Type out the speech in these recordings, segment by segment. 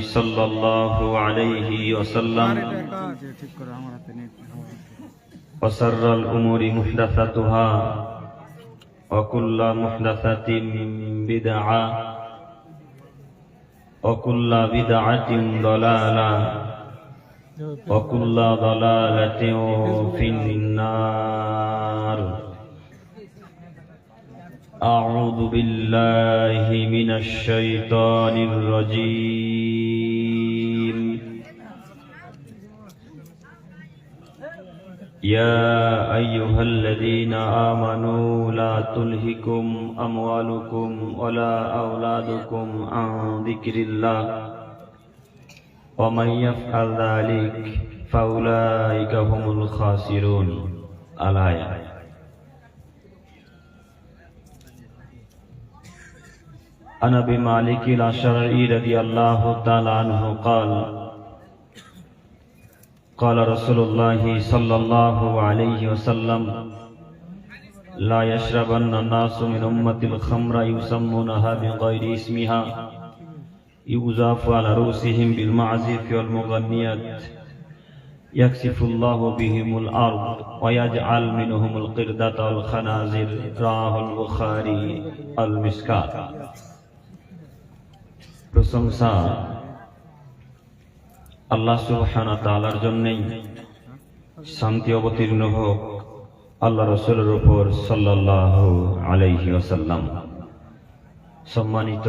صلى الله عليه وسلم وشر الأمور محدثاتها وكل محدثة بدعة وكل بدعة ضلالة وكل ضلالة في النار. أعوذ بالله من الشيطان الرجيم. يا أيها الذين آمنوا لا تلهكم أموالكم ولا أولادكم عن ذكر الله ومن يفعل ذلك فأولئك هم الخاسرون. الآية. عن أبي مالك الأشعري رضي الله تعالى عنه قال قال رسول الله صلى الله عليه وسلم لا يشربن الناس من أمة الخمر يسمونها بغير اسمها يوزاف على رؤوسهم بالمعازف والمغنيات يكسف الله بهم الأرض ويجعل منهم القردة والخنازير. رواه البخاري. المشكات. প্রশংসা আল্লাহ সুবহানাহু ওয়া তাআলার জন্যই, শান্তি অবতীর্ণ হোক আল্লাহ রাসূলের উপর সাল্লাল্লাহু আলাইহি ওয়াসাল্লাম। সম্মানিত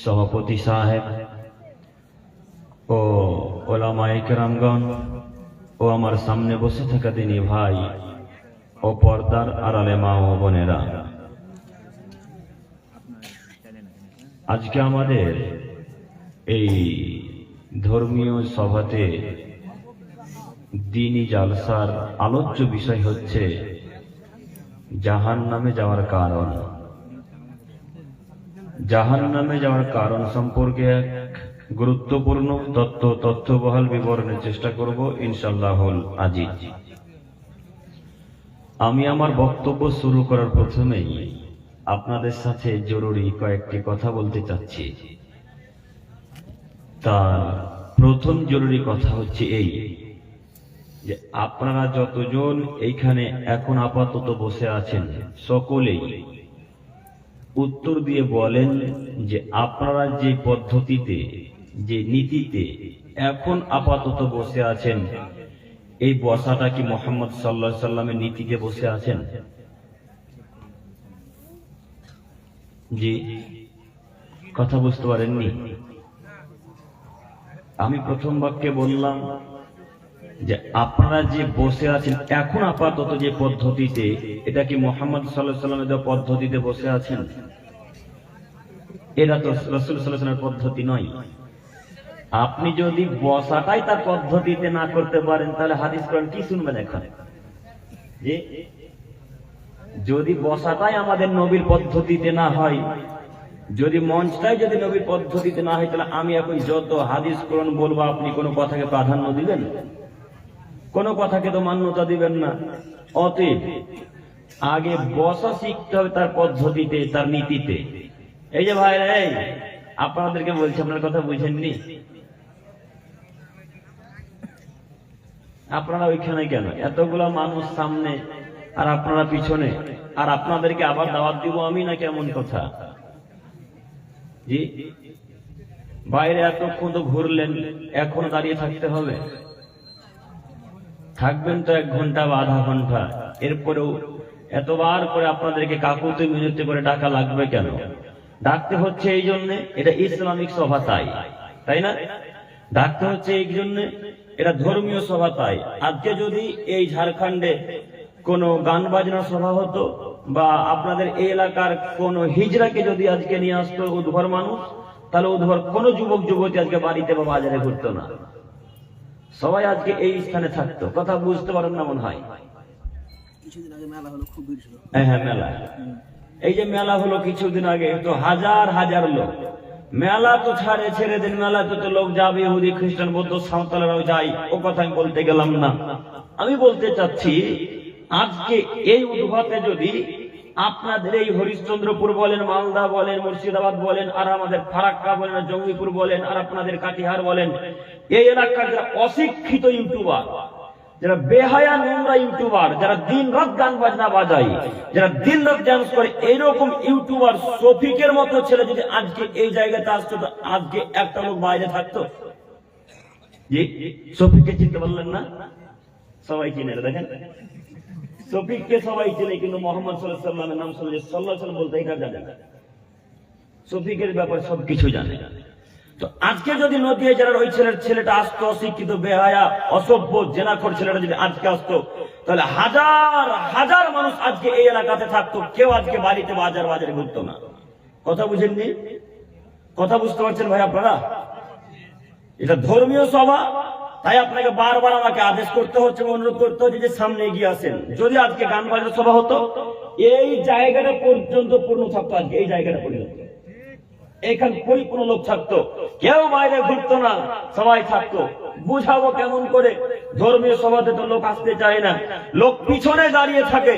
সভাপতি সাহেব ও ওলামায়ে কেরামগণ ও আমার সামনে বসে থাকা দিনী ভাই ও পর্দার আড়ালে মা ও বোনেরা, আজকে আমাদের এই ধর্মীয় সভাতে দ্বীনি জালসার আলোচ্য বিষয় হচ্ছে জাহান্নামে যাওয়ার কারণ। জাহান্নামে যাওয়ার কারণ সম্পর্কে এক গুরুত্বপূর্ণ তথ্যবহাল বিবরণের চেষ্টা করব ইনশাআল্লাহুল আজিজ। আমি আমার বক্তব্য শুরু করার প্রথমেই আপনাদের সাথে জরুরি কয়েকটি কথা বলতে চাচ্ছি। তার প্রথম জরুরি কথা হচ্ছে এই যে আপনারা যতজন এইখানে এখন আপাতত বসে আছেন সকলেই উত্তর দিয়ে বলেন যে আপনারা যে পদ্ধতিতে, যে নীতিতে এখন আপাতত বসে আছেন, এই বসাটা কি মুহাম্মদ সাল্লাল্লাহু আলাইহি সাল্লামের নীতিতে বসে আছেন? জি, কথা বুঝতে পারেননি? আমি প্রথম বাক্যে বললাম যে আপনারা যে বসে আছেন এখন আপাতত যে পদ্ধতিতে, এটা কি মুহাম্মদ সাল্লাল্লাহু আলাইহি সাল্লামের পদ্ধতিতে বসে আছেন? এটা তো রাসূল সাল্লাল্লাহু আলাইহি ওয়াসাল্লামের পদ্ধতি নয়। আপনি যদি বসাটাই তার পদ্ধতিতে না করতে পারেন তাহলে হাদিস কোরআন কি শুনবেন এখন? যে যদি বসাটাই আমাদের নবীর পদ্ধতিতে না হয়, যদি মঞ্চটাই যদি নবীর পদ্ধতিতে না হয়, তাহলে আমি এখন যত হাদিস কোরআন বলবো আপনি কোনো কথাকে প্রাধান্য দিবেন? কোনো কথাকে তো মান্যতা দিবেন না। অতএব আগে বসা শিখতে হবে তার পদ্ধতিতে, তার নীতিতে। এই যে ভাইরা, এই আপনাদেরকে বলছি, আপনার কথা বুঝেননি? আপনারা ওইখানে কেন? এতগুলো মানুষ সামনে আর আপনারা পিছনে, আর আপনাদেরকে আবার দাওয়াত দিব আমি, না কেমন কথা? জি, বাইরে এতক্ষণ তো ঘুরলেন, এখন দাঁড়িয়ে থাকতে হবে? থাকবেন তো 1 ঘন্টা বা আধা ঘন্টা, এরপরেও এতবার করে আপনাদেরকে কাকুতি মিনতি করে ডাকা লাগবে কেন? ডাকতে হচ্ছে এই জন্য, এটা ইসলামিক সভা, তাই না? ডাকতে হচ্ছে এই জন্য, এটা ধর্মীয় সভা। তাই আজকে যদি এই ঝাড়খণ্ডে কোন গান বাজনা সভা হতো, বা আপনাদের এই এলাকার কোন হিজড়াকে যদি আজকে নিয়ে আসতো উদ্ভর মানুষ, তাহলে উদ্ভর কোন যুবক যুবতী আজকে বাড়িতে বা বাজারে ঘুরতো না, সবাই আজকে এই স্থানে থাকতো। কথা বুঝতে পারেন না মনে হয়? কিছুদিন আগে মেলা হলো, খুব ভিড় ছিল। হ্যাঁ, মেলা, এই যে মেলা হলো কিছুদিন আগে, তো হাজার হাজার লোক। মেলা তো ছেড়ে দিন, মেলা তো লোক যাবে, ইহুদি খ্রিস্টান বৌদ্ধ সাঁওতালরাও যায়, ও কথা আমি বলতে গেলাম না। আমি বলতে চাচ্ছি আজকে এই উদ্ভবে যদি আপনাদের এই হরিশ্চন্দ্রপুর বলেন, মালদা বলেন, মুর্শিদাবাদ বলেন, আর আমাদের ফারাক্কা বলেন, জঙ্গিপুর বলেন, আর আপনাদের কাটিহার বলেন, এই এলাকার যারা অশিক্ষিত ইউটিউবার, যারা বেহায়া নোংরা ইউটিউবার, যারা দিন রাত গান বাজনা বাজায়, যারা দিন রাত ডান্স করে, এইরকম ইউটিউবার শফিকের মতো ছেলে যদি আজকে এই জায়গাতে আসতো, তো আজকে একটা লোক বাইরে থাকতো। জি, শফিককে চিনতে পারলেন না? সবাই চিনে, দেখেন শফিককে সবাই চিনে, কিন্তু মোহাম্মদ সাল্লাল্লাহু আলাইহি ওয়াসাল্লামের নাম শুনলে সাল্লাল্লাহু আলাইহি ওয়াসাল্লাম বলতে এটা জানে না। শফিকের ব্যাপারে সবকিছু জানে। তো আজকে যদি নদিয়া জেলার ওই ছেলেটা আসতো, অশিক্ষিত বেহায়া অসভ্য জেনাখোর ছেলেটা যদি আজকে আসতো, তাহলে হাজার হাজার মানুষ আজকে এই এলাকাতে থাকতো, কেউ আজকে বাড়িতে বাজারে ঘুরতো না। কথা বুঝেননি? কথা বুঝতে পারছেন ভাই আপনারা? এটা ধর্মীয় সভা, তাই আপনাকে বারবার আমাকে আদেশ করতে হচ্ছে, অনুরোধ করতে হচ্ছে যে সামনে এগিয়ে আসেন। যদি আজকে গান বাজনা সভা হতো, এই জায়গাটা পর্যন্ত পূর্ণ থাকতো। আজকে এই জায়গাটা পর্যন্ত এখানে পরিপূর্ণ লোক থাকতো, কেউ বাইরে ঘুরতো না, সবাই থাকতো। বুঝাবো কেমন করে? ধর্মীয় সভাতে তো লোক আসতে চায় না, লোক পিছনে দাঁড়িয়ে থাকে।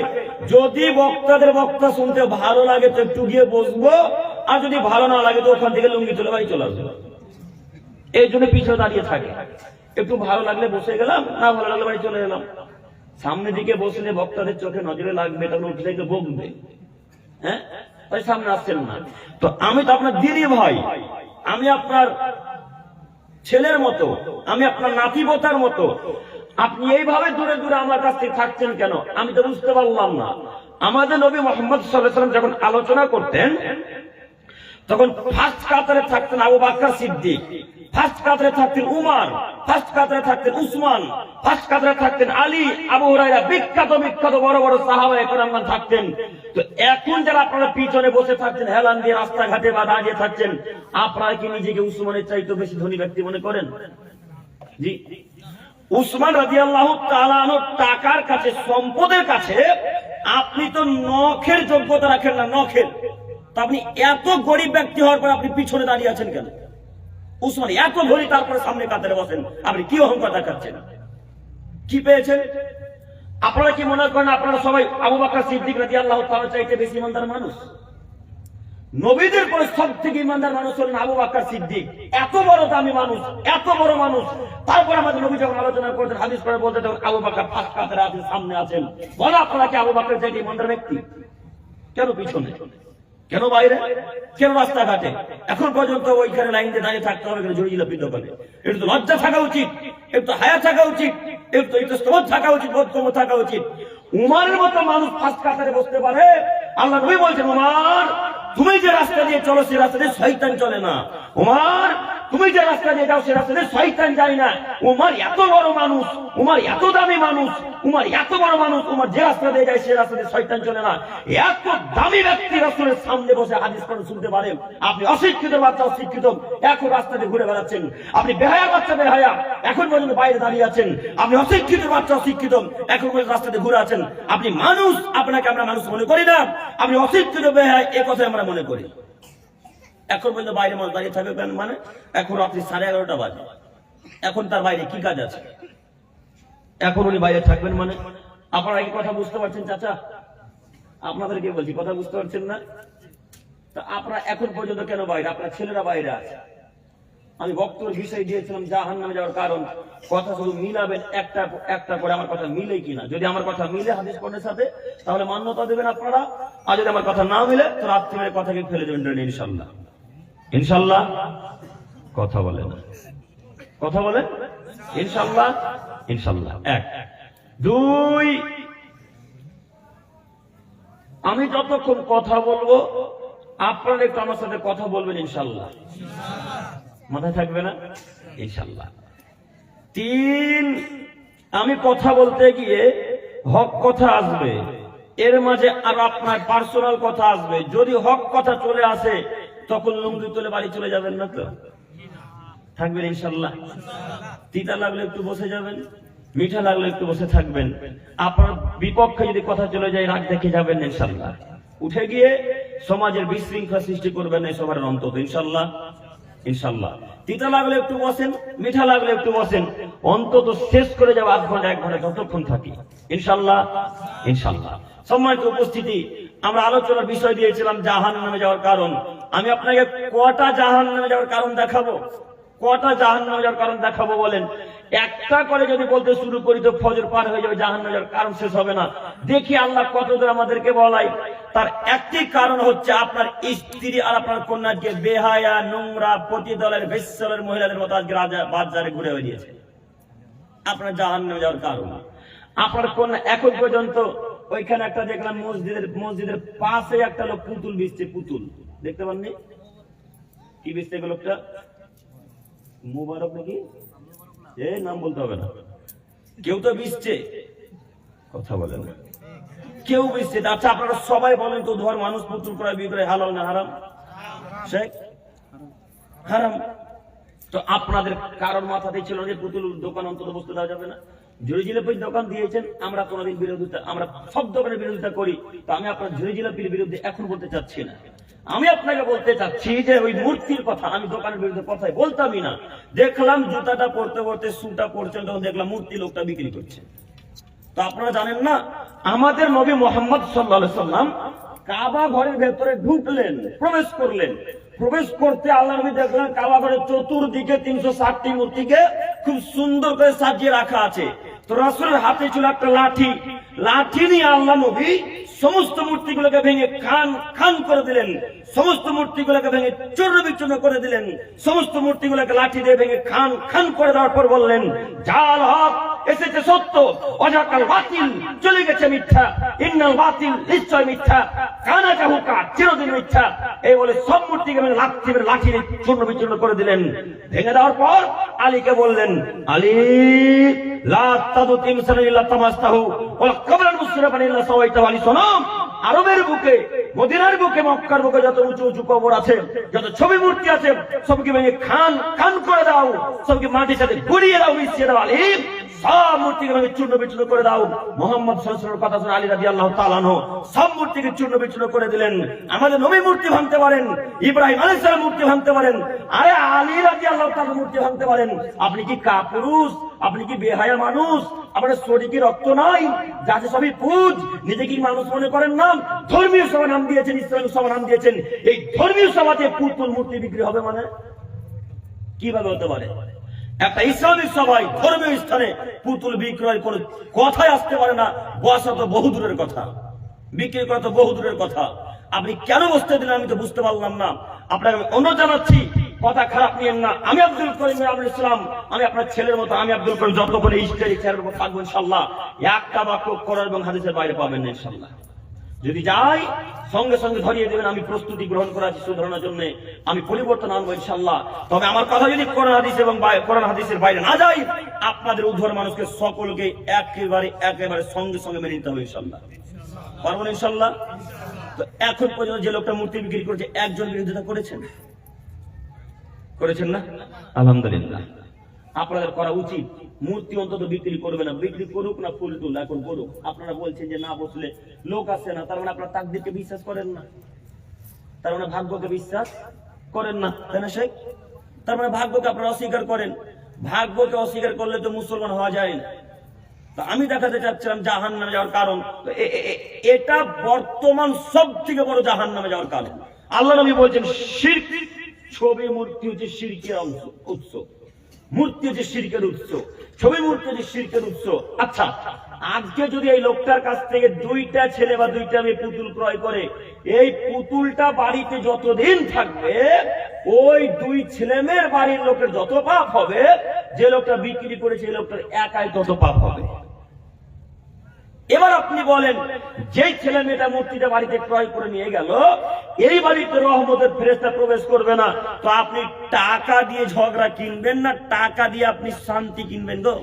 যদি বক্তাদের বক্তা শুনতে ভালো লাগে তো একটু গিয়ে বসবো, আর যদি ভালো না লাগে তো ওখান থেকে লুঙ্গি তুলে বাড়ি চলে আসবো। এই জন্য পিছনে দাঁড়িয়ে থাকে। একটু ভালো লাগলে বসে গেলাম, না ভালো লাগলে বাড়ি চলে গেলাম। সামনের দিকে বসলে বক্তাদের চোখে নজরে লাগবে, তখন উঠে থেকে বকবে। হ্যাঁ, তাই সামনে আসছেন না। তো আমি তো আপনার দিদি ভাই, আমি আপনার ছেলের মতো, আমি আপনার নাতিপোতার মতো। আপনি এইভাবে দূরে দূরে আমার কাছ থেকে থাকছেন কেন? আমি তো বুঝতে পারলাম না। আমাদের নবী মুহাম্মদ সাল্লাল্লাহু আলাইহি ওয়াসাল্লাম যখন আলোচনা করতেন, তখন ফার্স্ট কাতারে থাকতেন আবু বকর সিদ্দিক, ফার্স্ট কাতারে থাকতেন উমর, ফার্স্ট কাতারে থাকতেন উসমান, ফার্স্ট কাতারে থাকতেন আলী, আবু হুরায়রা, বিখ্যাত বড় বড় সাহাবায়ে কেরামগণ থাকতেন। তো এখন যারা আপনারা পিছনে বসে থাকছেন, হেলান দিয়ে রাস্তাঘাটে বা দাঁড়িয়ে থাকছেন, আপনারা কি নিজেকে উসমানের চাইতে বেশি ধনী ব্যক্তি মনে করেন? জি, উসমান রাদিয়াল্লাহু তাআলা আনহু টাকার কাছে, সম্পদের কাছে আপনি তো নখের যোগ্যতা রাখেন না, নখের। তো আপনি এত গরিব ব্যক্তি হওয়ার পর আপনি পিছনে দাঁড়িয়ে আছেন কেন? উসমান এত ধনী, তারপরে সামনে কাতারে বসেন, আপনি কি অহংকার দেখাচ্ছেন? কি পেয়েছেন? আপনারা কি মনে করেন আপনারা সবাই আবু বকর সিদ্দিক রাদিয়াল্লাহু তাআলা চাইতে বেশি ইমানদার মানুষ? নবীদের পরে সবথেকে ইমানদার মানুষ হলেন আবু বকর সিদ্দিক। এত বড় দামি মানুষ, এত বড় মানুষ, তারপর আমাদের নবী যখন আলোচনা করতেন, হাদিস পড়ে বলতেন, তখন আবু বকর ফার্স্ট কাতারে আছেন, সামনে আছেন। বলো আপনারা কি আবু বকর চাইতে ইমানদার ব্যক্তি? কেন পিছনে, কেন বাইরে, কেন রাস্তাঘাটে? এখন পর্যন্ত ওইখানে লাইন দিয়ে দাঁড়িয়ে থাকতে হবে, জড়িয়ে লাপিত করে। একটু তো লজ্জা থাকা উচিত, একটু হায়া থাকা উচিত, একটু ইতস্তমত থাকা উচিত, বোধগম্য থাকা উচিত। উমারের মতো মানুষ ফার্স্ট কাতারে বসতে পারে? আল্লাহ নবী বলছেন, উমার তুমি যে রাস্তা দিয়ে চলো সে রাস্তা দিয়ে শয়তান চলে না। উমার তুমি যে রাস্তা দিয়ে যাও সে রাস্তা দিয়ে শয়তান যায় না। উমার এত বড় মানুষ, উমার এত দামি মানুষ, উমার এত বড় মানুষ, উমার যে রাস্তা দিয়ে যায় সে রাস্তা দিয়ে শয়তান চলে না। এত দামি ব্যক্তি রাসূলের সামনে বসে হাদিস কোরআন শুনতে পারেন। আপনি অশিক্ষিত বাচ্চা, অশিক্ষিত, এখন রাস্তা দিয়ে ঘুরে বেড়াচ্ছেন। আপনি বেহায়া বাচ্চা, বেহায়া, এখন পর্যন্ত বাইরে দাঁড়িয়ে আছেন। আপনি অশিক্ষিত বাচ্চা, অশিক্ষিত, এখন পর্যন্ত রাস্তা দিয়ে ঘুরে আছেন। আপনি মানুষ, আপনাকে আমরা মানুষ মনে করি না। আপনি অশিক্ষিত, বেহায়া, এ কথা আমরা মনে করি। এখন পর্যন্ত বাইরে মানুষ দাঁড়িয়ে থাকবে মানে? এখন রাত্রি 11:30 বাজে, এখন তার বাইরে কি কাজ আছে? এখন উনি বাইরে থাকবেন মানে? আপনারা কি কথা বুঝতে পারছেন? চাচা, আপনাদেরকে বলছি, কথা বুঝতে পারছেন না? তা আপনারা এখন পর্যন্ত কেন বাইরে? আপনার ছেলেরা বাইরে আছে। আমি বক্তব্যের বিষয় দিয়েছিলাম জাহান্নামে যাওয়ার কারণ। কথা শুধু মিলাবেন একটা একটা করে, আমার কথা মিলে কিনা। যদি আমার কথা মিলে হাদিস কোরআনের সাথে, তাহলে মান্যতা দেবেন আপনারা। আর যদি আমার কথা না মিলে, তো রাত্রিবেলা কথাকে ফেলে দেবেন ইনশাল্লাহ। ইনশাল্লাহ কথা বলেন, কথা বলেন ইনশাল্লাহ। ইনশাল্লাহ। 1 2, আমি যতক্ষণ কথা বলবো আপনারা একটু আমার সাথে কথা বলবেন ইনশাল্লাহ। মাথায় থাকবে না? ইনশাল্লাহ। 3, আমি কথা বলতে গিয়ে হক কথা আসবে, এর মাঝে আর আপনার পার্সোনাল কথা আসবে। যদি হক কথা চলে আসে, তখন লুঙ্গি তুলে বাড়ি চলে যাবেন না, তো থাকবেন ইনশাল্লাহ। তিতা লাগলে একটু বসে যাবেন, মিঠা লাগলে একটু বসে থাকবেন। আপনার বিপক্ষে যদি কথা চলে যায়, রাগ দেখে যাবেন ইনশাল্লাহ। উঠে গিয়ে সমাজের বিশৃঙ্খলা সৃষ্টি করবেন না সবার অন্তত, ইনশাল্লাহ। ইনশাল্লাহ। তিতা লাগলে একটু বসেন, মিঠা লাগলে একটু বসেন, অন্তত শেষ করে যাবো 1 ঘন্টা 1 ঘন্টা যতক্ষণ থাকি, ইনশাল্লাহ। ইনশাল্লাহ। সম্মানিত উপস্থিতি, আমরা আলোচনার বিষয় দিয়েছিলাম জাহান্নামে যাওয়ার কারণ। আমি আপনাকে কটা জাহান্নামে যাওয়ার কারণ দেখাবো? কটা জাহান্নামে যাওয়ার কারণ দেখাবো বলেন? একটা করে যদি বলতে শুরু করি তো ফজর পার হয়ে যাবে, জাহান্নামে যাওয়ার কারণ শেষ হবে না। দেখি আল্লাহ কতদূর আমাদেরকে বলাই। তার একটি কারণ হচ্ছে আপনার স্ত্রী আর আপনার কন্যাকে বেহায়া, নোংরা, পতিদলের, বেশ্যালের মহিলাদের মতো আজকে বাজারে ঘুরে বেরিয়েছে। আপনার জাহান্নামে যাওয়ার কারণ আপনার কন্যা এখন পর্যন্ত ওইখানে একটা দেখলাম মসজিদের পাশে একটা লোক পুতুল বেচছে। পুতুল দেখতে পাননি? কি বেচছে লোকটা? মুবারক নাকি? নাম বলতে হবে না। কেউ তো বেচছে, কথা বলে না, কেউ বেচছে। আচ্ছা আপনারা সবাই বলেন তো, ধর মানুষ পুতুল ক্রয় বিক্রয় হালাল না হারাম? শেখ হারাম। তো আপনাদের কারোর মাথাতেই ছিল যে পুতুল দোকান অন্তত বসতে দেওয়া যাবে না? ঝুড়ি জিলাপির দোকান দিয়েছেন, আমরা কোনোদিন বিরোধিতা, আমরা সব দোকানের বিরোধিতা করি। তো আমি আপনার ঝুড়ি জিলাপির বিরুদ্ধে এখন বলতে চাচ্ছি না। আমি আপনাকে বলতে চাচ্ছি যে ওই মূর্তির কথা আমি দোকানের বিরুদ্ধে কথাই বলতামই না। দেখলাম জুতাটা পড়তে পড়তে শুটা পড়ছেন, তখন দেখলাম মূর্তি লোকটা বিক্রি করছে। তো আপনারা জানেন না, আমাদের নবী মুহাম্মদ সাল্লাল্লাহু আলাইহি সাল্লাম কাবা ঘরের ভেতরে ঢুকলেন, প্রবেশ করলেন। প্রবেশ করতে আল্লাহ নবী দেখলেন কাবা ঘরের চতুর্দিকে 360টি মূর্তিকে খুব সুন্দর করে সাজিয়ে রাখা আছে। তো রাসূলের হাতে ছিল একটা লাঠি। লাঠি নিয়ে আল্লাহ নবী সমস্ত মূর্তিগুলোকে ভেঙে খান খান করে দিলেন। সমস্ত মূর্তিগুলোকে ভেঙে চূর্ণ বিচূর্ণ করে দিলেন। সমস্ত মূর্তিগুলোকে লাঠি দিয়ে ভেঙে খান খান করে দেওয়ার পর বললেন, জাল হক, এসেছে সত্য, অজাকাল বাতিল, চলে গেছে মিথ্যা। ইন্নাল বাতিল, নিশ্চয় মিথ্যা, কানা কাহুকা, চিরদিন মিথ্যা। এই বলে সব মূর্তিকে লাঠি দিয়ে চূর্ণ বিচূর্ণ করে দিলেন। ভেঙে দেওয়ার পর আলীকে বললেন, আলী লা তাদু তিমসানা ইল্লা তামাসতাহু ওয়া কবরান মুসরাফান ইল্লা সাওয়াইতাহু। আলী শোনো, আরবের বুকে, মদিনার বুকে, মক্কার বুকে যত উঁচু উঁচু কবর আছে, যত ছবি মূর্তি আছে, সবকে ভেঙে খান খান করে দাও, সবকে মাটির সাথে গুড়িয়ে দাও, মিশিয়ে দাও। আলী সব মূর্তিকে ভেঙে চূর্ণ বিচূর্ণ করে দাও। মুহাম্মদ সাল্লাল্লাহু আলাইহি ওয়াসাল্লামের কথা শুনে আলী রাদিয়াল্লাহু তাআলা আনহু সব মূর্তিকে চূর্ণ বিচূর্ণ করে দিলেন। আমাদের নবী মূর্তি ভাঙতে পারেন, ইব্রাহিম আলাইহিস সালাম মূর্তি ভাঙতে পারেন, আরে আলী রাদিয়াল্লাহু তাআলা মূর্তি ভাঙতে পারেন। আপনি কি কাপুরুষ? আপনি কি বেহায়া মানুষ? আপনার শরীরে কি রক্ত নাই? যাতে সবই পুজ, নিজে কি মানুষ মনে করেন না? ধর্মীয় সভা নাম দিয়েছেন, ইসলামিক সভা নাম দিয়েছেন। এই ধর্মীয় সভাতে পুতুল মূর্তি বিক্রি হবে মানে কিভাবে হতে পারে? একটা ইসলামিক সভায়, ধর্মীয় স্থানে পুতুল বিক্রয় করে কথাই আসতে পারে না। বসা তো বহু দূরের কথা, বিক্রি করা তো বহু দূরের কথা। আপনি কেন বসতে দিলেন আমি তো বুঝতে পারলাম না। আপনাকে অনুরোধ জানাচ্ছি, কথা খারাপ নিয়েন না। আমি আব্দুল করিম আবুল ইসলাম, আমি আপনার ছেলের মতো। আমি আব্দুল করিম যত করে ইস্টারি চেয়ারের উপর থাকবো ইনশাআল্লাহ। একটা বাক্য করার এবং হাদিসের বাইরে পাবেন না ইনশাআল্লাহ। যদি যাই সঙ্গে সঙ্গে ধরিয়ে দেবেন। আমি প্রস্তুতি গ্রহণ করা আছি শুধরানোর জন্য, আমি পরিবর্তন আনবো ইনশাআল্লাহ। তবে আমার কথা যদি কোরআন হাদিস এবং কোরআন হাদিসের বাইরে না যাই, আপনাদের উদ্ধর মানুষকে সকলকে একেবারে সঙ্গে সঙ্গে মেনে নিতে হবে ইনশাআল্লাহ। পারবেন ইনশাআল্লাহ? তো এখন পর্যন্ত যে লোকটা মূর্তি বিক্রি করেছে, একজন বিরোধিতা করেছেন না? আলহামদুলিল্লাহ। আপনাদের করা উচিত। মূর্তি অন্তত বিক্রি করবে না, বিক্রি করুক না ফুল টুল এখন করুক। আপনারা বলছেন যে না বসলে লোক আসে না, তার মানে আপনারা তাকদীরকে বিশ্বাস করেন না, তার মানে ভাগ্যকে বিশ্বাস করেন না, তাই না শেখ? তার মানে ভাগ্যকে আপনারা অস্বীকার করেন। ভাগ্যকে অস্বীকার করলে তো মুসলমান হওয়া যায় না। তো আমি দেখাতে চাচ্ছিলাম জাহান্নামে যাওয়ার কারণ। এটা বর্তমান সব থেকে বড় জাহান্নামে যাওয়ার কারণ। আল্লাহ নবী বলছেন শিরক, ছবি মূর্তি হচ্ছে শিরকের উৎস। মূর্তি হচ্ছে শিরকের উৎস, ছবি মূর্তি হচ্ছে শিরকের উৎস। আচ্ছা, আজকে যদি এই লোকটার কাছ থেকে 2টা ছেলে বা 2টা মেয়ে পুতুল ক্রয় করে, এই পুতুলটা বাড়িতে যতদিন থাকবে, ওই 2 ছেলে মেয়ের বাড়ির লোকের যত পাপ হবে, যে লোকটা বিক্রি করেছে এই লোকটার একাই তত পাপ হবে। এবার আপনি বলেন, যেই ছেলে মেয়েটা মূর্তিটা বাড়িতে ক্রয় করে নিয়ে গেল, এই বাড়িতে রহমতের ফেরেশতা প্রবেশ করবে না। তো আপনি টাকা দিয়ে ঝগড়া কিনবেন না, টাকা দিয়ে আপনি শান্তি কিনবেন গো?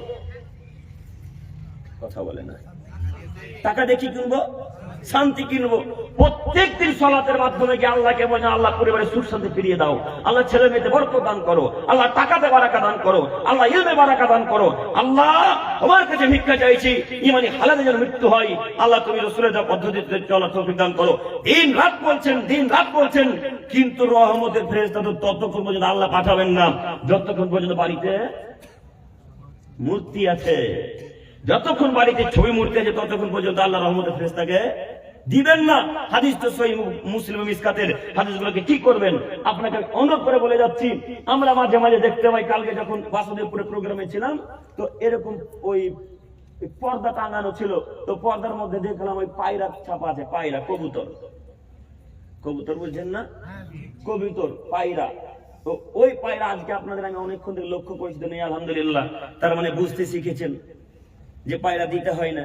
কথা বলে না। টাকা দিয়ে কি কিনবো? শান্তি কিনবো। প্রত্যেকদিন সালাতের মাধ্যমে গিয়ে আল্লাহকে বলেন, আল্লাহ পরিবারের সুখ শান্তি ফিরিয়ে দাও, আল্লাহ ছেলে মেয়েতে বরকত দান করো, আল্লাহ টাকাতে বারাকা দান করো, আল্লাহ ইলমে বারাকা দান করো, আল্লাহ তোমার কাছে ভিক্ষা চাইছি ইমানি হালাতে যেন মৃত্যু হয়, আল্লাহ তুমি রাসূলের যা পদ্ধতিতে চলা তৌফিক দান করো। দিন রাত বলছেন, কিন্তু রহমতের ফেরেশতা তো ততক্ষণ পর্যন্ত আল্লাহ পাঠাবেন না যতক্ষণ পর্যন্ত বাড়িতে মূর্তি আছে, যতক্ষণ বাড়িতে ছবি মূর্তি আছে ততক্ষণ পর্যন্ত আল্লাহ রহমতের ফেরেশতাকে দিবেন না। হাদিস তো সহিহ মুসলিম মিসকাতের হাদিসগুলোকে কি করবেন? আপনাকে অনুরোধ করে বলে যাচ্ছি, আমরা মাঝে মাঝে দেখতে পাই, কালকে যখন বাসুদেবপুরে প্রোগ্রামে ছিলাম তো এরকম ওই পর্দা টাঙানো ছিল, তো পর্দার মধ্যে দেখলাম ওই পায়রা ছাপা আছে, পায়রা, কবুতর, কবুতর বুঝছেন না, কবুতর পায়রা। তো ওই পায়রা আজকে আপনাদের আমি অনেকক্ষণ ধরে লক্ষ্য করেছি, নেই আলহামদুলিল্লাহ, তার মানে বুঝতে শিখেছেন যে পায়রা দিতে হয় না।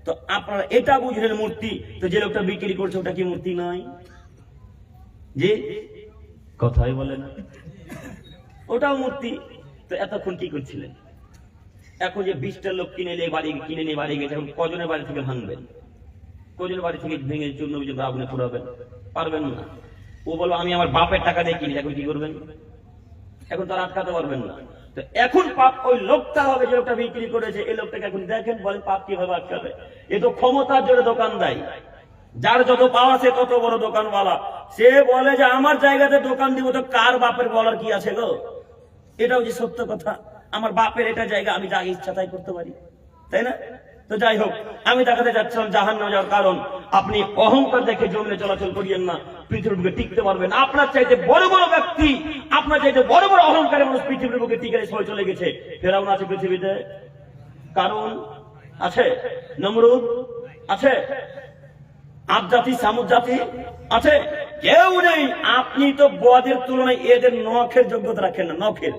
তো আপনারা এটা বুঝলেন মূর্তি, তো যে লোকটা বিক্রি করছে ওটা কি মূর্তি নয়? যে কথাই বলে না, ওটাও মূর্তি। তো এতক্ষণ কি করছিলেন? এখন যে 20টা লোক কিনে নিয়ে বাড়ি গেছে, এখন কজনের বাড়ি থেকে ভাঙবেন? কজনের বাড়ি থেকে ভেঙে চূর্ণ বিচূর্ণ আগুনে পোড়াবেন? পারবেন না। ও বলবো আমি আমার বাপের টাকা দিয়ে কিনি, এখন কি করবেন? এখন তারা আটকাতে পারবেন না। তো এখন পাপ ওই লোকটা হবে যে লোকটা বিক্রি করেছে, এই লোকটাকে এখন দেখেন, বলেন পাপ কিভাবে আটকাবে? এ তো ক্ষমতার জোরে দোকান দেয়, যার যত পাওয়া সে তত বড় দোকানওয়ালা। সে বলে যে আমার জায়গাতে দোকান দিব, তো কার বাপের বলার কি আছে গো? এটাও যে সত্য কথা, আমার বাপের এটা জায়গা, আমি যা ইচ্ছা তাই করতে পারি, তাই না? তো যাই হোক, আমি দেখাতে যাচ্ছিলাম জাহান্নামে যাওয়ার কারণ। আপনি অহংকার দেখে জমিনে চলাচল করিয়েন না, পৃথিবীর বুকে টিকতে পারবেন। আপনার চাইতে বড় বড় ব্যক্তি, আপনার চাইতে বড় বড় অহংকারের মানুষ পৃথিবীর বুকে টিকে সবাই চলে গেছে। ফেরাউন আছে পৃথিবীতে, কারণ আছে, নমরুদ আছে, আদ জাতি, সামুদ জাতি আছে, কেউ নেই। আপনি তো বদের তুলনায় এদের নখের যোগ্যতা রাখেন না, নখের।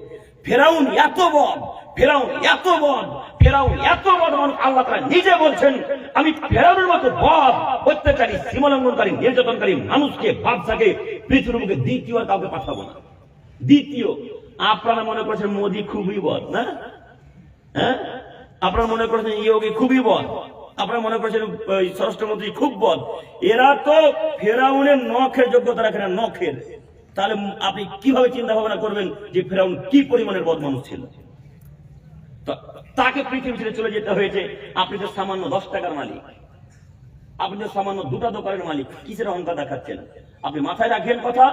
ফেরাউন এত বদ, ফেরাউন এত বদ, ফেরাউন এত বদ মানুষ, আল্লাহ তাআলা নিজে বলছেন আমি ফেরাউনের মতো বদ, অত্যাচারী, সীমালঙ্ঘনকারী, নির্যাতনকারী মানুষকে, বাদশাকে পৃথিবীর বুকে দ্বিতীয় আর কাউকে পাঠাবো না। দ্বিতীয়, আপনারা মনে করছেন মোদি খুবই বদ না? হ্যাঁ, আপনারা মনে করছেন ইয়োগী খুবই বদ, আপনারা মনে করছেন স্বরাষ্ট্রমন্ত্রী খুব বদ। এরা তো ফেরাউনের নখের যোগ্যতা রাখে না, নখের। তাহলে আপনি কিভাবে চিন্তা ভাবনা করবেন যে ফেরাউন কি পরিমাণের বদ মানুষ ছিল? তাকে পৃথিবী ছেড়ে চলে যেতে হয়েছে। আপনি তো সামান্য 10 টাকার মালিক, আপনি তো সামান্য 2টা দোকানের মালিক, কিসের অহংকার দেখাচ্ছেন? আপনি মাথায় রাখেন কথা,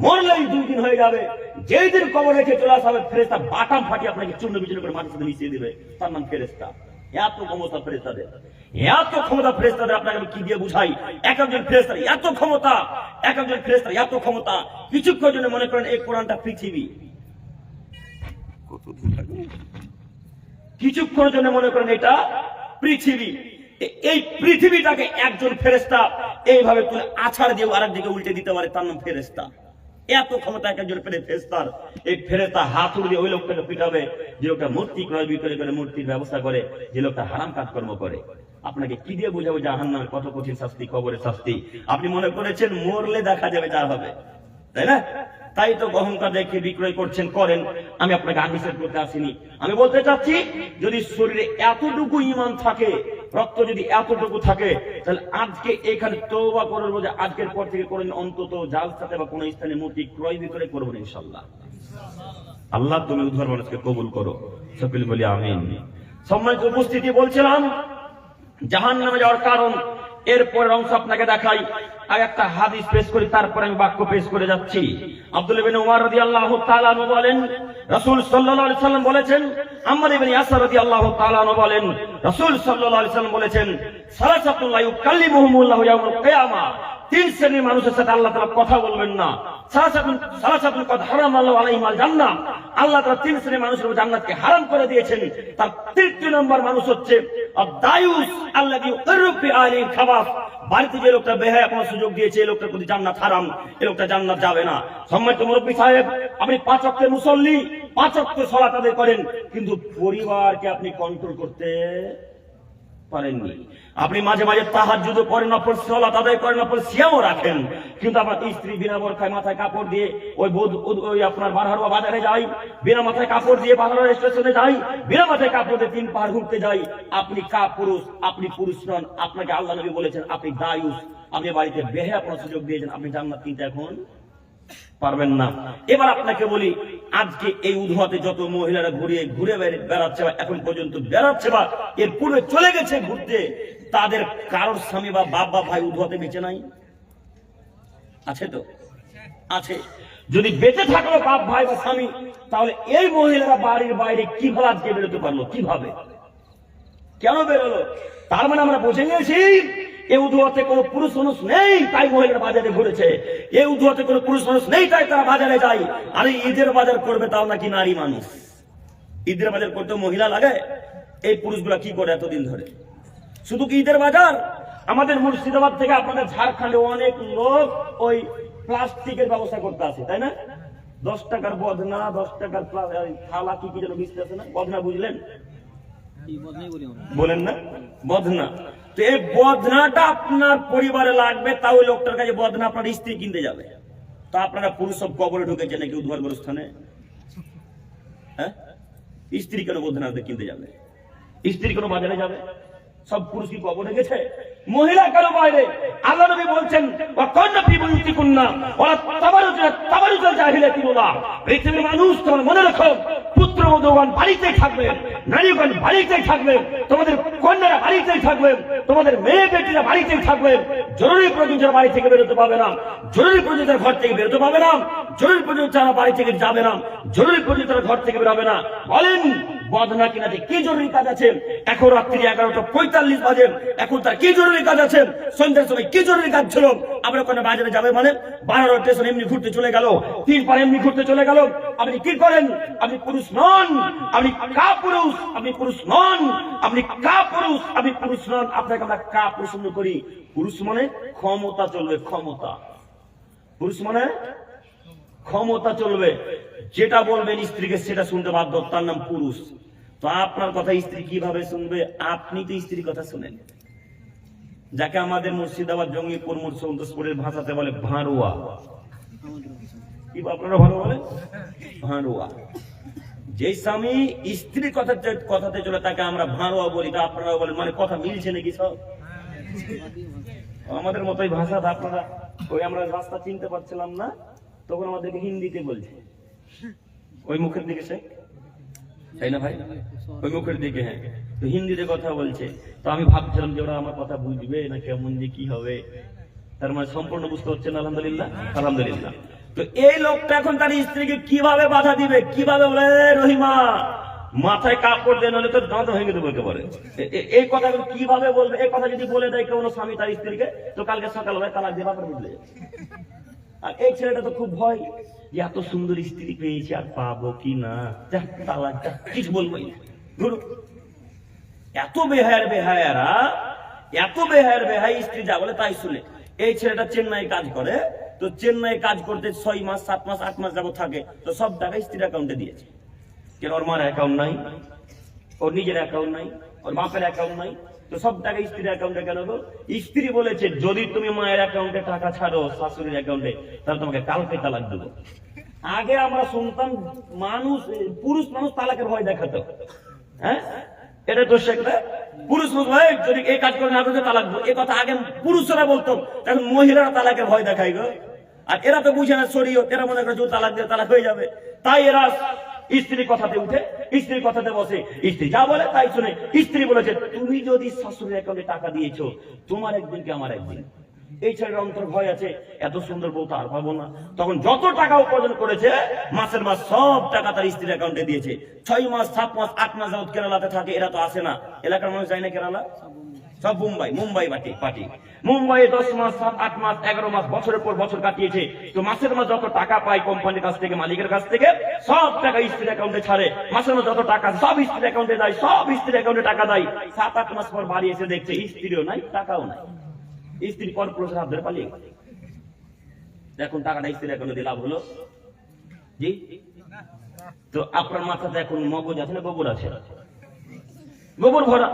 মরলেই 2 দিন হয়ে যাবে, যেই দিন কবর রেখে চলে আসবে ফেরেশতা বাটাম ফাটিয়ে আপনাকে চূর্ণ বিচূর্ণ করে মাটির সাথে মিশিয়ে দিবে, তার নাম ফেরেশতা। এত ক্ষমতা ফেরেশতাদের, এত ক্ষমতা ফেরেশতাদের। আপনাকে আমি কি দিয়ে বুঝাই? এক একজন ফেরেশতার এত ক্ষমতা, এক একজন ফেরেশতার এত ক্ষমতা। কিছুক্ষণ জন্য মনে করেন এই কোরআনটা পৃথিবী, কিছুক্ষণের জন্য মনে করেন এটা পৃথিবী। এই পৃথিবীটাকে একজন ফেরেশতা এইভাবে তুলে আছাড় দিয়ে আরেক দিকে উল্টে দিতে পারে, তার নাম ফেরেশতা। এত ক্ষমতা একজন ফেরেশতার। এই ফেরেশতা হাতুড়ি দিয়ে ওই লোকটাকে পিটাবে যে লোকটা মূর্তি ক্রয় বিক্রয় করে, মূর্তির ব্যবস্থা করে, যে লোকটা হারাম কাজকর্ম করে। আপনাকে কি দিয়ে বোঝাবো জাহান্নামের কত কঠিন শাস্তি, কবরের শাস্তি? আপনি মনে করেছেন মরলে দেখা যাবে যা হবে, তাই না? তাই তো অহংকার দেখে বিক্রয় করছেন, করেন। আমি আপনাকে আনিসের করতে আসিনি। আমি বলতে চাচ্ছি, যদি শরীরে এতটুকু ঈমান থাকে, রক্ত যদি এতটুকু থাকে, তাহলে আজকে এখানে তওবা করার মধ্যে আজকের পর থেকে করেন, অন্তত জালসাতে বা কোন স্থানে মূর্তি ক্রয় বিক্রয় করবেন ইনশাআল্লাহ। আল্লাহ তুমি উদ্ধার মানুষকে কবুল করো, সকলে বলি আমিন। সম্মানিত উপস্থিতি, বলছিলাম জাহান্নামে যাওয়ার কারণ। এরপরের অংশ আপনাকে দেখাই, আর একটা হাদিস পেশ করি, তারপর আমি বাক্য পেশ করে যাচ্ছি। আব্দুল্লাহ ইবনে উমর রাদিয়াল্লাহু তাআলা আনহু বলেন, রাসূল সাল্লাল্লাহু আলাইহি ওয়াসাল্লাম বলেছেন, আম্মার ইবনে ইয়াসার রাদিয়াল্লাহু তাআলা আনহু বলেন, রাসূল সাল্লাল্লাহু আলাইহি ওয়াসাল্লাম বলেছেন, সালাসাতুন লা ইউকাল্লিমুহুমুল্লাহু ইয়াউমাল কিয়ামা, 3 শ্রেণীর মানুষের সাথে আল্লাহ তাআলা কথা বলবেন না। সালাসাতুন কদ হারামাল্লাহু আলাইহিমাল জান্নাহ, আল্লাহ তাআলা 3 শ্রেণীর মানুষের উপর জান্নাতকে হারাম করে দিয়েছেন। তার 3টি নম্বর মানুষ হচ্ছে আদ-দায়ুস আল্লাযী ইউকিরু ফি আলিল খাবাস, বাড়িতে যে লোকটা বেহায়া কোনো সুযোগ দিয়েছে, এই লোকটার প্রতি জান্নাত হারাম, এই লোকটা জান্নাত যাবে না। সম্মানিত মুরব্বী সাহেব, আপনি 5 ওয়াক্তের মুসল্লি, 5 ওয়াক্ত সালাত আদায় করেন, কিন্তু পরিবারকে আপনি কন্ট্রোল করতে পারেননি। আপনি মাঝে মাঝে তাহাজ্জুদ করেন, নফল সালাত আদায় করেন, নফল সিয়ামও রাখেন, কিন্তু আপনার স্ত্রী বিনা বোরখায় মাথায় কাপড় দিয়ে ওই আপনার বারহারুয়া বাজারে যায়, বিনা মাথায় কাপড় দিয়ে বারহারুয়া স্টেশনে যায়, বিনা মাথায় কাপড় দিয়ে 3 পাহাড় ঘুরতে যায়। আপনি পুরুষ, আপনি পুরুষ নন। আপনাকে আল্লাহ নবী বলেছেন আপনি দায়ুস, আপনি বাড়িতে বেহায়া কোনো সুযোগ দিয়েছেন, আপনি জান্নাত কিনতে এখন পারবেন না। এবার আপনাকে বলি, আজকে এই উধুয়াতে যত মহিলারা ঘুরে বেড়াচ্ছে বা এখন পর্যন্ত বেড়াচ্ছে বা এর পূর্বে চলে গেছে ঘুরতে, তাদের কারোর স্বামী বা বাপ বা ভাই উধুয়াতে বেঁচে নাই? আছে তো? আছে। যদি বেঁচে থাকলো বাপ ভাই বা স্বামী, তাহলে এই মহিলারা বাড়ির বাইরে কিভাবে আজকে বেরোতে পারলো? কিভাবে, কেন বেরোলো? তার মানে আমরা বুঝে নিয়েছি এ উদুয়াতে কোনো পুরুষ মানুষ নেই তাই মহিলারা বাজারে ঘুরেছে, এ উদুয়াতে কোনো পুরুষ মানুষ নেই তাই তারা বাজারে যায়। আরে ঈদের বাজার করবে তাও নাকি নারী মানুষ, ঈদের বাজার করতে মহিলা লাগে। এই পুরুষগুলা কি করে এতদিন ধরে? শুধু কি ঈদের বাজার? আমাদের মুর্শিদাবাদ থেকে আপনাদের ঝাড়খণ্ডে অনেক লোক ওই প্লাস্টিকের ব্যবস্থা করতে আসে, তাই না? 10 টাকার বদনা, 10 টাকার থালা, কি কি যেন মিশতে আছে না, বদনা বুঝলেন? বলেন না বদনা। তো এই বদনাটা আপনার পরিবারে লাগবে, তাও ওই লোকটার কাছে বদনা আপনার স্ত্রী কিনতে যাবে। তো আপনারা পুরুষ সব কবরে ঢুকেছে নাকি উদ্ধার স্থানে? হ্যাঁ, স্ত্রী কেন বদনা কিনতে যাবে? স্ত্রী কেন বাজারে যাবে? সব পুরুষ কি কবরে গেছে? মহিলা কেন বাইরে? আল্লাহ নবী বলছেন ওয়াকান্না ফি বুয়ুতিকুন্না ওয়ালা তাবারুজুল জাহিলিয়াতিল্লাহ। পৃথিবীর মানুষ তোমরা মনে রাখো, পুত্রবধূগণ বাড়িতেই থাকবে, নারীগণ বাড়িতেই থাকবে, তোমাদের কন্যারা বাড়িতেই থাকবে, তোমাদের মেয়ে বেটিরা বাড়িতেই থাকবে। জরুরি প্রয়োজন বাড়ি থেকে বেরোতে পাবে না, জরুরি প্রয়োজন ঘর থেকে বেরোতে পাবে না, জরুরি প্রয়োজন যারা বাড়ি থেকে যাবে না, জরুরি প্রয়োজন তারা ঘর থেকে বেরোবে না। বলেন বদনা কিনাতে কি জরুরি কাজ আছে? এখন রাত্রি 11:45 বাজে, এখন তার কি জরুরি কাজ আছে? সন্ধ্যার সময় কি জরুরি কাজ ছিল? আমরা কোনো বাজারে যাবে মানে 12 স্টেশন এমনি ঘুরতে চলে গেল, 3 পার এমনি ঘুরতে চলে গেল। আপনি কি করেন? আপনি পুরুষ নন, আপনি কাপুরুষ। আপনি পুরুষ নন, আপনি কাপুরুষ। আপনি পুরুষ নন, আপনাকে আমরা কাপুরুষ মনে করি। পুরুষ মানে ক্ষমতা চলবে, ক্ষমতা। পুরুষ মানে ক্ষমতা চলবে, যেটা বলবেন স্ত্রীকে সেটা শুনতে বাধ্য, তার নাম পুরুষ। তো আপনার কথা স্ত্রী কিভাবে শুনবে? আপনি তো স্ত্রীর কথা শুনেন। যাকে আমাদের মুর্শিদাবাদ জঙ্গিপুর মুর্শিদাবাদের ভাষাতে বলে ভাঁড়ুয়া। কি আপনারা ভালো বলেন? ভাঁড়ুয়া। যে স্বামী স্ত্রীর কথাতে চলে তাকে আমরা ভাঁড়ুয়া বলি, তা আপনারা বলেন মানে কথা মিলছে নাকি সব? আমাদের মতোই ভাষা। আপনারা ওই আমরা রাস্তা চিনতে পারছিলাম না, তখন আমাদেরকে হিন্দিতে বলছে, ওই মুখের দিকে সে, তাই না ভাই? ওই মুখের দিকে, হ্যাঁ, তো হিন্দিতে কথা বলছে। তো আমি ভাবছিলাম যে ওরা আমার কথা বুঝবে না কেমন, যে কি হবে। তার মানে সম্পূর্ণ বুঝতে হচ্ছে না। আলহামদুলিল্লাহ, আলহামদুলিল্লাহ। তো এই লোকটা এখন তার স্ত্রীকে কিভাবে বাধা দিবে? কিভাবে বলে, রহিমা মাথায় কাপড় দেন, হলে তো দাঁত ভেঙে দেবো একেবারে। এই কথা কিভাবে বলবে? এই কথা যদি বলে দেয় কোনো স্বামী তার স্ত্রীকে, তো কালকে সকালবেলায় তালাক দিয়ে বাপের বুঝলে। আর এই ছেলেটা তো খুব ভয়, যে এত সুন্দর স্ত্রী পেয়েছি, আর পাবো কি না, তালাক, কিছু বলবোই না। এত বেহায়ার বেহায়ারা, এত বেহায়ার বেহাই, স্ত্রী যা বলে তাই শুনে। এই ছেলেটা চেন্নাই কাজ করে, তো চেন্নাই কাজ করতে 6 মাস 7 মাস 8 মাস যাবো থাকে, তো সব টাকা স্ত্রীর অ্যাকাউন্টে দিয়েছে। কেন? ওর মার অ্যাকাউন্ট নাই, ওর নিজের অ্যাকাউন্ট নাই, ওর বাপের অ্যাকাউন্ট নাই, তো সব টাকা স্ত্রীর অ্যাকাউন্টে কেন গো? স্ত্রী বলেছে যদি তুমি মায়ের অ্যাকাউন্টে টাকা ছাড়ো শাশুড়ির অ্যাকাউন্টে, তাহলে তোমাকে কালকে তালাক দেবো। আগে আমরা শুনতাম মানুষ, পুরুষ মানুষ তালাকের ভয় দেখাতো। হ্যাঁ, এটা তো শেখলে পুরুষ ভাই যদি এই কাজ করে না করতে তালাক দেবো, এ কথা আগে পুরুষরা বলতো, এখন মহিলারা তালাকের ভয় দেখায় গো। আর এরা তো বুঝে না শরীয়ত, এরা মনে করে যদি তালাক দিয়ে তালাক হয়ে যাবে, তাই এরা স্ত্রীর কথাতে উঠে, স্ত্রীর কথাতে বসে, স্ত্রী যা বলে তাই শুনে। স্ত্রী বলেছে তুমি যদি শাশুড়ির অ্যাকাউন্টে টাকা দিয়েছো, তোমার একদিন কি আমার একদিন। এই ছেলের অন্তর ভয় আছে, এত সুন্দর বউ তো আর পাবো না। তখন যত টাকা উপার্জন করেছে মাসের মাস সব টাকা তার স্ত্রীর অ্যাকাউন্টে দিয়েছে। 6 মাস 7 মাস 8 মাস যাবত কেরালাতে থাকে, এরা তো আসে না, এলাকার মানুষ যায় না কেরালা, সব মুম্বাই পার্টি। মুম্বাই 10 মাস 7 8 মাস 11 মাস বছরের পর বছর কাটিয়েছে। তো মাসের মাস যত টাকা পায় কোম্পানির কাছ থেকে, মালিকের কাছ থেকে, সব টাকা স্ত্রীর অ্যাকাউন্টে ছাড়ে। মাসের মাস যত টাকা সব স্ত্রীর অ্যাকাউন্টে দেয়, সব স্ত্রীর অ্যাকাউন্টে টাকা দেয়। 7 8 মাস পর বাড়ি এসে দেখছে স্ত্রীও নাই, টাকাও নাই। স্ত্রী পর পুরুষের হাত ধরে পালিয়ে গেল। এখন টাকাটা স্ত্রীর অ্যাকাউন্টে দিয়ে লাভ হলো জি? তো আপনার মাথাতে এখন মগজ আছে না গোবর আছে? গোবর ভরা।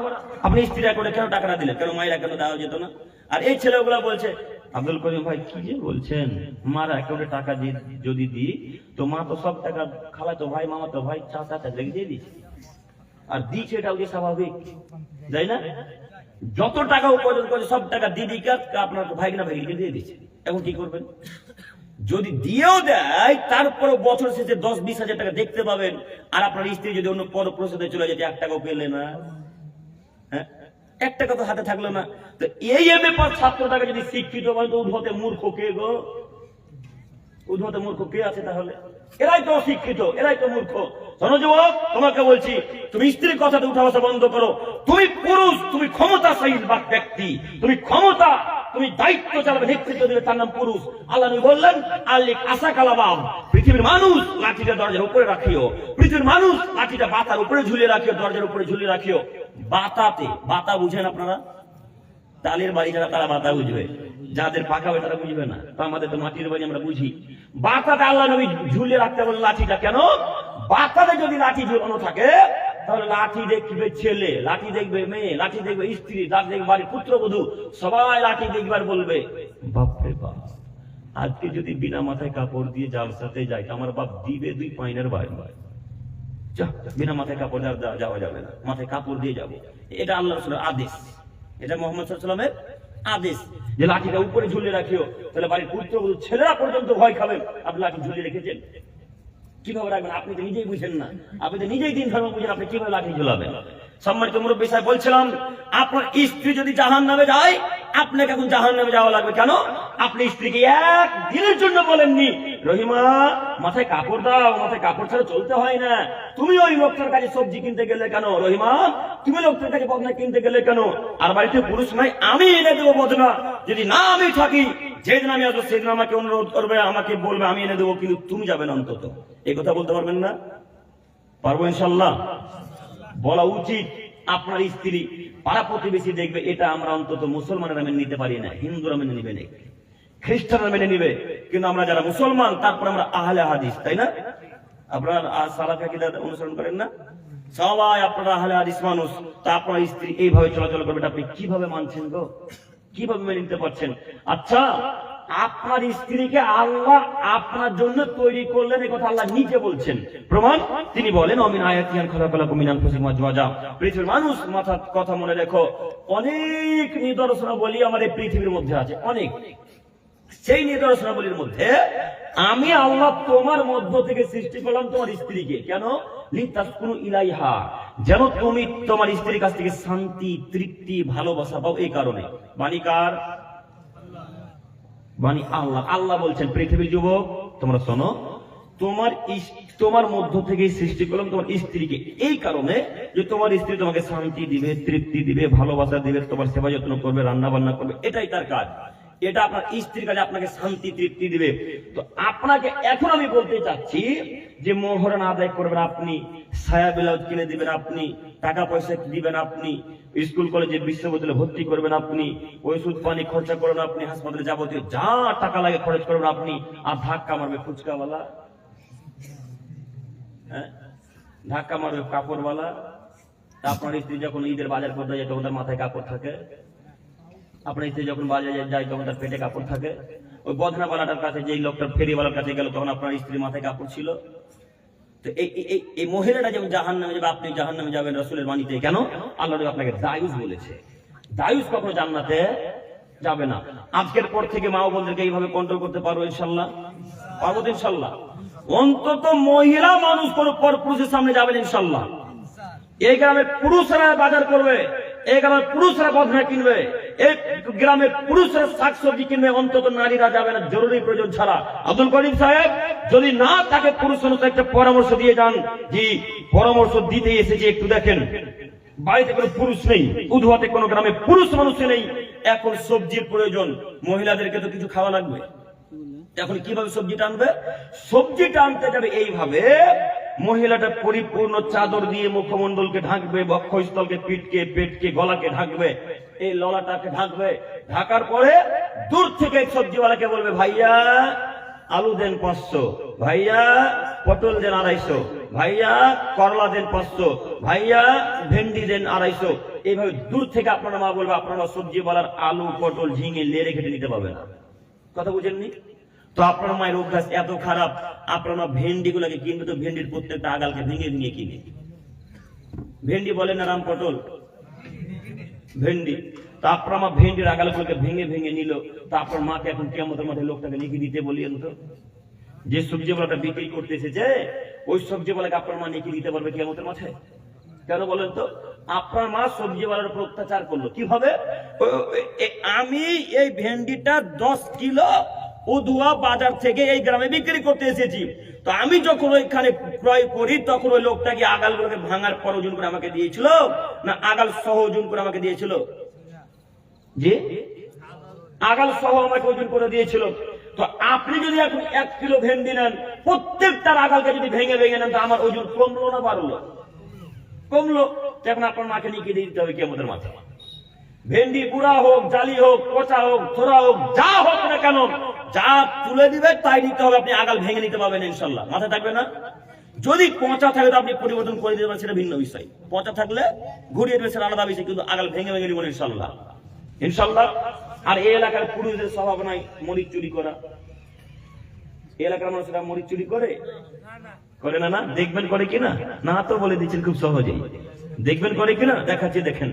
আপনি স্ত্রীর অ্যাকাউন্টে কেন টাকা না দিলেন? কেন মায়ের অ্যাকাউন্টে দেওয়া যেত না? আর এই ছেলেগুলা বলছে, আব্দুল করিম ভাই কি যে বলছেন, মার অ্যাকাউন্টে টাকা যদি দিই, তো মা তো সব টাকা খালাতো ভাই, মামা তো ভাই, চাচা লেগে দিয়ে দিচ্ছে, আর দিচ্ছে, এটাও যে স্বাভাবিক, তাই না? যত টাকা উপার্জন করে সব টাকা দিদিকে আপনার ভাইকে না ভাইকে দিয়ে দিচ্ছে। এখন কি করবেন? যদি দিয়েও দেয়, তারপরে বছর শেষে 10-20 হাজার টাকা দেখতে পাবেন, আর আপনার স্ত্রী যদি অন্য পরপ্রসাদে চলে যেতে 1 টাকাও পেলে না, হ্যাঁ, 1 টাকা তো হাতে থাকলো না। তো এই ব্যাপার ছাত্রটাকে যদি শিক্ষিত হয়, তো উদ্ধতে মূর্খ কে গো? উদ্ধতে মূর্খ কে আছে তাহলে? এরাই তো অশিক্ষিত, এরাই তো মূর্খ। শোনো যুবক, তোমাকে বলছি, তুমি স্ত্রীর কথাটা উঠা বসা বন্ধ করো। তুমি পুরুষ, তুমি ক্ষমতাশালী ব্যক্তি, তুমি ক্ষমতা, তুমি দায়িত্ব চালাবে, নেতৃত্ব দেবে, তার নাম পুরুষ। আল্লাহ নবী বললেন, আল্লিক আশা কালাবাম, পৃথিবীর মানুষ লাঠিটা দরজার উপরে রাখিও, পৃথিবীর মানুষ লাঠিটা বাতার উপরে ঝুলিয়ে রাখিও, দরজার উপরে ঝুলিয়ে রাখিও। বাতাতে, বাতা বুঝেন আপনারা? তালের বাড়ি যারা তারা বাতা বুঝবে, যাদের পাকা হবে তারা বুঝবে না। তো আমাদের তো মাটির বাড়ি, আমরা বুঝি। বাতাতে আল্লাহ নবী ঝুলিয়ে রাখতে বলেন লাঠিটা। কেন? বাতাতে যদি লাঠি ঝুলানো থাকে, তাহলে লাঠি দেখবে ছেলে, লাঠি দেখবে মেয়ে, লাঠি দেখবে স্ত্রী, লাঠি দেখবে বাড়ির পুত্রবধূ, সবাই লাঠি দেখবার বলবে, বাপরে বাপ, আজকে যদি বিনা মাথায় কাপড় দিয়ে জালসাতে যাই, আমার বাপ দিবে 2 পয়নের বাইরে। বিনা মাথায় কাপড় যাওয়া যাবে না, মাথায় কাপড় দিয়ে যাবো। এটা আল্লাহ রাসূলের আদেশ, এটা মুহাম্মদ সাল্লাল্লাহু আলাইহি ওয়াসাল্লামের আদেশ যে লাঠিটা উপরে ঝুলিয়ে রাখিও। তাহলে বাড়ির পুত্রবধূ ছেলেরা পর্যন্ত ভয় খাবেন। আপনি লাঠি ঝুলিয়ে রেখেছেন, কিভাবে রাখবেন? আপনি তো নিজেই বুঝেন না, আপনি তো নিজেই দিন ধর্ম বুঝেন, আপনি কিভাবে লাঠি ঝুলাবেন? সম্মানিত মুরব্বী সাহেব, বলছিলাম, আপনার স্ত্রী যদি জাহান্নামে যায়, আপনাকে এখন জাহান্নামে যাওয়া লাগবে। কেন? আপনি স্ত্রীকে একদিনের জন্য বলেননি, রহিমা মাথায় কাপড় দাও, মাথায় কাপড় ছাড়া চলতে হয় না। তুমি ওই লোকটার কাছে সবজি কিনতে গেলে কেন? রহিমা তুমি লোকটার কাছে বদনা কিনতে গেলে কেন? আর বাড়িতে পুরুষ নাই, আমি এনে দেবো বদনা। যদি না আমি থাকি, যেদিন আমি আসবো সেদিন আমাকে অনুরোধ করবে, আমাকে বলবে, আমি এনে দেবো, কিন্তু তুমি যাবে না। অন্তত এই কথা বলতে পারবেন না? পারবো ইনশাল্লাহ। বলা উচিত। আপনার স্ত্রী পাড়া প্রতিবেশী দেখবে, এটা আমরা অন্তত মুসলমানেরা মেনে নিতে পারি না, হিন্দুরা মেনে নিবে না, খ্রিস্টানরা মেনে নিবে, কিন্তু আমরা যারা মুসলমান, তারপর আমরা আহলে হাদিস, তাই না? আপনারা সালাফি আকীদা অনুসরণ করেন না? সবাই আপনারা আহলে হাদিস মানুষ। তা আপনার স্ত্রী এইভাবে চলাচল করবে, আপনি কিভাবে মানছেন গো? কিভাবে মেনে নিতে পারছেন? আচ্ছা, আপনার স্ত্রীকে আল্লাহ আপনার জন্য তৈরি করলেন, এই কথা আল্লাহ নিজে বলছেন। প্রমাণ তিনি বলেন, অমিন আয়াতিয়ান খালাকালাকুম মিন আনফুসিকুম আজওয়াজা। পৃথিবীর মানুষ, মাথার কথা মনে রেখো, অনেক নিদর্শনাবলী আমাদের পৃথিবীর মধ্যে আছে, অনেক। সেই নিদর্শনাবলীর মধ্যে আমি আল্লাহ তোমার মধ্য থেকে সৃষ্টি করলাম তোমার স্ত্রীকে। কেন? লিতাসকুনু ইলাইহা, যেন তুমি তোমার স্ত্রীর কাছ থেকে শান্তি, তৃপ্তি, ভালোবাসা পাও। এই কারণে বাণী কার? বাণী আল্লাহ। আল্লাহ বলছেন, পৃথিবীর যুবক তোমরা শোনো, তোমার মধ্য থেকে সৃষ্টি করলাম তোমার স্ত্রীকে এই কারণে যে তোমার স্ত্রী তোমাকে শান্তি দিবে, তৃপ্তি দিবে, ভালোবাসা দিবে, তোমার সেবা যত্ন করবে, রান্না বান্না করবে, এটাই তার কাজ। এটা আপনার স্ত্রীর কাছে আপনাকে শান্তি, তৃপ্তি দিবে। তো আপনাকে এখন আমি বলতে চাচ্ছি যে মোহরান আদায় করবেন আপনি, সায়া ব্লাউজ কিনে দিবেন আপনি, টাকা পয়সা দিবেন আপনি, স্কুল কলেজে বিশ্ববিদ্যালয়ে ভর্তি করবেন আপনি, ওষুধ পানি খরচা করবেন আপনি, হাসপাতালে যাবতীয় যা টাকা লাগে খরচ করবেন আপনি। আর ধাক্কা মারবে ফুচকাওয়ালা, হ্যাঁ, ধাক্কা মারবে কাপড়ওয়ালা। আপনার স্ত্রী যখন ঈদের বাজার করতে যায় তখন তার মাথায় কাপড় থাকে, আপনার স্ত্রী যখন বাজারে যায় তখন তার পেটে কাপড় থাকে। ওই বদনাওয়ালাটার কাছে, যে লোকটার ফেরিওয়ালার কাছে গেল, তখন আপনার স্ত্রীর মাথায় কাপড় ছিল। তো এই মহিলাটা যেমন জাহান্নামে যাবে, আপনি জাহান্নামে যাবেন রাসূলের বাণীতে। কেন? আল্লাহ আপনাকে দায়ুস বলেছে। দায়ুস কখনো জান্নাতে যাবে না। আজকের পর থেকে মা ও বোনদেরকে এইভাবে কন্ট্রোল করতে পারবো ইনশাল্লাহ? পারবো তো ইনশাল্লাহ। অন্তত মহিলা মানুষ কোনো পর পুরুষের সামনে যাবেন ইনশাল্লাহ। এই গ্রামে পুরুষরা বাজার করবে, এই গ্রামের পুরুষরা বদনা কিনবে, এই গ্রামের পুরুষরা শাকসবজি কিনবে, অন্তত নারীরা যাবে না জরুরি প্রয়োজন ছাড়া। আব্দুল করিম সাহেব যদি না তাকে পুরুষ অনুযায়ী একটা পরামর্শ দিয়ে যান, জি পরামর্শ দিতে এসেছে, একটু দেখেন বাড়িতে কোনো পুরুষ নেই, উধুয়াতে কোনো গ্রামে পুরুষ মানুষ নেই, এখন সবজির প্রয়োজন, মহিলাদেরকে তো কিছু খাওয়া লাগবে। এখন কিভাবে সবজিটা আনবে? সবজিটা আনতে যাবে এইভাবে, মহিলাটা পরিপূর্ণ চাদর দিয়ে মুখমণ্ডলকে ঢাকবে, বক্ষস্থলকে, পিঠকে, পেটকে, গলাকে ঢাকবে, এই ললাটাকে ঢাকবে। ঢাকার পরে দূর থেকে সবজিওয়ালাকে বলবে, ভাইয়া আলু দেন 500, ভাইয়া পটল দেন 250, ভাইয়া করলা দেন 500, ভাইয়া ভেন্ডি দেন 250। এইভাবে দূর থেকে আপনারা মা বলবে, আপনারা সবজিওয়ালার আলু, পটল, ঝিঙে লেড়ে কেটে নিতে পারবে না। কথা বুঝেননি? তো আপনার মায়ের অভ্যাস এত খারাপ, আপনার মা ভেন্ডি গুলাকে কিনবে তো ভেন্ডির প্রত্যেকটা আগালকে ভেঙে ভেঙে কিনে। ভেন্ডি বলেন না রাম, পটল, ভেন্ডি। তো আপনার মা ভেন্ডির আগালগুলোকে ভেঙে ভেঙে নিল। তো আপনার মাকে এখন কিয়ামতের মাঠে লোকটাকে লিখে দিতে বলিয়েন তো, যে সবজিওয়ালাটা বিক্রি করতে এসেছে ওই সবজিওয়ালাকে আপনার মা লিখে দিতে পারবে কিয়ামতের মাঠে? কেন বলেন তো? আপনার মা সবজিওয়ালার উপর অত্যাচার করলো। কিভাবে? আমি এই ভেন্ডিটা 10 কিলো উদুয়া বাজার থেকে এই গ্রামে বিক্রি করতে এসেছি। তো আমি যখন ওইখানে ক্রয় করি তখন ওই লোকটাকে আগালগুলোকে ভাঙার পর ওজন করে আমাকে দিয়েছিল, না আগাল সহ ওজন করে আমাকে দিয়েছিল? জি, আগাল সহ আমাকে ওজন করে দিয়েছিল। তো আপনি যদি এখন 1 কিলো ভেন্ডি নেন, প্রত্যেকটার আগালকে যদি ভেঙে ভেঙে নেন, তো আমার ওজন কমলো না বাড়লো? কমলো। তো এখন আপনার মাকে নিয়ে দিয়ে দিতে হবে কিয়ামতের মাঠে। ভেন্ডি বুড়া হোক, জালি হোক, পচা হোক, থোড়া হোক, যা হোক না কেন, যা তুলে দিবে তাই নিতে হবে। আপনি আগাল ভেঙে নিতে পারবেন ইনশাল্লাহ, মাথায় থাকবে না? যদি পচা থাকে তো আপনি পরিবর্তন করে দিতে পারেন, সেটা ভিন্ন বিষয়। পচা থাকলে ঘুরিয়ে দেবে, সেটা আলাদা বিষয়, কিন্তু আগাল ভেঙে ভেঙে নিবেন ইনশাল্লাহ, ইনশাল্লাহ। আর এই এলাকার পুরুষদের স্বভাব নাই মরিচ চুরি করা। এই এলাকার মানুষরা মরিচ চুরি করে করে না? না দেখবেন করে কিনা? না তো বলে দিচ্ছেন খুব সহজেই। দেখবেন করে কিনা? দেখাচ্ছি, দেখেন।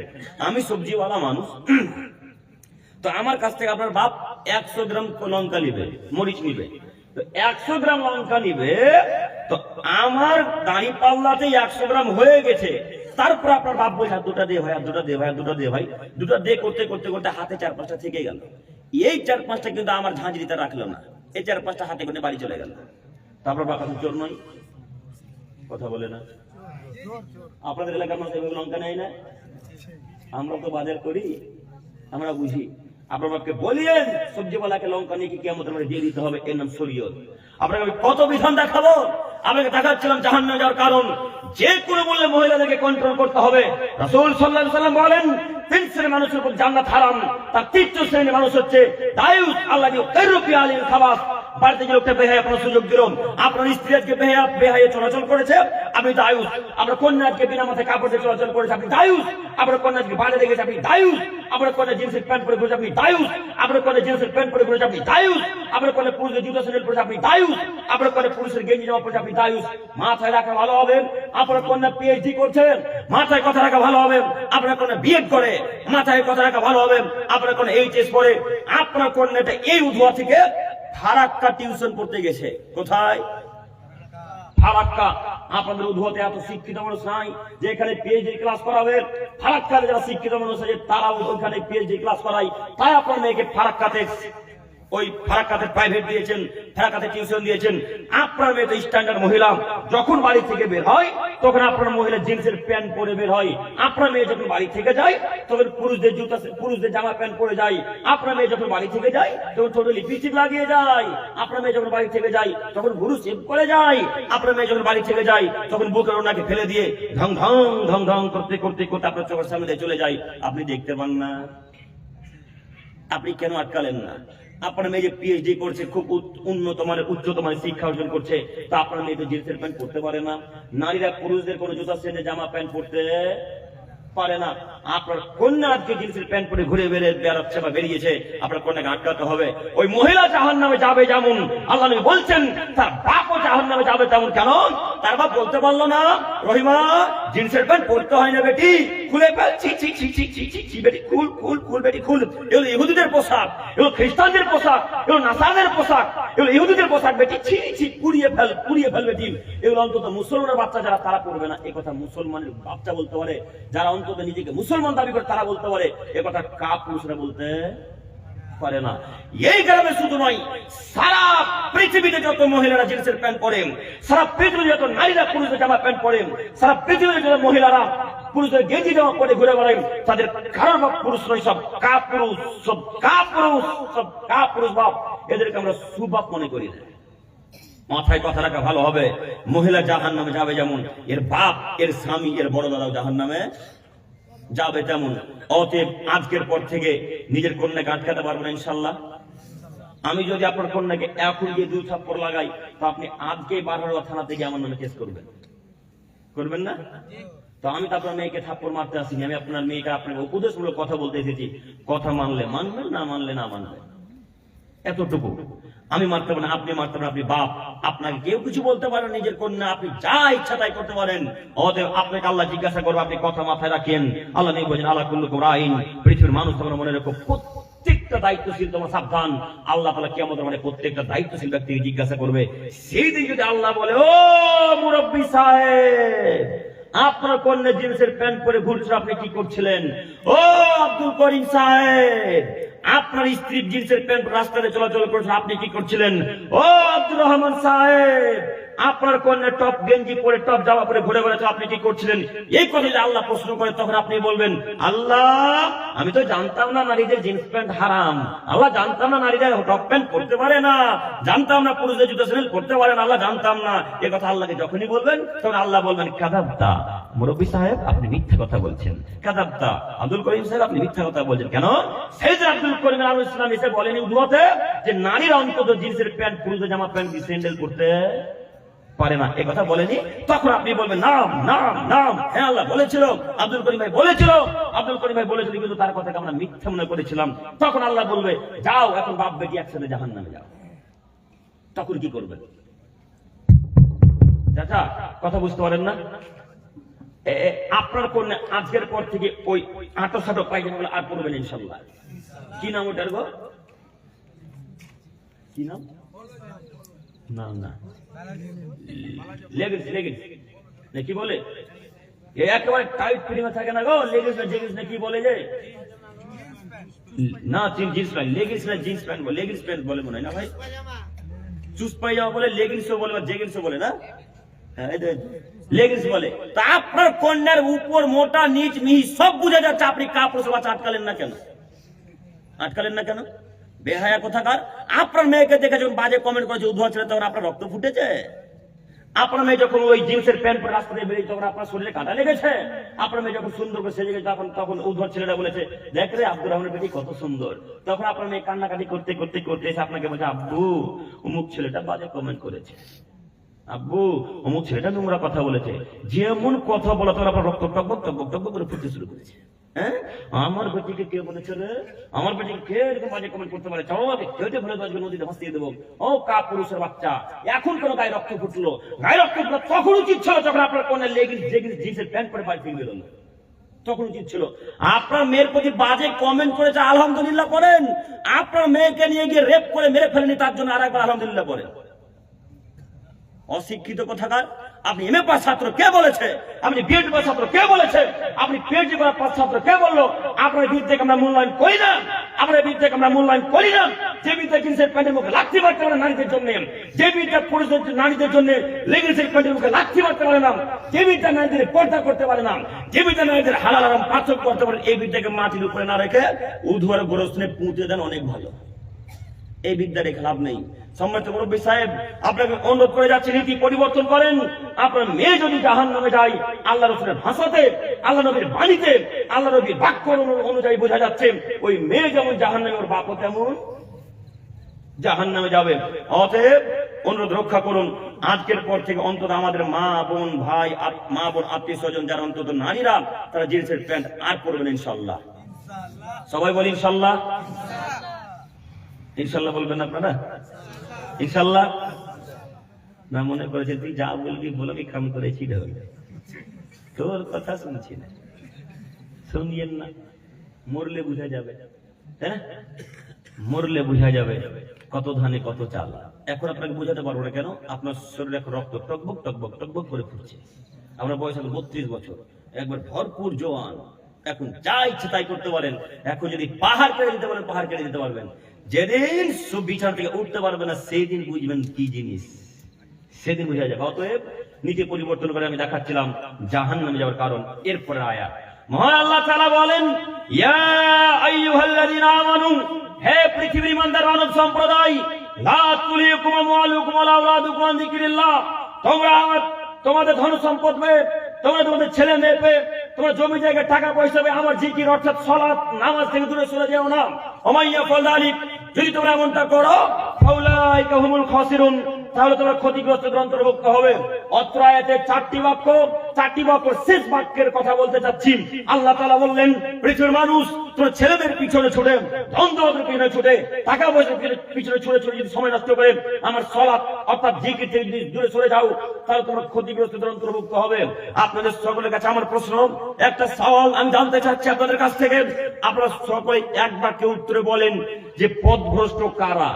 আমি সবজিওয়ালা মানুষ, তো আমার কাছ থেকে আপনার বাপ 100 গ্রাম লঙ্কা নিবে, মরিচ নিবে। তো 100 গ্রাম লঙ্কা নিবে, তো আমার দাঁড়ি পাল্লাতে 100 গ্রাম হয়ে গেছে। তারপর আপনার বাপ বলছে দুটা দে ভাই, দুটা দে ভাই, দুটা দে ভাই, দুটা দে করতে করতে করতে হাতে 4-5টা থেকে গেল। এই 4-5টা কিন্তু আমার ঝাঁঝরিতে রাখলো না, এই 4-5টা হাতে করে বাড়ি চলে গেল। তারপর বাবা তো চোর নয়, কথা বলে না? আপনাদের এলাকার মানুষ এভাবে লঙ্কা নেয় না? আমরা তো বাজার করি, আমরা বুঝি। আপনার বাপকে বলিয়েন সবজিওয়ালাকে লঙ্কা নিয়ে কি কিয়ামতের মাঠে দিয়ে দিতে হবে, এর নাম শরীয়ত। আপনাকে আমি কত বিধান দেখাবো। আপনাকে দেখাচ্ছিলাম জাহান্নামে যাওয়ার কারণ। যে কোনো বললে মহিলাদেরকে কন্ট্রোল করতে হবে। রাসূল সাল্লাল্লাহু আলাইহি ওয়াসাল্লাম বলেন 3 শ্রেণীর মানুষের উপর জান্নাত হারাম। তার 3 শ্রেণীর মানুষ হচ্ছে দায়ুস আল্লাযী কাররুফি আলিল খাবাস। বাড়িতে যে লোকটা বেহায়া আপনার সুযোগ দিল, আপনার স্ত্রী আজকে বেহায়া চলাচল করেছে, আপনি দায়ুস। আপনার কন্যা আজকে বিনা মাথায় কাপড় দিয়ে চলাচল করেছে, আপনি দায়ুস। আপনার কন্যা আজকে বাইরে দেখেছে, আপনি দায়ুস। আপনার কন্যা জিন্সের প্যান্ট পরে ঘুরেছে, আপনি দায়ুস। আপনার কন্যা জিন্সের প্যান্ট পরে ঘুরেছে, আপনি দায়ুস। আপনার কন্যা পুরুষের জুতা স্যান্ডেল পরেছে, আপনি দায়ুস। আপনার কন্যা পুরুষের গেঞ্জি জামা পরেছে, আপনি দায়ুস। মাথায় রাখা ভালো হবে। আপনার কন্যা পিএইচডি করছেন, মাথায় কথা রাখা ভালো হবে। আপনার কন্যা বিএড করে, মাথায় কথা রাখা ভালো হবে। আপনার কন্যা এইচএস পড়ে। আপনার কন্যাটা এই উধুয়া থেকে ফারাক্কা টিউশন পড়তে গেছে। কোথায়? ফারাক্কা। আপনাদের উধুয়াতে এত শিক্ষিত মানুষ নাই যে এখানে পিএইচডি ক্লাস করাবে। ফারাক্কার যারা শিক্ষিত মানুষ আছে তারা ওখানে পিএইচডি ক্লাস করায়। তাই আপনার মেয়েকে ফারাক্কাতে ওই ফারাক্কাতে প্রাইভেট দিয়েছেন, ফারাক্কাতে টিউশন দিয়েছেন। আপনার মেয়ে তো স্ট্যান্ডার্ড মহিলা, যখন বাড়ি থেকে বের হয় তখন আপনার মহিলা জিন্সের প্যান্ট পরে বের হয়। আপনার মেয়ে যখন বাড়ি থেকে যায় তখন পুরুষদের জুতা, পুরুষদের জামা প্যান্ট পরে যায়। আপনার মেয়ে যখন বাড়ি থেকে যায় তখন ছোট লিপস্টিক লাগিয়ে যায়। আপনার মেয়ে যখন বাড়ি থেকে যায় তখন ভুরু শেভ করে যায়। আপনার মেয়ে যখন বাড়ি থেকে যায় তখন বুকের ওনাকে ফেলে দিয়ে ঢং ঢং ঢং ঢং করতে করতে করতে আপনার চোখের সামনে দিয়ে চলে যায়। আপনি দেখতে পান না? আপনি কেন আটকালেন না? আপনার মেয়ে যে পিএইচডি করছে, খুব উন্নত মানের উচ্চতর মানের শিক্ষা অর্জন করছে, তা আপনার মেয়ে তো জিন্সের প্যান্ট পরতে পারে না। নারীরা পুরুষদের কোনো জুতা সেটে জামা প্যান্ট পরতে পারে না। আপনার কন্যা আজকে জিন্সের প্যান্ট পরে ঘুরে বেড়াচ্ছে বা বেরিয়েছে, আপনার কন্যাকে আটকাতে হবে। ওই মহিলা জাহান্নামে যাবে যেমন আল্লাহ নবী বলছেন, তার বাপও জাহান্নামে যাবে তেমন। কেন? তার বাপ বলতে পারলো না, রহিমা জিন্সের প্যান্ট পরতে হয় না বেটি, খুলে ফেল। ছি ছি ছি ছি ছি ছি ছি বেটি খুল খুল খুল বেটি খুল। এগুলো ইহুদিদের পোশাক, এগুলো খ্রিস্টানদের পোশাক, এগুলো নাসারাদের পোশাক, এগুলো ইহুদিদের পোশাক বেটি, ছি ছি পুড়িয়ে ফেল বেটি। এগুলো অন্তত মুসলমানের বাচ্চা যারা তারা পড়বে না। এই কথা মুসলমানের বাচ্চা বলতে পারে, যারা অন্তত নিজেকে মুসলমান দাবি করে তারা বলতে পারে। এ কথা কাপ পুরুষরা বলতে পারে না। এই গ্রামে শুধু নয়, সারা পৃথিবীতে যত মহিলারা জিন্সের প্যান্ট পরেন, সারা পৃথিবীতে যত নারীরা পুরুষের জামা প্যান্ট পরেন, সারা পৃথিবীতে যত মহিলারা পুরুষের গেঞ্জি জামা পরে ঘুরে বেড়ান, তাদের কারোর বাপ পুরুষ নয়, সব কাপ পুরুষ, সব কাপ পুরুষ, সব কাপ পুরুষ বাপ। এদেরকে আমরা সুবাপ মনে করি না। মাথায় কথা রাখা ভালো হবে। মহিলা জাহান্নামে যাবে যেমন, এর বাপ, এর স্বামী, এর বড় দাদাও জাহান্নামে যাবে তেমন। অতএব আজকের পর থেকে নিজের কন্যাকে আটকাতে পারবো না ইনশাল্লাহ। আমি যদি আপনার কন্যাকে এখন গিয়ে 2 থাপ্পড় লাগাই, তো আপনি আজকে বারবার থানা থেকে আমার নামে কেস করবেন না? তো আমি তো আপনার মেয়েকে থাপ্পড় মারতে আসিনি। আমি আপনার মেয়েকে আপনাকে উপদেশমূলক কথা বলতে এসেছি। কথা মানলে মানবেন, না মানলে না মানবেন, এতটুকু। আমি মারতে পারেন, আপনি মারতে পারেন, আপনি বাপ, আপনাকে কেউ কিছু বলতে পারেন। নিজের কন্যা আপনি যা ইচ্ছা তাই করতে পারেন। অতএব আপনাকে আল্লাহ জিজ্ঞাসা করবে, আপনি কথা মাথায় রাখেন। আল্লাহ নেই বলেন, আল্লাহ কুল্লুকুম রাইন। পৃথিবীর মানুষ তোমরা মনে রেখো, প্রত্যেকটা দায়িত্বশীল তোমার সাবধান। আল্লাহ তাআলা কিয়ামতের মাঠে প্রত্যেকটা দায়িত্বশীল ব্যক্তিকে জিজ্ঞাসা করবে। সেই দিন যদি আল্লাহ বলে, ও মুরব্বী সাহেব, আপনার কন্যা জিন্সের প্যান্ট পরে ঘুরছিল, আপনি কি করছিলেন? ও আব্দুল করিম সাহেব, আপনার স্ত্রীর জিন্সের প্যান্ট রাস্তাতে চলাচল করছেন, আপনি কি করছিলেন? ও আব্দুর রহমান সাহেব, আপনার কন্যা টপ গেঞ্জি পরে টপ জামা পরে ঘুরে বেড়াচ্ছে, আপনি কি করছিলেন? এই কথা যদি আল্লাহ প্রশ্ন করে, তখন আপনি বলবেন, আল্লাহ আমি তো জানতাম না নারীদের জিন্স প্যান্ট হারাম, আল্লাহ জানতাম না নারীদের টপ প্যান্ট পরতে পারে না, জানতাম না পুরুষদের জুতো স্যান্ডেল পরতে পারে না, আল্লাহ জানতাম না। এই কথা আল্লাহকে যখনই বলবেন, তখন আল্লাহ বলবেন, কাযাবতা মুরব্বী সাহেব, আপনি মিথ্যা কথা বলছেন। কাযাবতা আব্দুল করিম সাহেব, আপনি মিথ্যা কথা বলছেন। কেন? সাইয়েদনা আব্দুল করিম আল ইসলাম এসে বলেনি উদ্ভতে যে নারীরা অন্তত জিন্সের প্যান্ট পুরুষদের জামা প্যান্ট স্যান্ডেল পরতে পারে না, এ কথা বলেনি। তখন আপনি বলবেন, নাম নাম নাম, হ্যাঁ আল্লাহ বলেছিল, আব্দুল করিম ভাই বলেছিল, আব্দুল করিম ভাই বলেছিল, কিন্তু তার কথাকে আমরা মিথ্যা মনে করেছিলাম। তখন আল্লাহ বলবে, যাও এখন বাপ বেটি একসাথে জাহান্নামে যাও। তখন কি করবেন? চাচা কথা বুঝতে পারেন না? আপনার কন্যা আজকের পর থেকে ওই আটো সাটো পায়জামা আর পরবেন ইনশাল্লাহ। কি নাম ওটার গো? কি নাম? না না, লেগিংস, লেগিংস না কি বলে? একেবারে টাইট ফিটিং থাকে না গো, লেগিংস না জেগিংস না কি বলে যে? না জিন্স প্যান্ট, লেগিংস না জিন্স প্যান্ট বলে, লেগিংস প্যান্ট বলে মনে হয় না ভাই? চুস পায়জামা বলে, লেগিংসও বলে, বা জেগিংসও বলে না? লেগিংস বলে। তা আপনার কন্যার উপর মোটা নিচ মিহি সব বুঝা যাচ্ছে, আপনি কাপড় সব আটকালেন না কেন? আটকালেন না কেন? বেহায়া কোথাকার! আপনার মেয়েকে দেখে যখন বাজে কমেন্ট করেছে উদ্ধত ছেলে, তখন আপনার রক্ত ফুটেছে? আপনার মেয়ে যখন ওই জিন্সের প্যান্ট পরে রাস্তা দিয়ে বেরিয়েছে, তখন আপনার শরীরে কাঁটা লেগেছে? আপনার মেয়ে যখন সুন্দর করে সেজে গেছে, তখন উদ্ধত ছেলেরা বলেছে, দেখ রে আব্দুর রহমানের বেটি কত সুন্দর। তখন আপনার মেয়ে কান্নাকাটি করতে করতে করতে এসে আপনাকে বলছে, আব্বু অমুক ছেলেটা বাজে কমেন্ট করেছে, আব্বু অমুক ছেলেটা নোংরা কথা বলেছে। যেমন কথা বলা, তখন আপনার রক্ত টকবক টকবক টকবক করে ফুটতে শুরু করেছে। হ্যাঁ, আমার বেটিকে কে বলেছে রে? আমার বেটিকে কে এরকম বাজে কমেন্ট করতে পারে? চলো আমাকে কেটে ফেলে দেওয়া, নদীতে ভাসিয়ে দেবো। ও কা পুরুষের বাচ্চা, এখন কেন গায়ে রক্ত ফুটলো? গায়ে রক্ত ফুটলো তখন উচিত ছিল যখন আপনার কোন লেগিংস জেগিংস জিন্সের প্যান্ট পরে বাড়ি ফিরে বেরোলো, তখন উচিত ছিল। আপনার মেয়ের প্রতি বাজে কমেন্ট করেছে, আলহামদুলিল্লাহ পড়েন। আপনার মেয়েকে নিয়ে গিয়ে রেপ করে মেরে ফেলেনি, তার জন্য আর একবার আলহামদুলিল্লাহ পড়েন। অশিক্ষিত কোথাকার! আপনি এমএ পাস ছাত্র কে বলেছে? আপনি বিএড পাস ছাত্র কে বলেছে? আপনি পিএইচডি করা পাস ছাত্র কে বললো? আপনার বিদ্যাকে আমরা মূল্যায়ন করি না, আপনার বিদ্যাকে আমরা মূল্যায়ন করি না। যে বিদ্যা জিন্সের প্যান্টের মুখে লাথি মারতে পারে নারীদের জন্য, যে বিদ্যা পুরুষদের নারীদের জন্য লেগিংসের প্যান্টের মুখে লাথি মারতে পারে না, যে বিদ্যা নারীদের পর্দা করতে পারে না, যে বিদ্যা নারীদের হালাল হারাম পার্থক্য করতে পারে, এই বিদ্যাকে মাটির উপরে না রেখে উধুয়ার গোরস্থানে পুঁতে দেন, অনেক ভালো। এই বিদ্যা রেখে লাভ নেই। সম্মানিত মুরব্বী সাহেব, আপনাকে অনুরোধ করে যাচ্ছে, নীতি পরিবর্তন করেন। আপনার মেয়ে যদি জাহান্নামে যায়, আল্লাহ রাসূলের ভাষাতে, আল্লাহ নবীর বাণীতে, আল্লাহ নবীর বাক্য অনুযায়ী বোঝা যাচ্ছে, ওই মেয়ে যেমন জাহান্নামে, ওর বাপও তেমন জাহান্নামে যাবে। অতএব অনুরোধ রক্ষা করুন। আজকের পর থেকে অন্তত আমাদের মা বোন ভাই, মা বোন আত্মীয় স্বজন যারা অন্তত নারীরা, তারা জিন্সের প্যান্ট আর পরবেন ইনশাআল্লাহ। সবাই বলি ইনশাআল্লাহ। ইনশাল্লাহ বলবেন আপনারা? ইনশাল্লাহ না মনে করেছে তুই যা বলবি বলবি, কাম করেছি তোর কথা শুনছি না, শুনিয়েন না, মরলে বুঝা যাবে। হ্যাঁ, মরলে বুঝা যাবে কত ধানে কত চাল। এখন আপনাকে বুঝাতে পারবো না। কেন? আপনার শরীরে এখন রক্ত টকবক টকবক টকবক করে ফুটছে। আপনার বয়স এখন 32 বছর, একবার ভরপুর জোয়ান। এখন যা ইচ্ছে তাই করতে পারেন। এখন যদি পাহাড় কেটে দিতে পারেন, পাহাড় কেটে দিতে পারবেন। যেদিন বিছানা থেকে উঠতে পারবে না, সেদিন বুঝবেন কি জিনিস, সেদিন বুঝা যাবে। অতএব নীতি পরিবর্তন করে আমি দেখাচ্ছিলাম জাহান্নামে যাওয়ার কারণ। এরপরে আয়াত মহান আল্লাহ তাআলা বলেন, ইয়া আইয়ুহাল্লাযীনা আমানু, হে পৃথিবীর ইমানদার মানব সম্প্রদায়, লা তুলিকুম আমওয়ালুকুম ওয়া আওলাদুকুম আন যিকরিল্লাহ, তোমরা তোমাদের ধন সম্পদ পেয়ে, তোমরা তোমাদের ছেলে মেয়ে পেয়ে, তোমার জমি জায়গায় টাকা পয়সা পেয়ে আমার জিকির অর্থাৎ সালাত নামাজ থেকে দূরে সরে যেও না। ওমাইয়া ফাযালিক, যদি তোমরা এমনটা করো, ফাউলাইকা হুমুল খাসিরুন, তাহলে তোমরা ক্ষতিগ্রস্তদের অন্তর্ভুক্ত হবে। অত্র আয়াতে 4টি বাক্য, 4টি বাক্য শেষ বাক্যের কথা বলতে চাচ্ছি। আল্লাহ তাআলা বললেন, পৃথিবীর মানুষ তোমার ছেলেদের পিছনে ছুটে, ধন দৌলতের পিছনে ছুটে, টাকা পয়সার পিছনে ছুটে ছুটে যদি সময় নষ্ট করে আমার সালাত অর্থাৎ জিকির থেকে যদি দূরে সরে যাও, তাহলে তোমরা ক্ষতিগ্রস্তদের অন্তর্ভুক্ত হবে। আপনাদের সকলের কাছে আমার প্রশ্ন, একটা সওয়াল আমি জানতে চাচ্ছি আপনাদের কাছ থেকে। আপনারা সকলে এক বাক্যে উত্তরে বলেন যে পথভ্রষ্ট কারা?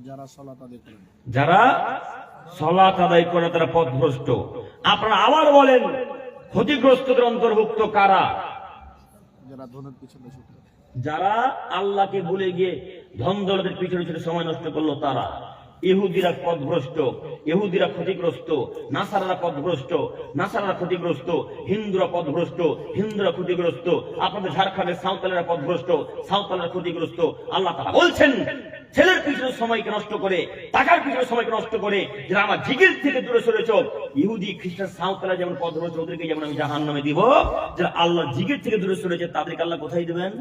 যারা সালাত আদায় করে, যারা সালাত আদায় করে তারা পথভ্রষ্ট। আপনারা আবার বলেন ক্ষতিগ্রস্তদের অন্তর্ভুক্ত কারা? যারা ধনের পিছনে ছুটে, যারা আল্লাহকে ভুলে গিয়ে ধন দৌলতের পিছনে পিছনে সময় নষ্ট করলো তারা। ইহুদিরা পথভ্রষ্ট, ইহুদিরা ক্ষতিগ্রস্ত, নাসারারা পথভ্রষ্ট, নাসারারা ক্ষতিগ্রস্ত, হিন্দুরা পথভ্রষ্ট, হিন্দুরা ক্ষতিগ্রস্ত, আপনাদের ঝাড়খণ্ডের সাঁওতালেরা পথভ্রষ্ট, সাঁওতালেরা ক্ষতিগ্রস্ত। আল্লাহ তাআলা বলছেন ছেলের পিছনে সময়কে নষ্ট করে, টাকার পিছনে সময়কে নষ্ট করে যারা আমার জিকির থেকে দূরে সরেছ, ইহুদি খ্রিস্টান সাঁওতালা যেমন পথভ্রষ্ট, ওদেরকে যেমন আমি জাহান্নামে দিব। যারা আল্লাহ জিকির থেকে দূরে সরেছে তাদেরকে আল্লাহ কোথায় দিবেন?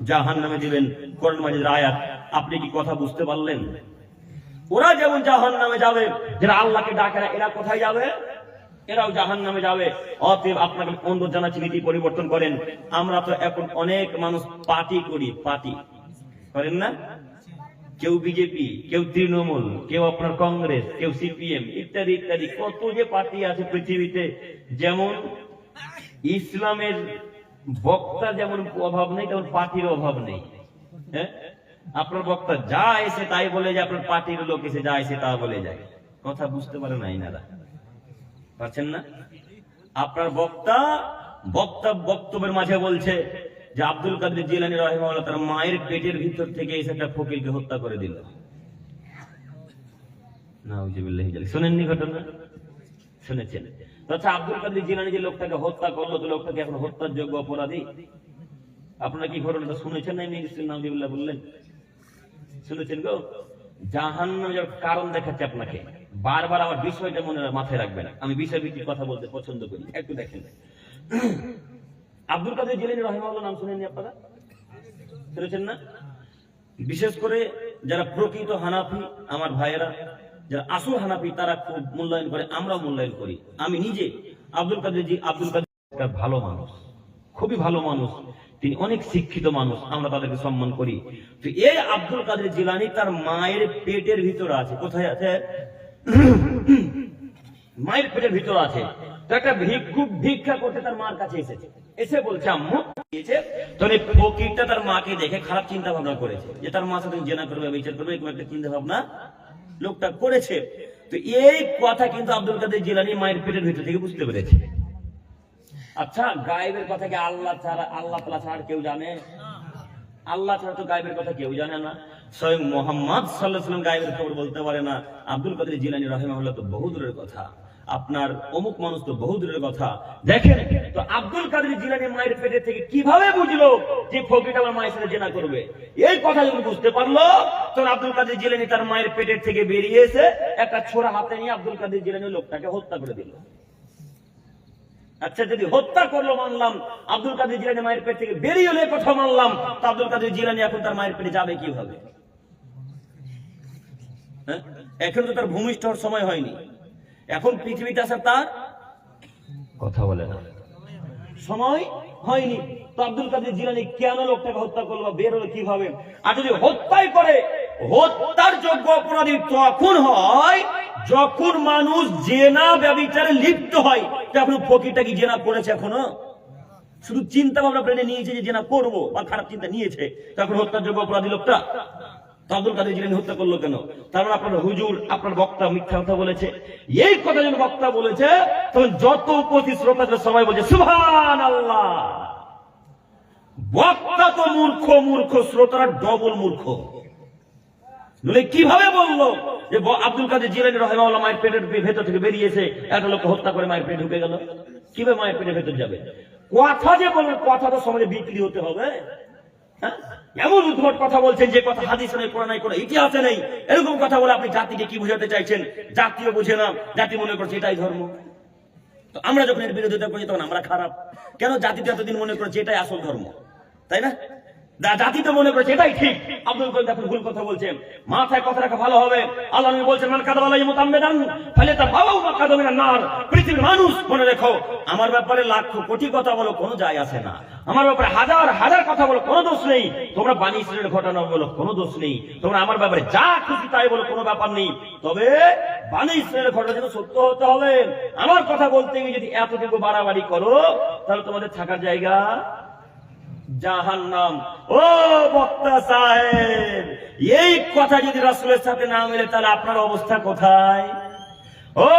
জাহান্নামে দিবেন। কোরআন মাজিদের আয়াত। আপনি কি কথা বুঝতে পারলেন? ওরা যেমন জাহান্নামে যাবে, যারা আল্লাহকে ডাকে না, এরা কোথায় যাবে? এরাও জাহান্নামে যাবে। অতএব আপনাকে অনুরোধ জানাচ্ছি নীতি পরিবর্তন করেন। আমরা তো এখন অনেক মানুষ পার্টি করি, পার্টি করেন না? কেউ বিজেপি, কেউ তৃণমূল, কেউ আপনার কংগ্রেস, কেউ সিপিএম ইত্যাদি ইত্যাদি। কত যে পার্টি আছে পৃথিবীতে। যেমন ইসলামের বক্তা যেমন অভাব নেই, তেমন পার্টির অভাব নেই। হ্যাঁ, আপনার বক্তা যা এসে তাই বলে যায়, আপনার পার্টির লোক এসে যা এসে তা বলে যায়। কথা বুঝতে পারে না এনারা, পারছেন না? আপনার বক্তা বক্তব্যের মাঝে বলছে যে আব্দুল কাদের জিলানী রাহিমাহুল্লাহ তার মায়ের পেটের ভিতর থেকে এসে একটা ফকিরকে হত্যা করে দিল। নাউজুবিল্লাহি জালিক। শুনেননি ঘটনা? শুনেছেন? আচ্ছা, আব্দুল কাদের জিলানী যে লোকটাকে হত্যা করলো, তো লোকটাকে এখন হত্যার যোগ্য অপরাধী? আপনারা কি ঘটনাটা শুনেছেন না? নাউজুবিল্লাহ বললেন, শুনেছেন গো? জাহান্নামে যাওয়ার কারণ দেখাচ্ছে আপনাকে। বারবার আমার বিষয়টা মনে মাথায় রাখবেন। আমি বিষয় ভিত্তিক কথা বলতে পছন্দ করি। একটু দেখেন, আব্দুল কাদের জিলানী রাহিমাহুল্লাহ নাম শুনেননি আপনারা? শুনেছেন না? বিশেষ করে যারা প্রকৃত হানাফি আমার ভাইয়েরা, যারা আসল হানাফি, তারা খুব মূল্যায়ন করে, আমরাও মূল্যায়ন করি। আমি নিজে আব্দুল কাদের ভালো মানুষ, খুবই ভালো মানুষ। তিনি অনেক শিক্ষিত মানুষ, আমরা তাদেরকে সম্মান করি। তো এই আব্দুল কাদের জিলানী তার মায়ের পেটের ভিতরে আছে। কোথায় আছে? মায়ের পেটের ভিতরে আছে। তো একটা ভিক্ষুক ভিক্ষা করতে তার মার কাছে এসেছে, এসে বলছে আম্মু দিয়েছে। তখন এই ফকিরটা তার মাকে দেখে খারাপ চিন্তা ভাবনা করেছে যে তার মা সাথে জেনা করবে, বিচার করবে, এরকম একটা চিন্তা ভাবনা লোকটা করেছে। তো এই কথা কিন্তু আব্দুল কাদের জিলানী মায়ের পেটের ভিতর থেকে বুঝতে পেরেছে। আচ্ছা, গায়েবের কথা কি আল্লাহ তাআলা ছাড়া কেউ জানে? আল্লাহ ছাড়া তো গায়েবের কথা কেউ জানে না। স্বয়ং মুহাম্মদ সাল্লাল্লাহু আলাইহি ওয়াসাল্লাম গায়েবের খবর বলতে পারে না। আব্দুল কাদের জিলানী রাহিমাহুল্লাহ তো বহু দূরের কথা, আপনার অমুক মানুষ তো বহু দূরের কথা। দেখেন তো আব্দুল কাদের জিলানী মায়ের পেটে থেকে কিভাবে বুঝলো যে ফকিরটা আমার মায়ের সাথে জেনা করবে? এই কথা যখন বুঝতে পারলো, তখন আব্দুল কাদের জিলানী তার মায়ের পেটের থেকে বেরিয়ে এসে একটা ছোরা হাতে নিয়ে আব্দুল কাদের জিলানী লোকটাকে হত্যা করে দিল। আচ্ছা, যদি হত্যা করলো মানলাম, আব্দুল কাদের জিলানী মায়ের পেট থেকে বেরিয়ে এলে কথা মানলাম, তো আব্দুল কাদের জিলানী এখন তার মায়ের পেটে যাবে কিভাবে? হ্যাঁ, এখন তো তার ভূমিষ্ঠ হওয়ার সময় হয়নি। এখন পৃথিবীতে আসার তার কথা বলে না, সময় হয়নি। তো আব্দুল কাদের জিলানী কেন লোকটাকে হত্যা করলো, বের হলো কিভাবে? আর যদি হত্যাই করে, হত্যার যোগ্য অপরাধী তখন হয় যখন মানুষ জেনা ব্যভিচারে লিপ্ত হয়। তখন ফকিরটা কি জেনা করেছে? এখনো শুধু চিন্তা ভাবনা ব্রেনে নিয়েছে যে জেনা করবো, বা খারাপ চিন্তা নিয়েছে, তখন হত্যার যোগ্য অপরাধী লোকটা। আব্দুল কাদের জিলানী হত্যা করলো কেন? কারণ আপনার হুজুর, আপনার বক্তা মিথ্যা কথা বলেছে। এই কথা যখন বক্তা বলেছে, তখন যত উপস্থিত শ্রোতা সবাই বলছে সুবহানাল্লাহ। বক্তা তো মূর্খ, শ্রোতারা ডবল মূর্খ। কিভাবে বললো যে আব্দুল কাদের জিলানী রাহিমাহুল্লাহ মায়ের পেটের ভেতর থেকে বেরিয়েছে, একটা লোক হত্যা করে মায়ের পেটে ঢুকে গেল? কিভাবে মায়ের পেটের ভেতর যাবে? কথা যে বলবে, কথা তো সমাজে বিক্রি হতে হবে। হ্যাঁ, এমন উদ্ভট কথা বলছেন যে কথা হাদিসে নেই, কোরআনে নেই, কোনো ইতিহাসে নেই। এরকম কথা বলে আপনি জাতিকে কি বোঝাতে চাইছেন? জাতিও বোঝে না, জাতি মনে করছে এটাই ধর্ম। তো আমরা যখন এর বিরোধিতা করি তখন আমরা খারাপ কেন? জাতি তো এতদিন মনে করছে এটাই আসল ধর্ম, তাই না? জাতি তো মনে করছে এটাই ঠিক। আব্দুল কাদের এখন ভুল কথা বলছেন। মাথায় কথা রাখা ভালো হবে। আল্লাহ নবী বলছেন মান কাযাবা আলাইহি মুতাআম্মিদান ফালিয়াতাবাওয়া মাকআদাহু মিনান নার। পৃথিবীর মানুষ মনে রেখো, আমার ব্যাপারে লাখ কোটি কথা বলো, কোনো যায় আসে না। আমার ব্যাপারে হাজার হাজার কথা বলো, কোনো দোষ নেই। তোমরা বনী ইসরাঈলের ঘটনা বলো, কোনো দোষ নেই। তোমরা আমার ব্যাপারে যা খুশি তাই বলো, কোনো ব্যাপার নেই। তবে বনী ইসরাঈলের ঘটনা যেন সত্য হতে হবে। আমার কথা বলতে গিয়ে যদি এতটুকু বাড়াবাড়ি করো, তাহলে তোমাদের থাকার জায়গা জাহান্নাম। ও বক্তা সাহেব, এই কথা যদি রাসূলের সাথে না মিলে, তাহলে আপনার অবস্থা কোথায়? ও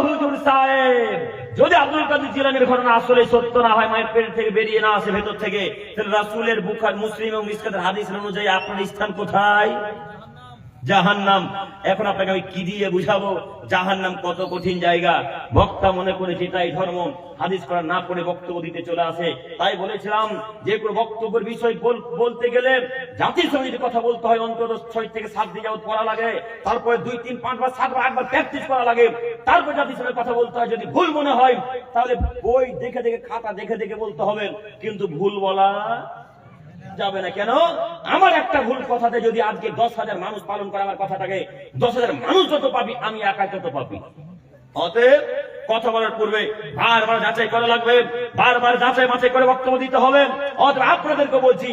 হুজুর সাহেব, যদি আব্দুল কাদের জিলানীর ঘটনা আসলে সত্য না হয়, মায়ের পেট থেকে বেরিয়ে না আসে ভেতর থেকে, তাহলে রাসূলের বুখারী, মুসলিম এবং মিশকাতের হাদিস অনুযায়ী আপনার স্থান কোথায়? জাহান্নাম। এখন আপনাকে আমি কি দিয়ে বুঝাবো জাহান্নাম কত কঠিন জায়গা? বক্তা মনে করেছে এটাই ধর্ম, হাদিস করা না করে বক্তব্য দিতে চলে আসে। তাই বলেছিলাম যে কোনো বক্তব্যের বিষয় বলতে গেলে জাতির সঙ্গে যদি কথা বলতে হয় অন্তত 6 থেকে 7 দিন যাবত পড়া লাগে, তারপরে 2, 3, 5 বার 7 বার 8 বার প্র্যাকটিস করা লাগে, তারপর জাতির সঙ্গে কথা বলতে হয়। যদি ভুল মনে হয় তাহলে বই দেখে দেখে, খাতা দেখে দেখে বলতে হবে, কিন্তু ভুল বলা যাবে না। কেন? আমার একটা ভুল কথাতে যদি আজকে 10,000 মানুষ পালন করে আমার কথাটাকে, 10,000 মানুষ যত পাবি, আমি একাই তত পাবি। অতএব কথা বলার পূর্বে বারবার যাচাই করা লাগবে, বারবার যাচাই বাছাই করে বক্তব্য দিতে হবে। অতএব আপনাদেরকে বলছি,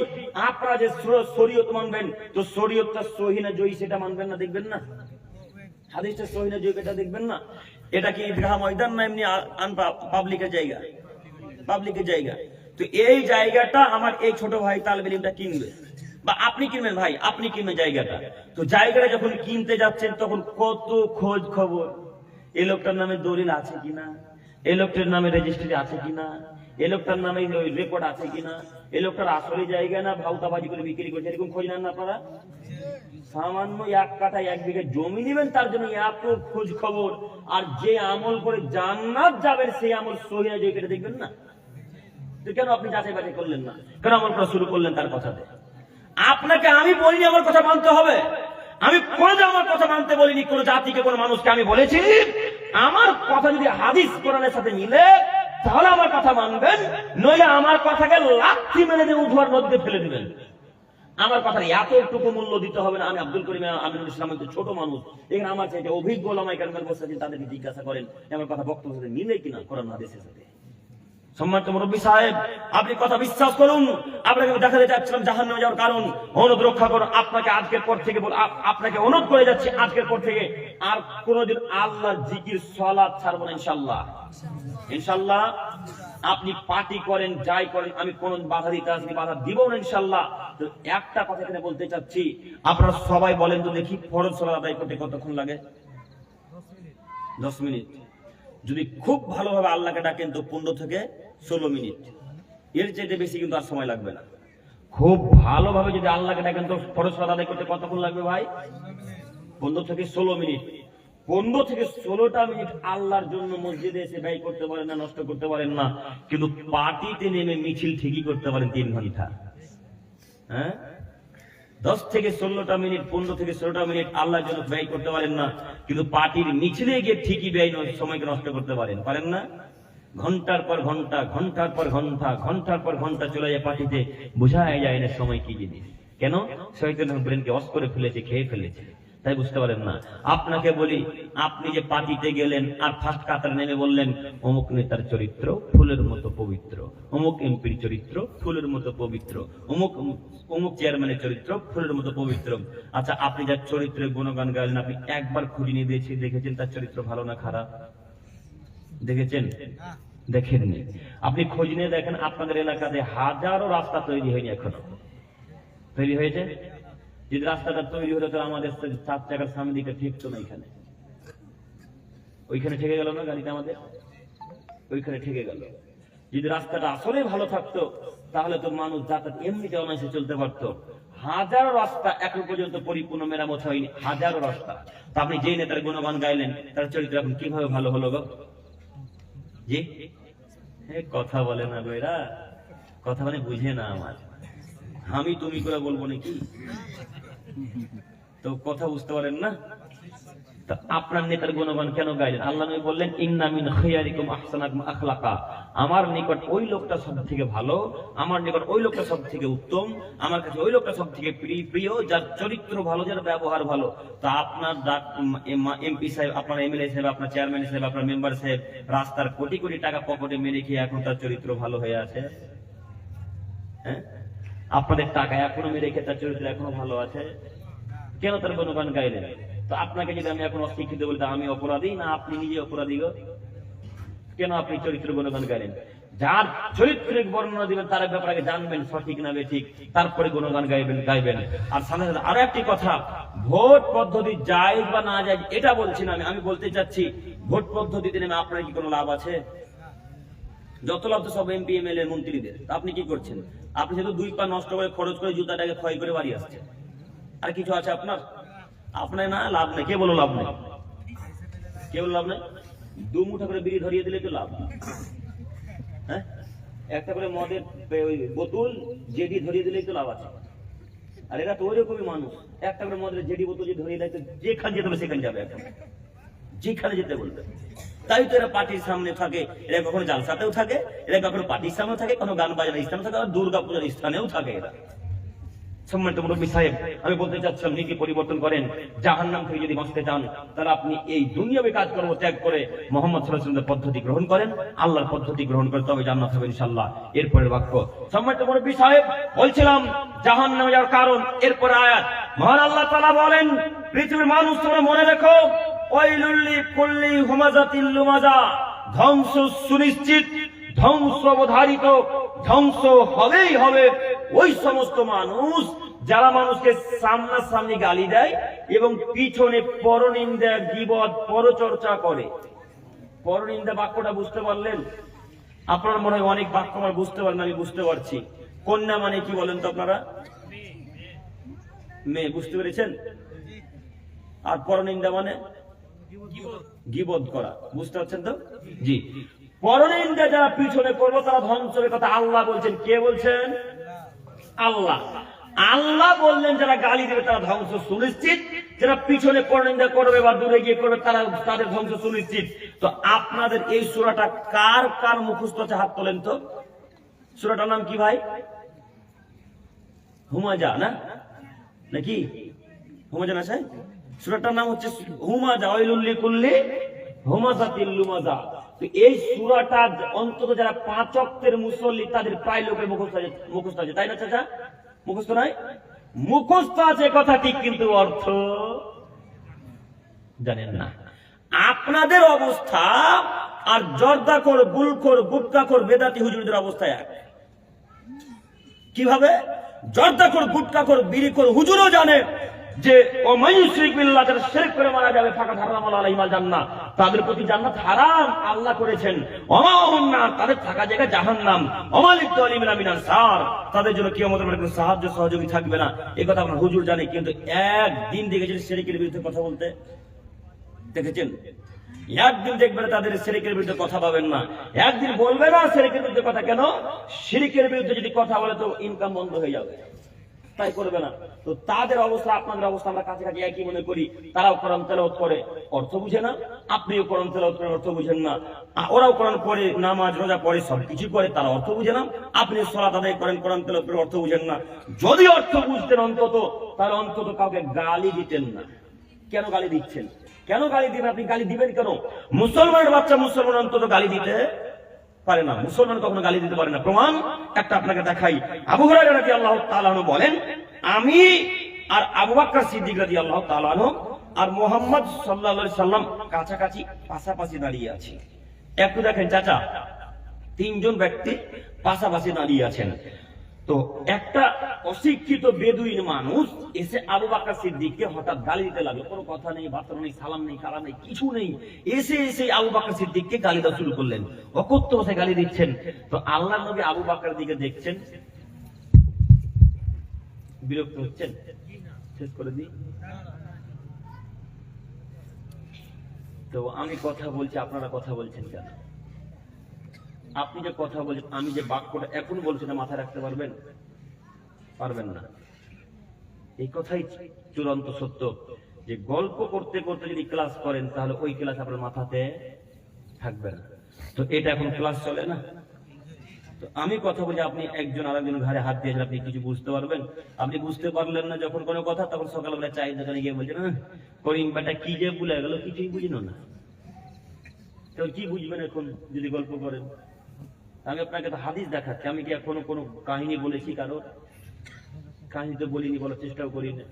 আপনারা যে শরীয়ত মানবেন, তো শরীয়তটা সহিহ না জয়ী সেটা মানবেন না, দেখবেন না? হাদিসটা সহিহ না জয়ী এটা দেখবেন না? এটা কি ঈদগাহ ময়দান না এমনি পাবলিকের জায়গা? পাবলিকের জায়গা। তো এই জায়গাটা আমার এই ছোট ভাই তালেব ইলমটা কিনবে, বা আপনি কিনবেন, ভাই আপনি কিনবেন জায়গাটা। তো জায়গাটা যখন কিনতে যাচ্ছেন তখন কত খোঁজ খবর, এই লোকটার নামে দলিল আছে কিনা, এই লোকটার নামে রেজিস্ট্রি আছে কিনা, এই লোকটার নামে রেকর্ড আছে কিনা, এই লোকটার আসলে জায়গা না ভাউতাবাজি করে বিক্রি করছে, এরকম খোঁজ নেন না আপনারা? সামান্য 1 কাঠা 1 বিঘা জমি নেবেন, তার জন্য এত খোঁজ খবর। আর যে আমল করে জান্নাত যাবেন সেই আমল সহিহ না জয়ী এটা দেখবেন না? তো কেন আপনি যাচাই বাছাই করলেন না? কেন আমল করা শুরু করলেন তার কথাতে? আপনাকে আমি বলিনি আমার কথা মানতে হবে, আমি কোনোদিন আমার কথা মানতে বলিনি কোন জাতিকে, কোন মানুষকে। আমি বলেছি আমার কথা যদি হাদিস কোরআনের সাথে মিলে তাহলে আমার কথা মানবেন, নইলে আমার কথাকে লাথি মেরে দিয়ে উঠোয়ার নদীতে ফেলে দিবেন। আমার কথার এতটুকু মূল্য দিতে হবে না। আমি আব্দুল করিম আমিনুল ইসলাম ছোট মানুষ, এখানে আমার চাইতে অভিজ্ঞ ওলামায়ে কেরাম বসে আছেন, তাদেরকে জিজ্ঞাসা করেন আমার কথা বক্তব্যের সাথে মিলে কিনা কোরআন হাদিসের সাথে। সম্মানিত মুরব্বী সাহেব, আপনি কথা বিশ্বাস করুন। আপনাকে দেখাতে চাচ্ছিলাম জাহান্নামে যাওয়ার কারণ, অনুরোধ রক্ষা করুন। আপনাকে আজকের পর থেকে আপনাকে অনুরোধ করে যাচ্ছি, আজকের পর থেকে আর কোনোদিন আল্লাহর জিকির সালাত ছাড়বো না ইনশাআল্লাহ। ইনশাআল্লাহ আপনি পার্টি করেন, যাই করেন, আমি কোন বাধা দিতে আসি, বাধা দিব না ইনশাআল্লাহ। তো একটা কথা এখানে বলতে চাচ্ছি, আপনারা সবাই বলেন তো দেখি, ফরজ সালাত আদায় করতে কতক্ষণ লাগে? 10 মিনিট। যদি খুব ভালোভাবে আল্লাহকে ডাকেন তো 15 থেকে 16 মিনিট, এর চাইতে বেশি কিন্তু আর সময় লাগবে না। খুব ভালোভাবে যদি আল্লাহকে ডাকেন তো ফরজ সালাত আদায় করতে কতক্ষণ লাগবে ভাই? 15 থেকে 16 মিনিট। 15 থেকে 16টা মিনিট আল্লাহর জন্য মসজিদে এসে ব্যয় করতে পারেন না, নষ্ট করতে পারেন না, কিন্তু পার্টিতে নেমে মিছিল ঠিকই করতে পারেন 3 ঘন্টা। হ্যাঁ, 10 থেকে 16টা মিনিট, 15 থেকে 16টা মিনিট আল্লাহর জন্য ব্যয় করতে পারেন না, কিন্তু পার্টির মিছিলে গিয়ে ঠিকই ব্যয় সময়কে নষ্ট করতে পারেন না? ঘন্টার পর ঘন্টা, ঘন্টার পর ঘন্টা, ঘন্টার পর ঘন্টা চলে যায় পার্টিতে, বোঝাই যায় না সময় কি জিনিস। কেন? শয়তান ব্রেনকে অস করে ফেলেছে, খেয়ে ফেলেছে, তাই বুঝতে পারেন না। আপনাকে বলি, আপনি যে পার্টিতে গেলেন আর ফার্স্ট কাতারে নেমে বললেন অমুক নেতার চরিত্র ফুলের মতো পবিত্র, অমুক এমপির চরিত্র ফুলের মতো পবিত্র, অমুক চেয়ারম্যানের চরিত্র ফুলের মতো পবিত্র। আচ্ছা, আপনি যার চরিত্রের গুণগান গাইলেন, আপনি একবার খুঁজে নিয়ে দেখেছেন তার চরিত্র ভালো না খারাপ? দেখেছেন? দেখেননি। আপনি খোঁজ নিয়ে দেখেন, আপনাদের এলাকাতে হাজারো রাস্তা তৈরি হয়নি, এখনো তৈরি হয়েছে। যদি রাস্তাটা তৈরি হতো তাহলে আমাদের 4 চাকার সামনে দিকে ঠেকতো না, এখানে ওইখানে ঠেকে গেল না গাড়িটা, আমাদের ওইখানে ঠেকে গেল। যদি রাস্তাটা আসলে ভালো থাকতো তাহলে তো মানুষ যাতায়াত এমনিতে অনায়াসে চলতে পারতো। হাজারো রাস্তা এখন পর্যন্ত পরিপূর্ণ মেরামত হয়নি, হাজারো রাস্তা। তো আপনি যে নেতার গুণগান গাইলেন তার চরিত্র এখন কিভাবে ভালো হলো গো? জি, কথা বলে না বেড়া, কথা মানে বুঝে না আমার, আমি তুমি করে বলবো নাকি? তো কথা বুঝতে পারেন না? আপনার নেতার গুণগান কেন গাইলেন? আল্লাহ নবী বললেন ইন্না মিন খিয়ারিকুম আহসানাকুম আখলাকা, আমার নিকট ওই লোকটা সবথেকে ভালো, আমার নিকট ওই লোকটা সবথেকে উত্তম, আমার কাছে ওই লোকটা সবথেকে প্রিয় যার চরিত্র ভালো, যার ব্যবহার ভালো। তা আপনার এমপি সাহেব, আপনার এমএলএ সাহেব, আপনার চেয়ারম্যান সাহেব, আপনার মেম্বার সাহেব রাস্তার কোটি কোটি টাকা পকেটে মেরে খেয়ে এখন তার চরিত্র ভালো হয়ে আছে? হ্যাঁ, আপনাদের টাকা এখনো মেরে খেয়ে তার চরিত্র এখনো ভালো আছে? কেন তার গুণগান গাইলেন? তো আপনাকে যদি আমি এখন অশিক্ষিত বলি তা আমি অপরাধী না আপনি নিজে অপরাধী গো? কেন আপনি চরিত্র গুণগান গাইলেন? যার চরিত্রের বর্ণনা দিবেন তার ব্যাপারে আগে জানবেন সঠিক না বেঠিক, তারপরে গুণগান গাইবেন। আর সাথে সাথে আরো একটি কথা, ভোট পদ্ধতি জায়েজ বা না জায়েজ এটা বলছি না আমি বলতে চাচ্ছি ভোট পদ্ধতিতে নেমে আপনার কি কোনো লাভ আছে? যত লাভ তো সব এমপি এমএলএ মন্ত্রীদের। আপনি কি করছেন? আপনি শুধু 2 পা নষ্ট করে খরচ করে জুতাটাকে ক্ষয় করে বাড়ি আসছেন। আর কিছু আছে আপনার? আপনার না লাভ নেই। কে বলো লাভ নেই? কে বলো লাভ নেই? 2 মুঠা করে বিড়ি ধরিয়ে দিলে তো লাভ। হ্যাঁ, একটা করে মদের বোতল জেডি ধরিয়ে দিলেই তো লাভ আছে। আর এরা তো ওইরকমই মানুষ, একটা করে মদের জেডি বোতল যে ধরিয়ে দেয়, যেখানে যেতে হবে সেখানে যাবে, এখন যেখানে যেতে বলবে। তাই তো এরা পার্টির সামনে থাকে, এরা কখনো জালসাতেও থাকে, এরা কখনো পার্টির সামনে থাকে, কোনো গান বাজানোর স্থানে থাকে, আর দুর্গা পূজার স্থানেও থাকে এরা। সম্মানিত মুরব্বী সাহেব, আমি বলতে চাচ্ছিলাম নীতি পরিবর্তন করেন। জাহান্নাম থেকে যদি বাঁচতে চান, তাহলে আপনি এই দুনিয়াবী কাজকর্ম ত্যাগ করে মুহাম্মদ সাল্লাল্লাহু আলাইহি ওয়াসাল্লামের পদ্ধতি গ্রহণ করেন, আল্লাহর পদ্ধতি গ্রহণ করে, তবে জান্নাত হবে ইনশাআল্লাহ। এরপরের বাক্য, সম্মানিত মুরব্বী সাহেব, বলছিলাম জাহান্নামে যাওয়ার কারণ। এরপর আয়াত, মহান আল্লাহ তাআলা বলেন, পৃথিবীর মানুষ তোমরা মনে রেখো, ওয়াইলুল লিকুল্লি হুমাযাতিল লুমাযা, ধ্বংস সুনিশ্চিত, ধ্বংস অবধারিত, ধ্বংস হবেই হবে ওই সমস্ত মানুষ যারা মানুষকে সামনাসামনি গালি দেয় এবং পিছনে পরনিন্দা, গীবত, পরচর্চা করে। পরনিন্দা বাক্যটা বুঝতে পারলেন? আপনার মনে হয় অনেক বাক্য আমার বুঝতে পারেন, আমি বুঝতে পারছি। কন্যা মানে কি বলেন তো আপনারা? মেয়ে, বুঝতে পেরেছেন? আর পরনিন্দা মানে গীবত করা, বুঝতে পারছেন তো? জি। পরনিন্দা যারা পিছনে করবো তারা ধ্বংসের কথা আল্লাহ বলছেন। কে বলছেন? আল্লাহ। আল্লাহ বললেন যারা গালি দেবে তারা ধ্বংস সুনিশ্চিত, যারা পিছনে পরনিন্দা করবে বা দূরে গিয়ে করবে তারা, তাদের ধ্বংস সুনিশ্চিত। তো আপনাদের এই সূরাটা কার কার মুখস্থ আছে? হাত তোলেন তো। সূরাটার নাম কি ভাই? হুমাজা না নাকি? হুমাজা না স্যার? সূরাটার নাম হচ্ছে হুমাজা, ওয়াইলুল লিকুল্লি হুমাযাতিল লুমাযা। তো এই সূরাটা অন্তত যারা 5 ওয়াক্তের মুসল্লি তাদের প্রায় লোকের মুখস্থ আছে, তাই না চাচা? মুখস্থ নাই? মুখস্থ আছে কথা ঠিক, কিন্তু অর্থ জানেন না। আপনাদের অবস্থা আর জর্দাখোর, গুলখোর, গুটখাখোর, বেদাতি হুজুরদের অবস্থা এক। কিভাবে? জর্দাখোর, গুটখাখোর, বিড়িখোর হুজুরও জানে যে ও মাইয়ুশরিক বিল্লাহ, যারা শিরক করে মারা যাবে, ফাকাদ হারাম আলাইহিল জান্নাহ, তাদের প্রতি জান্নাত হারাম আল্লাহ করেছেন। ওমাহুম নার, তাদের থাকা জায়গা জাহান্নাম। ওমালিক যালিমিনা মিন আনসার, তাদের জন্য কিয়ামতের মাঠে কোনো সাহায্য সহযোগী থাকবে না। এই কথা আপনার হুজুর জানে, কিন্তু একদিন দেখেছেন শিরকের বিরুদ্ধে কথা বলতে? দেখেছেন? একদিন দেখবেন তাদের শিরকের বিরুদ্ধে কথা পাবেন না। একদিন বলবে না শিরকের বিরুদ্ধে কথা। কেন? শিরকের বিরুদ্ধে যদি কথা বলে তো ইনকাম বন্ধ হয়ে যাবে, তাই করবে না। তো তাদের অবস্থা আপনাদের অবস্থা আমরা কাছাকাছি একই মনে করি। তারাও কোরআন তেলাওয়াত করে, অর্থ বুঝে না। আপনিও কোরআন তেলাওয়াত করেন, অর্থ বুঝেন না। ওরাও কোরআন পড়ে, নামাজ রোজা পড়ে, সবকিছু করে, তারা অর্থ বুঝে না। আপনি সালাত আদায় করেন, কোরআন তেলাওয়াত করেন, অর্থ বুঝেন না। যদি অর্থ বুঝতেন অন্তত, তাহলে অন্তত কাউকে গালি দিতেন না। কেন গালি দিচ্ছেন? কেন গালি দিবেন? আপনি গালি দিবেন কেন? মুসলমানের বাচ্চা মুসলমান অন্তত গালি দিতে পারে না। মুসলমান কখনো গালি দিতে পারে না। প্রমাণ একটা আপনাকে দেখাই। আবু হুরায়রা রাদিয়াল্লাহু তাআলা আনহু বলেন, আমি আর আবু বকর সিদ্দিক রাদিয়াল্লাহু তাআলা আনহু আর মুহাম্মদ সাল্লাল্লাহু আলাইহি সাল্লাম কাছাকাছি পাশাপাশি দাঁড়িয়ে আছি। একটু দেখেন চাচা, 3 জন ব্যক্তি পাশাপাশি দাঁড়িয়ে আছেন। তো একটা অশিক্ষিত বেদুইন মানুষ এসে আবু বকর সিদ্দিককে হঠাৎ গালি দিতে লাগলো। কোনো কথা নেই, বার্তা নেই, সালাম নেই, কালাম নেই, কিছু নেই। এসে আবু বকর সিদ্দিককে গালি দেওয়া শুরু করলেন। অকথ্য ভাষায় গালি দিচ্ছেন। তো আল্লাহর নবী আবু বকরের দিকে দেখছেন, বিরক্ত হচ্ছেন। শেষ করে দিই। তো আমি কথা বলছি, আপনারা কথা বলছেন কেন? আপনি যে কথা বলছেন, আমি যে বাক্যটা এখন বলছি না, মাথায় রাখতে পারবেন? পারবেন না। এই কথাই চূড়ান্ত সত্য, যে গল্প করতে করতে যদি ক্লাস করেন তাহলে ওই ক্লাস আপনার মাথাতে থাকবে না। তো এটা এখন ক্লাস চলে না। তো আমি কথা বলি, আপনি একজন আরেকজন ঘাড়ে হাত দিয়েছেন, আপনি কিছু বুঝতে পারবেন? আপনি বুঝতে পারলেন না যখন কোনো কথা, তখন সকালবেলা চায়ের দোকানে গিয়ে বলছেন, করিম বেটা কি যে ভুলে গেল, কিছুই বুঝিনো না। তো কি বুঝবেন এখন যদি গল্প করেন? আমি আপনাকে তো হাদিস দেখাচ্ছি। আমি কি এখনো কোনো কাহিনী বলেছি? কারো কাহিনী তো বলিনি, বলার চেষ্টাও করি না।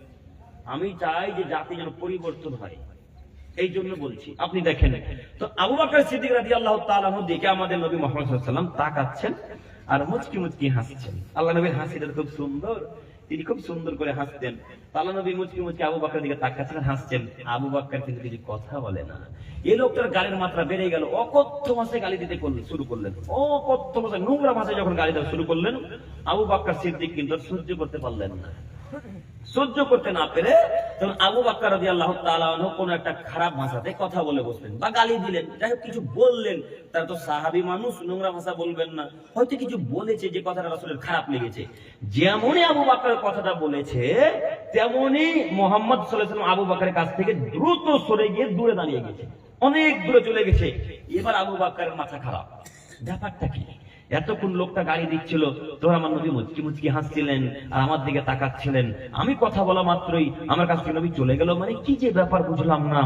আমি চাই যে জাতি যেন পরিবর্তন হয়, এই জন্য বলছি। আপনি দেখেন, তো আবু বকর সিদ্দিক রাদিয়াল্লাহু তাআলা আনহু দিকে আমাদের নবী মুহাম্মদ সাল্লাল্লাহু আলাইহি ওয়াসাল্লাম তাকাচ্ছেন আর মুচকি মুচকি হাসছেন। আল্লাহ নবীর হাসিটা খুব সুন্দর। তিনি খুব সুন্দর করে হাসতেন। আল্লাহ নবী মুচকি মুচকি আবু বকরের দিকে তাকাচ্ছেন, হাসছেন। আবু বকর কিন্তু কিছু কথা বলে না। এই লোকটার গালির মাত্রা বেড়ে গেল, অকথ্য ভাষায় গালি দিতে শুরু করলেন, অকথ্য ভাষায় নোংরা ভাষায় যখন গালি দেওয়া শুরু করলেন, আবু বকর সিদ্দিক কিন্তু আর সহ্য করতে পারলেন না। সহ্য করতে না পেরে তখন আবু বকর রাদিয়াল্লাহু তাআলা আনহু কোন একটা খারাপ ভাষাতে কথা বলে বসলেন বা গালি দিলেন, যাই হোক কিছু বললেন। তারা তো সাহাবী মানুষ, নোংরা ভাষা বলবেন না, হয়তো কিছু বলেছে যে কথাটা রাসূলের খারাপ লেগেছে। যেমনই আবু বকর কথাটা বলেছে, তেমনই মুহাম্মদ সাল্লাল্লাহু আলাইহি ওয়াসাল্লাম আবু বকরের কাছ থেকে দ্রুত সরে গিয়ে দূরে দাঁড়িয়ে গেছে, অনেক দূরে চলে গেছে। এবার আবু বকরের মাথা খারাপ, ব্যাপারটা কি? এতক্ষণ লোকটা গাড়ি দিচ্ছিল, তোর আমার নবী মুচকি মুচকি হাসছিলেন আর আমার দিকে তাকাচ্ছিলেন, আমি কথা বলা মাত্রই আমার কাছ থেকে নবী চলে গেল, মানে কি যে ব্যাপার বুঝলাম না।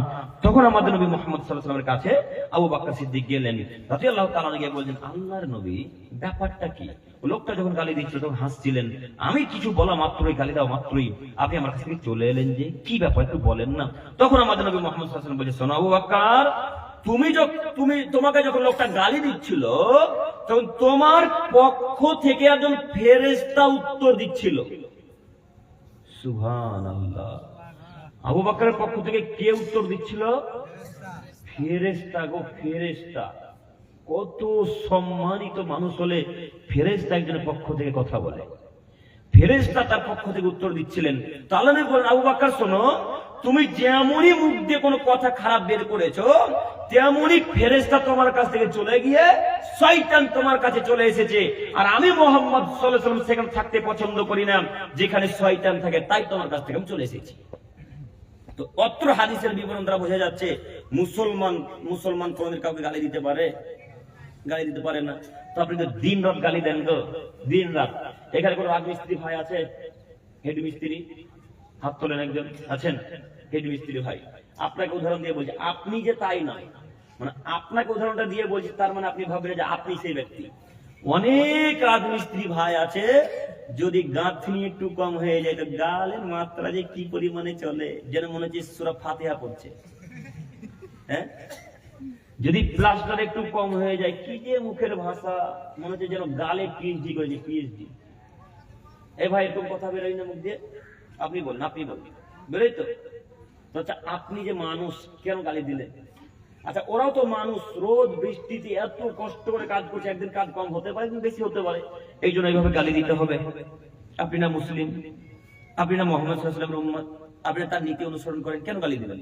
তখন আমাদের নবী মুহাম্মদ সাল্লাল্লাহু আলাইহি ওয়াসাল্লামের কাছে আবু বকর সিদ্দিক গেলেন, রাদিয়াল্লাহু তাআলা আনহু গিয়ে বললেন, আল্লাহর নবী ব্যাপারটা কি? লোকটা যখন গালি দিচ্ছিল তখন হাসছিলেন, আমি কিছু বলা মাত্রই, গালি দেওয়া মাত্রই আপনি আমার কাছ থেকে চলে এলেন, যে কি ব্যাপার একটু বলেন না। তখন আমাদের নবী মুহাম্মদ সাল্লাল্লাহু আলাইহি ওয়াসাল্লাম বললেন, শোনো আবু বকর, তোমাকে যখন লোকটা গালি দিচ্ছিল তখন তোমার পক্ষ থেকে একজন ফেরেশতা উত্তর দিচ্ছিল। সুবহানাল্লাহ। আবু বকরের পক্ষ থেকে কে উত্তর দিচ্ছিল? ফেরেশতা গো, ফেরেশতা। কত সম্মানিত মানুষ হলে ফেরেশতা একজনের পক্ষ থেকে কথা বলে। ফেরেশতা তার পক্ষ থেকে উত্তর দিচ্ছিলেন। তাহলে বলেন, আবু বকর শোনো, তুমি যেমনই মুখ দিয়ে কোনো কথা খারাপ বের করেছো, তেমনই ফেরেশতা তোমার কাছ থেকে চলে গিয়ে শয়তান তোমার কাছে চলে এসেছে। আর আমি মুহাম্মদ সাল্লাল্লাহু আলাইহি ওয়াসাল্লাম সেখানে থাকতে পছন্দ করি না, যেখানে শয়তান থাকে, তাই তোমার কাছ থেকে আমি চলে এসেছি। তো অত্র হাদিসের বিবরণ দ্বারা বোঝা যাচ্ছে, মুসলমান কোনদিন কাউকে গালি দিতে পারে? গালি দিতে পারে না। তো আপনি তো দিন রাত গালি দেন, তো দিন রাত। এখানে কোন রাজমিস্ত্রি ভাই আছে? হেড মিস্ত্রি হাত তোলেন, একজন আছেন? হেড মিস্ত্রি ভাই। আপনাকে উদাহরণ দিয়ে বলছি, আপনি যে তাই নয়, মানে আপনাকে উদাহরণটা দিয়ে বলছি, তার মানে আপনি ভাববেন যে আপনি সেই ব্যক্তি। অনেক রাজমিস্ত্রি ভাই আছে, যদি গাঁথনি একটু কম হয়ে যায় তো গালের মাত্রা যে কি পরিমাণে চলে, যেন মনে হচ্ছে সূরা ফাতিহা পড়ছে। হ্যাঁ, যদি প্লাস্টার একটু কম হয়ে যায়, কি যে মুখের ভাষা, মনে হচ্ছে যেন গালে পিএইচডি করেছে, পিএইচডি। এই ভাই এরকম কথা বেরোয় না মুখ দিয়ে? আপনি বলেন, আপনি বলেন, বেরোয় তো? আচ্ছা, আপনি যে মানুষ, কেন গালি দিলেন? আচ্ছা, ওরাও তো মানুষ, রোদ বৃষ্টিতে এত কষ্ট করে কাজ করছে, একদিন কাজ কম হতে পারে, একদিন বেশি হতে পারে, এই জন্য এইভাবে গালি দিতে হবে? আপনি না মুসলিম, আপনি না মুহাম্মদ সাল্লাল্লাহু আলাইহি ওয়াসাল্লামের উম্মত, আপনি তার নীতি অনুসরণ করেন, কেন গালি দিলেন?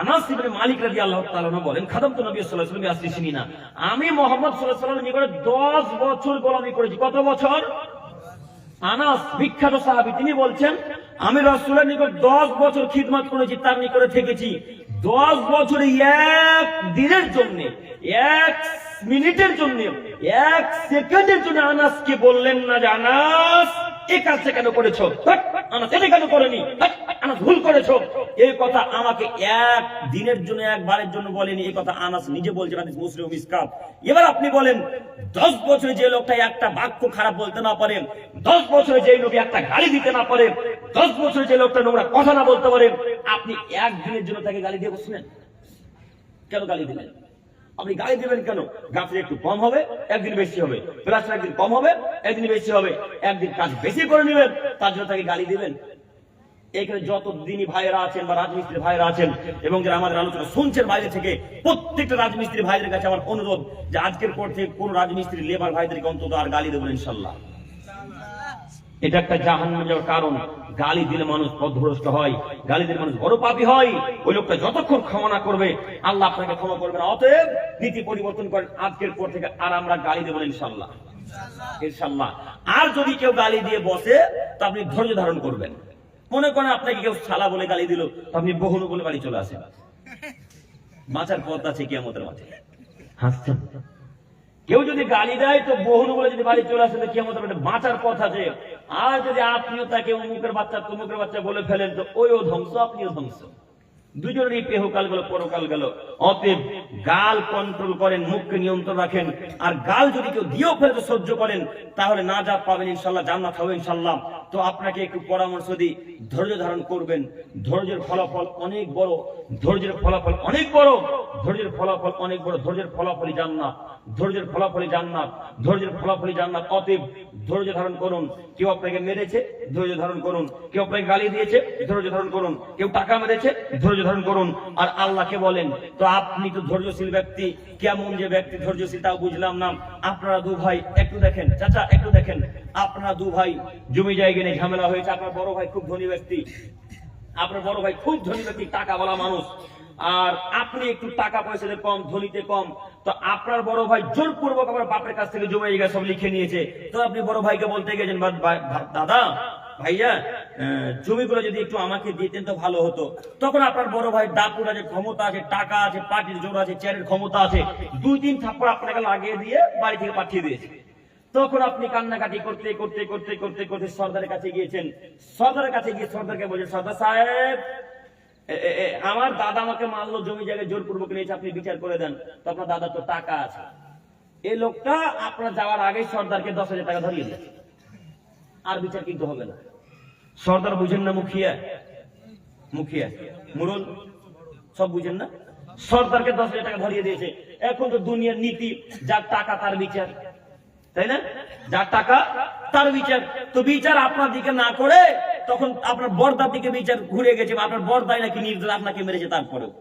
আনাস ইবনে মালিক রাদিয়াল্লাহু তাআলা আনহু বলেন, খাদামতু নবী সাল্লাল্লাহু আলাইহি ওয়াসাল্লাম আসরিনা, আমি মুহাম্মদ সাল্লাল্লাহু আলাইহি ওয়াসাল্লামের নিকটে 10 বছর গোলামি করেছি। কত বছর? আনাস বিখ্যাত সাহাবী, তিনি বলছেন, আমি রাসূলের নিকট 10 বছর খিদমত করেছি, তার নিকটে থেকেছি। 10 বছরে এক দিনের জন্য, এক মিনিটের জন্য, এক সেকেন্ডের জন্য আনাসকে বললেন না যে আনাস এই কাজটা কেন করেছো, আনাস এটা কেন করেনি, আনাস ভুল করেছো। এই কথা আমাকে এক দিনের জন্য, একবারের জন্য বলেনি। এই কথা আনাস নিজে বলছেন, হাদিস মুসলিম মিসকাত। এবার আপনি বলেন, 10 বছরে যে লোকটা একটা বাক্য খারাপ বলতে না পারে, 10 বছরে যে নবী একটা গালি দিতে না পারে, 10 বছরে যে লোকটা নোংরা কথা না বলতে পারে, আপনি একদিনের জন্য তাকে গালি দিয়ে বসলেন? কেন গালি দিলেন? আপনি গালি দিবেন কেন? গাছটা একটু কম হবে, একদিন বেশি হবে, প্লাস্টার একদিন কম হবে, একদিন বেশি হবে, একদিন কাজ বেশি করে নেবেন, তার জন্য তাকে গালি দিবেন? এখানে যত দিনী ভাইয়েরা আছেন বা রাজমিস্ত্রি ভাইয়েরা আছেন এবং যারা আমাদের আলোচনা শুনছেন বাইরে থেকে, প্রত্যেকটা রাজমিস্ত্রি ভাইদের কাছে আমার অনুরোধ যে আজকের পর থেকে কোন রাজমিস্ত্রি লেবার ভাইদেরকে অন্তত আর গালি দেবেন ইনশাআল্লাহ। এটা একটা জাহান্নামে যাওয়ার কারণ। গালি দিলে মানুষ পথভ্রষ্ট হয়, গালি দিলে মানুষ বড় পাপী হয়। ওই লোকটা যতক্ষণ ক্ষমা না করবে, আল্লাহ আপনাকে ক্ষমা করবে না। অতএব নীতি পরিবর্তন করেন, আজকের পর থেকে আর আমরা গালি দেব না ইনশাআল্লাহ, ইনশাআল্লাহ। আর যদি কেউ গালি দিয়ে বসে, তা আপনি ধৈর্য ধারণ করবেন। মনে করেন আপনাকে কেউ শালা বলে গালি দিল, আপনি বহুনু বলে বাড়ি চলে আসেন। বাঁচার পথ আছে কিয়ামতের মাঠে। হাসছেন? কেউ যদি গালি দেয় তো বহুনু বলে যদি বাড়ি চলে আসেন, কিয়ামতের মাঠে বাঁচার পথ আছে। আর যদি আপনিও তাকে অমুকের বাচ্চা তমুকের বাচ্চা বলে ফেলেন, তো ওইও ধ্বংস, আপনিও ধ্বংস, দুজনেরই পেহকাল গেল, পরকাল গেল। অতএব গাল কন্ট্রোল করেন, মুখকে নিয়ন্ত্রণ রাখেন। আর গাল যদি কেউ দিয়েও ফেলে তো সহ্য করেন, তাহলে নাজাত পাবেন ইনশাআল্লাহ, জান্নাত হবে ইনশাআল্লাহ। তো আপনাকে একটু পরামর্শ দিই, ধৈর্য ধারণ করবেন। ধৈর্যের ফলাফল অনেক বড়, ধৈর্যের ফলাফল অনেক বড়, ধৈর্যের ফলাফল অনেক বড়। ধৈর্যের ফলাফলই জান্নাত, ধৈর্যের ফলাফলই জান্নাত, ধৈর্যের ফলাফলই জান্নাত। অতএব ধৈর্য ধারণ করুন। কেউ আপনাকে মেরেছে, ধৈর্য ধারণ করুন। কেউ আপনাকে গালি দিয়েছে, ধৈর্য ধারণ করুন। কেউ টাকা মেরেছে, ধৈর্য ধারণ করুন। আর আল্লাহকে বলেন, তো আপনি তো ধৈর্যশীল ব্যক্তি, কেমন যে ব্যক্তি ধৈর্যশীল তাও বুঝলাম না। আপনারা দু ভাই একটু দেখেন, চাচা একটু দেখেন, আপনারা দু ভাই জমি জায়গা নিয়ে ঝামেলা হয়েছে। আপনার বড় ভাই খুব ধনী ব্যক্তি, আপনার বড় ভাই খুব ধনী ব্যক্তি, টাকাওয়ালা মানুষ, আর আপনি একটু টাকা পয়সাতে কম, ধনীতে কম। তো আপনার বড় ভাই জোরপূর্বক আমার বাপের কাছ থেকে জমি জায়গা সব লিখে নিয়েছে। তো আপনি বড় ভাইকে বলতে গেছেন, দাদা ভাইয়া জমিগুলো যদি একটু আমাকে দিতেন তো ভালো হতো। তখন আপনার বড় ভাই ডাকুর আছে, ক্ষমতা আছে, টাকা আছে, পার্টির জোর আছে, চেয়ারের ক্ষমতা আছে, 2-3 থাপ্পড় আপনাকে লাগিয়ে দিয়ে বাড়ি থেকে পাঠিয়ে দিয়েছে। তখন আপনি কান্নাকাটি করতে করতে করতে করতে করতে সর্দারের কাছে গিয়েছেন। সর্দারের কাছে গিয়ে সর্দারকে বলছেন, সর্দার সাহেব আমার দাদা আমাকে মারলো, জমি জায়গায় জোরপূর্বক নিয়েছে, আপনি বিচার করে দেন। তো আপনার দাদা তো টাকা আছে। এই লোকটা আপনার যাওয়ার আগে সর্দারকে 10,000 টাকা ধরিয়ে দিয়েছে, আর বিচার কিন্তু হবে না। সর্দার বুঝেন না, মুখিয়া মুখিয়া মুরল সব বুঝেন না। সর্দারকে 10,000 টাকা ধরিয়ে দিয়েছে। এখন তো দুনিয়ার নীতি, যার টাকা তার বিচার, তাই না? যার টাকা তার বিচার। তো বিচার আপনার দিকে না করে তখন আপনার বর্দার দিকে বিচার ঘুরে গেছে। আপনার বর্দাই নাকি নির্দোষ, আপনাকে মেরেছে। তারপরেও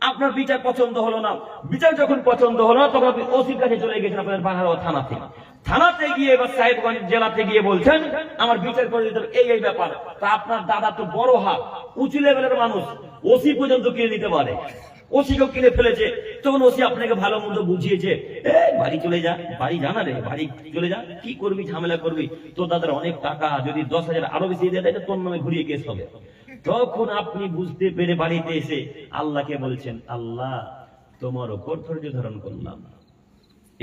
আপনার বিচার পছন্দ হলো না। বিচার যখন পছন্দ হলো না, তখন আপনি ওসির কাছে চলে গেছেন, আপনার বাংলা থানাতে। থানাতে গিয়ে বা সাহেবগঞ্জ জেলাতে গিয়ে বলছেন আমার বিচার করে দিতে হবে, এই ব্যাপার। তা আপনার দাদা তো বড় হাত, উঁচু লেভেলের মানুষ, ওসি পর্যন্ত কিনে দিতে পারে, ওসিকেও কিনে ফেলেছে। তখন ওসি আপনাকে ভালো মন্দ বুঝিয়েছে, বাড়ি চলে যা, বাড়ি জানা রে, বাড়ি চলে যা, কি করবি, ঝামেলা করবি, তোর দাদার অনেক টাকা, যদি 10,000 আরো বেশি দিয়ে দেয় তোর নামে ঘুরিয়ে কেস হবে। তখন আপনি বুঝতে পেরে বাড়িতে এসে আল্লাহকে বলছেন, আল্লাহ তোমার উপর ধৈর্য ধারণ করলাম।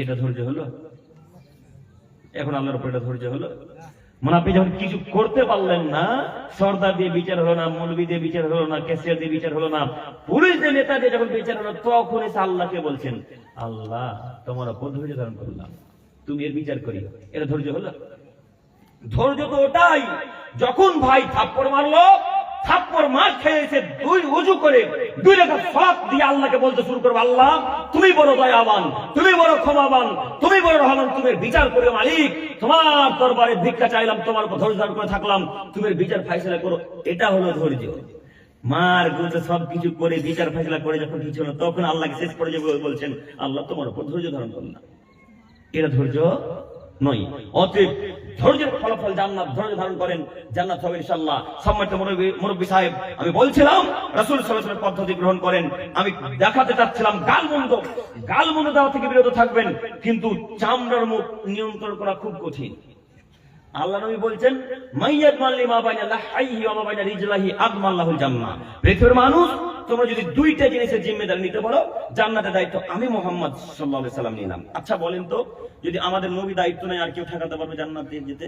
এটা ধৈর্য হলো? এখন আল্লাহর উপর এটা ধৈর্য হলো? মানে আপনি যখন কিছু করতে পারলেন না, সর্দার দিয়ে বিচার হলো না, মৌলবি দিয়ে বিচার হলো না, ক্যাশিয়ার দিয়ে বিচার হলো না, পুলিশ দিয়ে, নেতা দিয়ে যখন বিচার হলো, তখন এসে আল্লাহকে বলছেন, আল্লাহ তোমার উপর ধৈর্য ধারণ করলাম, তুমি এর বিচার করি। এটা ধৈর্য হলো? ধৈর্য তো ওটাই, যখন ভাই থাপ্পড় মারলো, থাপ্পড় মার খেয়েছে, 2 ওযু করে 2 রাকাত সালাত দিয়ে আল্লাহকে বলতে শুরু করবে, আল্লাহ তুমি বড় দয়াবান, তুমি বড় ক্ষমাবান, তুমি বড় রহমান, তুমি বিচার করো মালিক, তোমার দরবারে ভিক্ষা চাইলাম, তোমার উপর ধৈর্য ধারণ করে থাকলাম, তুমি বিচার ফাইসলা করো। এটা হলো ধৈর্য। মার গুতে সবকিছু করে বিচার ফাইসলা করে যখন কিছু হলো, তখন আল্লাহকে শেষ করে বলছেন, আল্লাহ তোমার উপর ধৈর্য ধারণ করলাম। এটা ধৈর্য নয়। অতএব ধৈর্যের ফলাফল জান্নাত। ধৈর্য ধারণ করেন, জান্নাত হবে ইনশাআল্লাহ। সম্মানিত মুরব্বী সাহেব, আমি বলছিলাম রাসূল সাল্লাল্লাহু আলাইহি ওয়াসাল্লামের পদ্ধতি গ্রহণ করেন। আমি দেখাতে চাচ্ছিলাম গালমন্দ দেওয়া থেকে বিরত থাকবেন, কিন্তু চামড়ার মুখ নিয়ন্ত্রণ করা খুব কঠিন। আল্লাহ নবী বলছেন, মাইয়াত মাল্লি মা বাইনা লাহাইহি ওয়া মা বাইনা রিজলাহি আদমাল্লাহুল জান্নাহ। পৃথিবীর মানুষ, তোমরা যদি 2টা জিনিসের জিম্মেদারি নিতে পারো, জান্নাতের দায়িত্ব আমি মুহাম্মদ সাল্লাল্লাহু আলাইহি সাল্লাম নিলাম। আচ্ছা বলেন তো, যদি আমাদের নবী দায়িত্ব নেয়, আর কেউ ঠেকাতে পারবে জান্নাতে যেতে?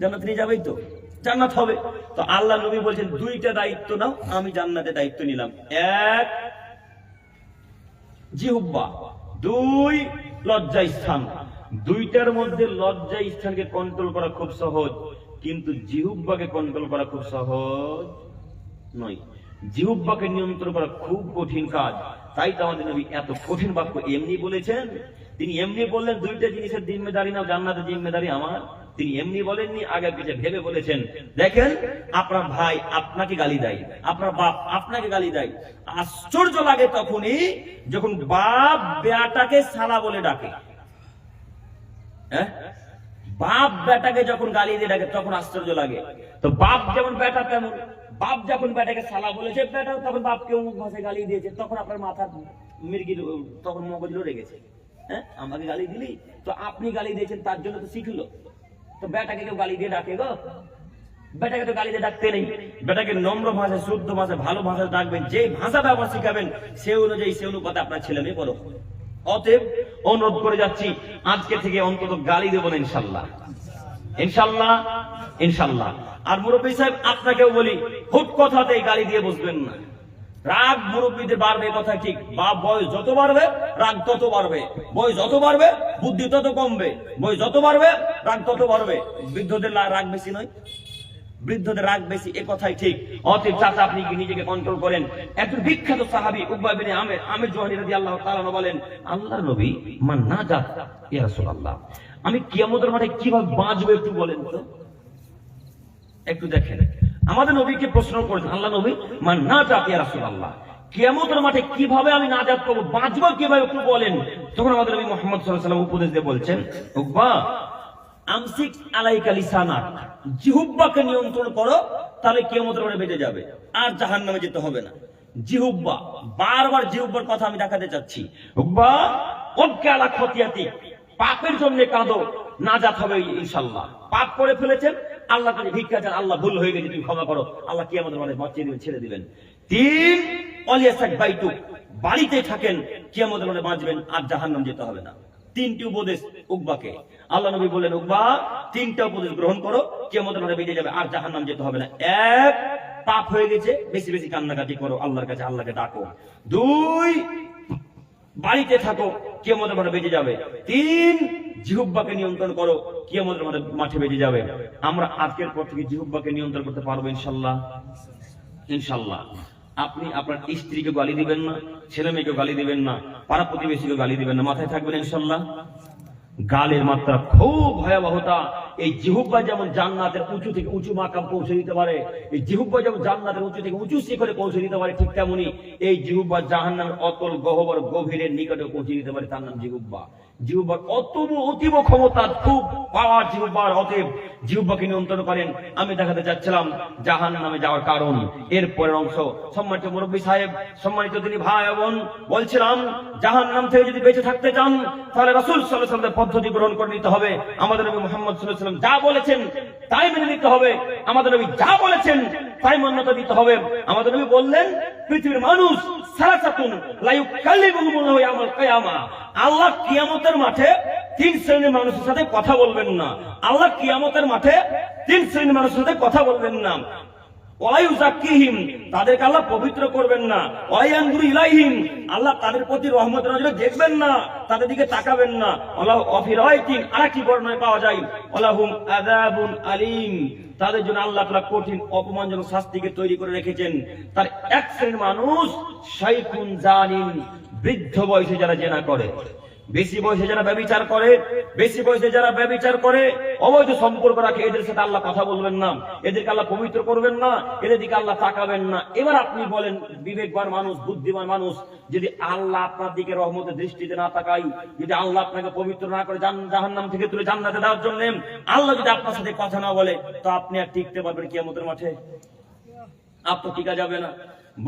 জান্নাত নিয়ে যাবেই তো, জান্নাত হবে। তো আল্লাহ নবী বলছেন 2টা দায়িত্ব নাও, আমি জান্নাতের দায়িত্ব নিলাম। 1 জিহ্বা, 2 লজ্জা স্থান। 2টার মধ্যে লজ্জা স্থানকে কন্ট্রোল করা খুব সহজ, কিন্তু জিহ্বাকে কন্ট্রোল করা খুব সহজ নয়। জিহ্বাকে নিয়ন্ত্রণ করা খুব কঠিন কাজ। তাই তো আমাদের নবী এত কঠিন বাক্য এমনি বলেছেন। তিনি এমনি বললেন 2টা জিনিসের জিম্মেদারি নাও, জান্নাতের জিম্মেদারি আমার। তিনি এমনি বলেননি, আগে পিছে ভেবে বলেছেন। দেখেন, আপনার ভাই আপনাকে গালি দেয়, আপনার বাপ আপনাকে গালি দেয়, আশ্চর্য লাগে তখনই যখন বাপ বেটাকে শালা বলে ডাকে। বাপ বেটাকে যখন গালি দিয়ে ডাকে তখন আশ্চর্য লাগে। তো বাপ যেমন বেটা তেমন, বাপ যখন বেটাকে শালা বলেছে, বেটা তখন বাপকে মুখ ভাষায় গালি দিয়েছে, তখন আপনার মাথা মির্গি, তখন মগজ লড়ে গেছে। আমাকে গালি দিলি, তো আপনি গালি দিয়েছেন, তার জন্য তো শিখলো। তো বেটাকে কেউ গালি দিয়ে ডাকে গো? বেটাকে তো গালি দিয়ে ডাকতে নেই। বেটাকে নম্র ভাষায়, শুদ্ধ ভাষায়, ভালো ভাষায় ডাকবেন। যে ভাষা ব্যবহার শিখাবেন, সে অনুযায়ী সে অনুপাতে আপনার ছেলে মেয়ে বড়। অতএব অনুরোধ করে যাচ্ছি, আজকে থেকে অন্তত গালি দেব না ইনশাল্লাহ, ইনশাল্লাহ, ইনশাল্লাহ। আর মুরব্বী সাহেব, আপনাকেও বলি, হুট কথাতে গালি দিয়ে বসবেন না। রাগ মুরব্বীদের বাড়বে, কথা ঠিক। বাপ বয়স যত বাড়বে, রাগ তত বাড়বে। বয়স যত বাড়বে, বুদ্ধি তত কমবে। বয়স যত বাড়বে, রাগ তত বাড়বে। বৃদ্ধদের রাগ বেশি নয়, বৃদ্ধদের রাগ বেশি, এ কথাই ঠিক। অতএব চাচা আপনি কি নিজেকে কন্ট্রোল করেন। একজন বিখ্যাত সাহাবী উকবা বিন আমির জোহরি রাদিয়াল্লাহু তাআলা আনহু বলেন, আল্লাহর নবী মান নাজাত ইয়া রাসূলুল্লাহ, আমি কিয়ামতের মাঠে কিভাবে বাঁচবো একটু বলেন তো। একটু দেখেন, আমাদের নবীকে প্রশ্ন করেন, আল্লাহ নবী মান নাজাত ইয়া রাসূলুল্লাহ, কিয়ামতের মাঠে কিভাবে আমি নাজাত পাবো, বাঁচবো কিভাবে একটু বলেন। তখন আমাদের নবী মুহাম্মদ সাল্লাল্লাহু আলাইহি ওয়াসাল্লাম উপদেশ দিয়ে বলছেন, উকবা আমসিক আলাইকা লিসানাক, জিহ্বাকে নিয়ন্ত্রণ করো, তাহলে কিয়ামতের মাঠে বেঁচে যাবে, আর জাহান্নামে যেতে হবে না। জিহ্বা, বারবার জিহ্বার কথা আমি দেখাতে চাচ্ছি। উকবা ওয়াবকা আলা খতিয়াতি, পাপের জন্য কাঁদো, নাজাত হবে ইনশাআল্লাহ। পাপ করে ফেলেছেন, আল্লাহর কাছে ভিক্ষা চান, আল্লাহ ভুল হয়ে গেছে তুমি ক্ষমা করো, আল্লাহ কিয়ামতের মাঠে বাঁচিয়ে দিবেন, ছেড়ে দিবেন। 3 ওয়ালিয়াসাক বাইতু, বাড়িতে থাকেন, কিয়ামতের মাঠে বাঁচবেন, আর জাহান্নাম যেতে হবে না। 3টি উপদেশ উকবাকে। আল্লাহ নবী বললেন, উকবা 3টা উপদেশ গ্রহণ করো, কিয়ামতের মাঠে বেঁচে যাবে, আর জাহান্নাম যেতে হবে না। 1, পাপ হয়ে গেছে, বেশি বেশি কান্নাকাটি করো, আল্লাহর কাছে আল্লাহকে ডাকো। 2, বাড়িতে থাকো, কিয়ামতের মাঠে বেঁচে যাবে। 3, জিহ্বাকে নিয়ন্ত্রণ করো, কিয়ামতের মাঠে বেঁচে যাবে। আমরা আজকের পর থেকে জিহ্বাকে নিয়ন্ত্রণ করতে পারবো ইনশাআল্লাহ। ইনশাআল্লাহ আপনি আপনার স্ত্রীকে গালি দিবেন না, ছেলে মেয়েকে গালি দিবেন না, পাড়া প্রতিবেশীকে গালি দিবেন না, মাথায় থাকবেন ইনশাআল্লাহ। গালের মাত্রা খুব ভয়াবহতা। এই জিহ্বা যেমন জান্নাতের উঁচু থেকে উঁচু মাকাম পৌঁছে দিতে পারে, এই জিহ্বা যেমন জান্নাতের উঁচু থেকে উঁচু শিখরে পৌঁছে দিতে পারে, ঠিক তেমনি এই জিহ্বা জাহান্নামের অতল গহ্বর গভীরের নিকটে পৌঁছে দিতে পারে, তার নাম জিহ্বা। জিহ্বার অতীব ক্ষমতা, খুব পাওয়ার জিহ্বার। অতএব জিহ্বাকে নিয়ন্ত্রণ করেন। আমি দেখাতে চাচ্ছিলাম জাহান্নামে যাওয়ার কারণ। এর পরের অংশ, সম্মানিত মুরব্বী সাহেব, সম্মানিত তিনি ভাই বোন, বলছিলাম জাহান্নাম থেকে যদি বেঁচে থাকতে চান, তাহলে রাসূল সাল্লাল্লাহু আলাইহি ওয়াসাল্লামের পদ্ধতি গ্রহণ করে নিতে হবে। আমাদের নবী মুহাম্মদ সাল্লাল্লাহু আলাইহি ওয়াসাল্লাম যা বলেছেন তাই মেনে নিতে হবে। আমাদের নবী যা বলেছেন তাই মান্যতা দিতে হবে। আমাদের নবী বললেন, পৃথিবীর মানুষ সালাসাতুন লা ইউকাল্লিমুহুমুল্লাহু ইয়াওমাল কিয়ামা, আল্লাহ কিয়ামতের মাঠে 3 শ্রেণীর মানুষের সাথে কথা বলবেন না। আল্লাহ কিয়ামতের মাঠে 3 শ্রেণীর মানুষের সাথে কথা বলবেন না। ওয়া ইউযাক্কিহিম, তাদেরকে আল্লাহ পবিত্র করবেন না। ওয়া ইয়ানজুরু ইলাইহিম, আল্লাহ তাদের প্রতি রহমত নজরে দেখবেন না, তাদের দিকে তাকাবেন না। ওয়ালা ওয়াফি রাওয়ায়াতিন, আরেকটি বর্ণনায় পাওয়া যায়, ওয়ালাহুম আযাবুন আলীম, তাদের জন্য আল্লাহ তাআলা কঠিন অপমানজনক শাস্তিকে তৈরি করে রেখেছেন। তার এক শ্রেণীর মানুষ শাইখুন জানিন, বৃদ্ধ বয়সে যারা জেনা করে, বেশি বয়সে যারা ব্যভিচার করে, বেশি বয়সে যারা ব্যভিচার করে, অবৈধ সম্পর্ক রাখে, এদের সাথে আল্লাহ কথা বলবেন না, এদেরকে আল্লাহ পবিত্র করবেন না, এদের দিকে আল্লাহ তাকাবেন না। এবার আপনি বলেন, বিবেকবান মানুষ, বুদ্ধিমান মানুষ, যদি আল্লাহ আপনার দিকে রহমতের দৃষ্টিতে না তাকাই, যদি আল্লাহ আপনাকে পবিত্র না করে জাহান্নাম থেকে তুলে জান্নাতে দেওয়ার জন্য আল্লাহ যদি আপনার সাথে কথা না বলে, তো আপনি আর টিকতে পারবেন কিয়ামতের মাঠে? আপনি টিকা যাবে না।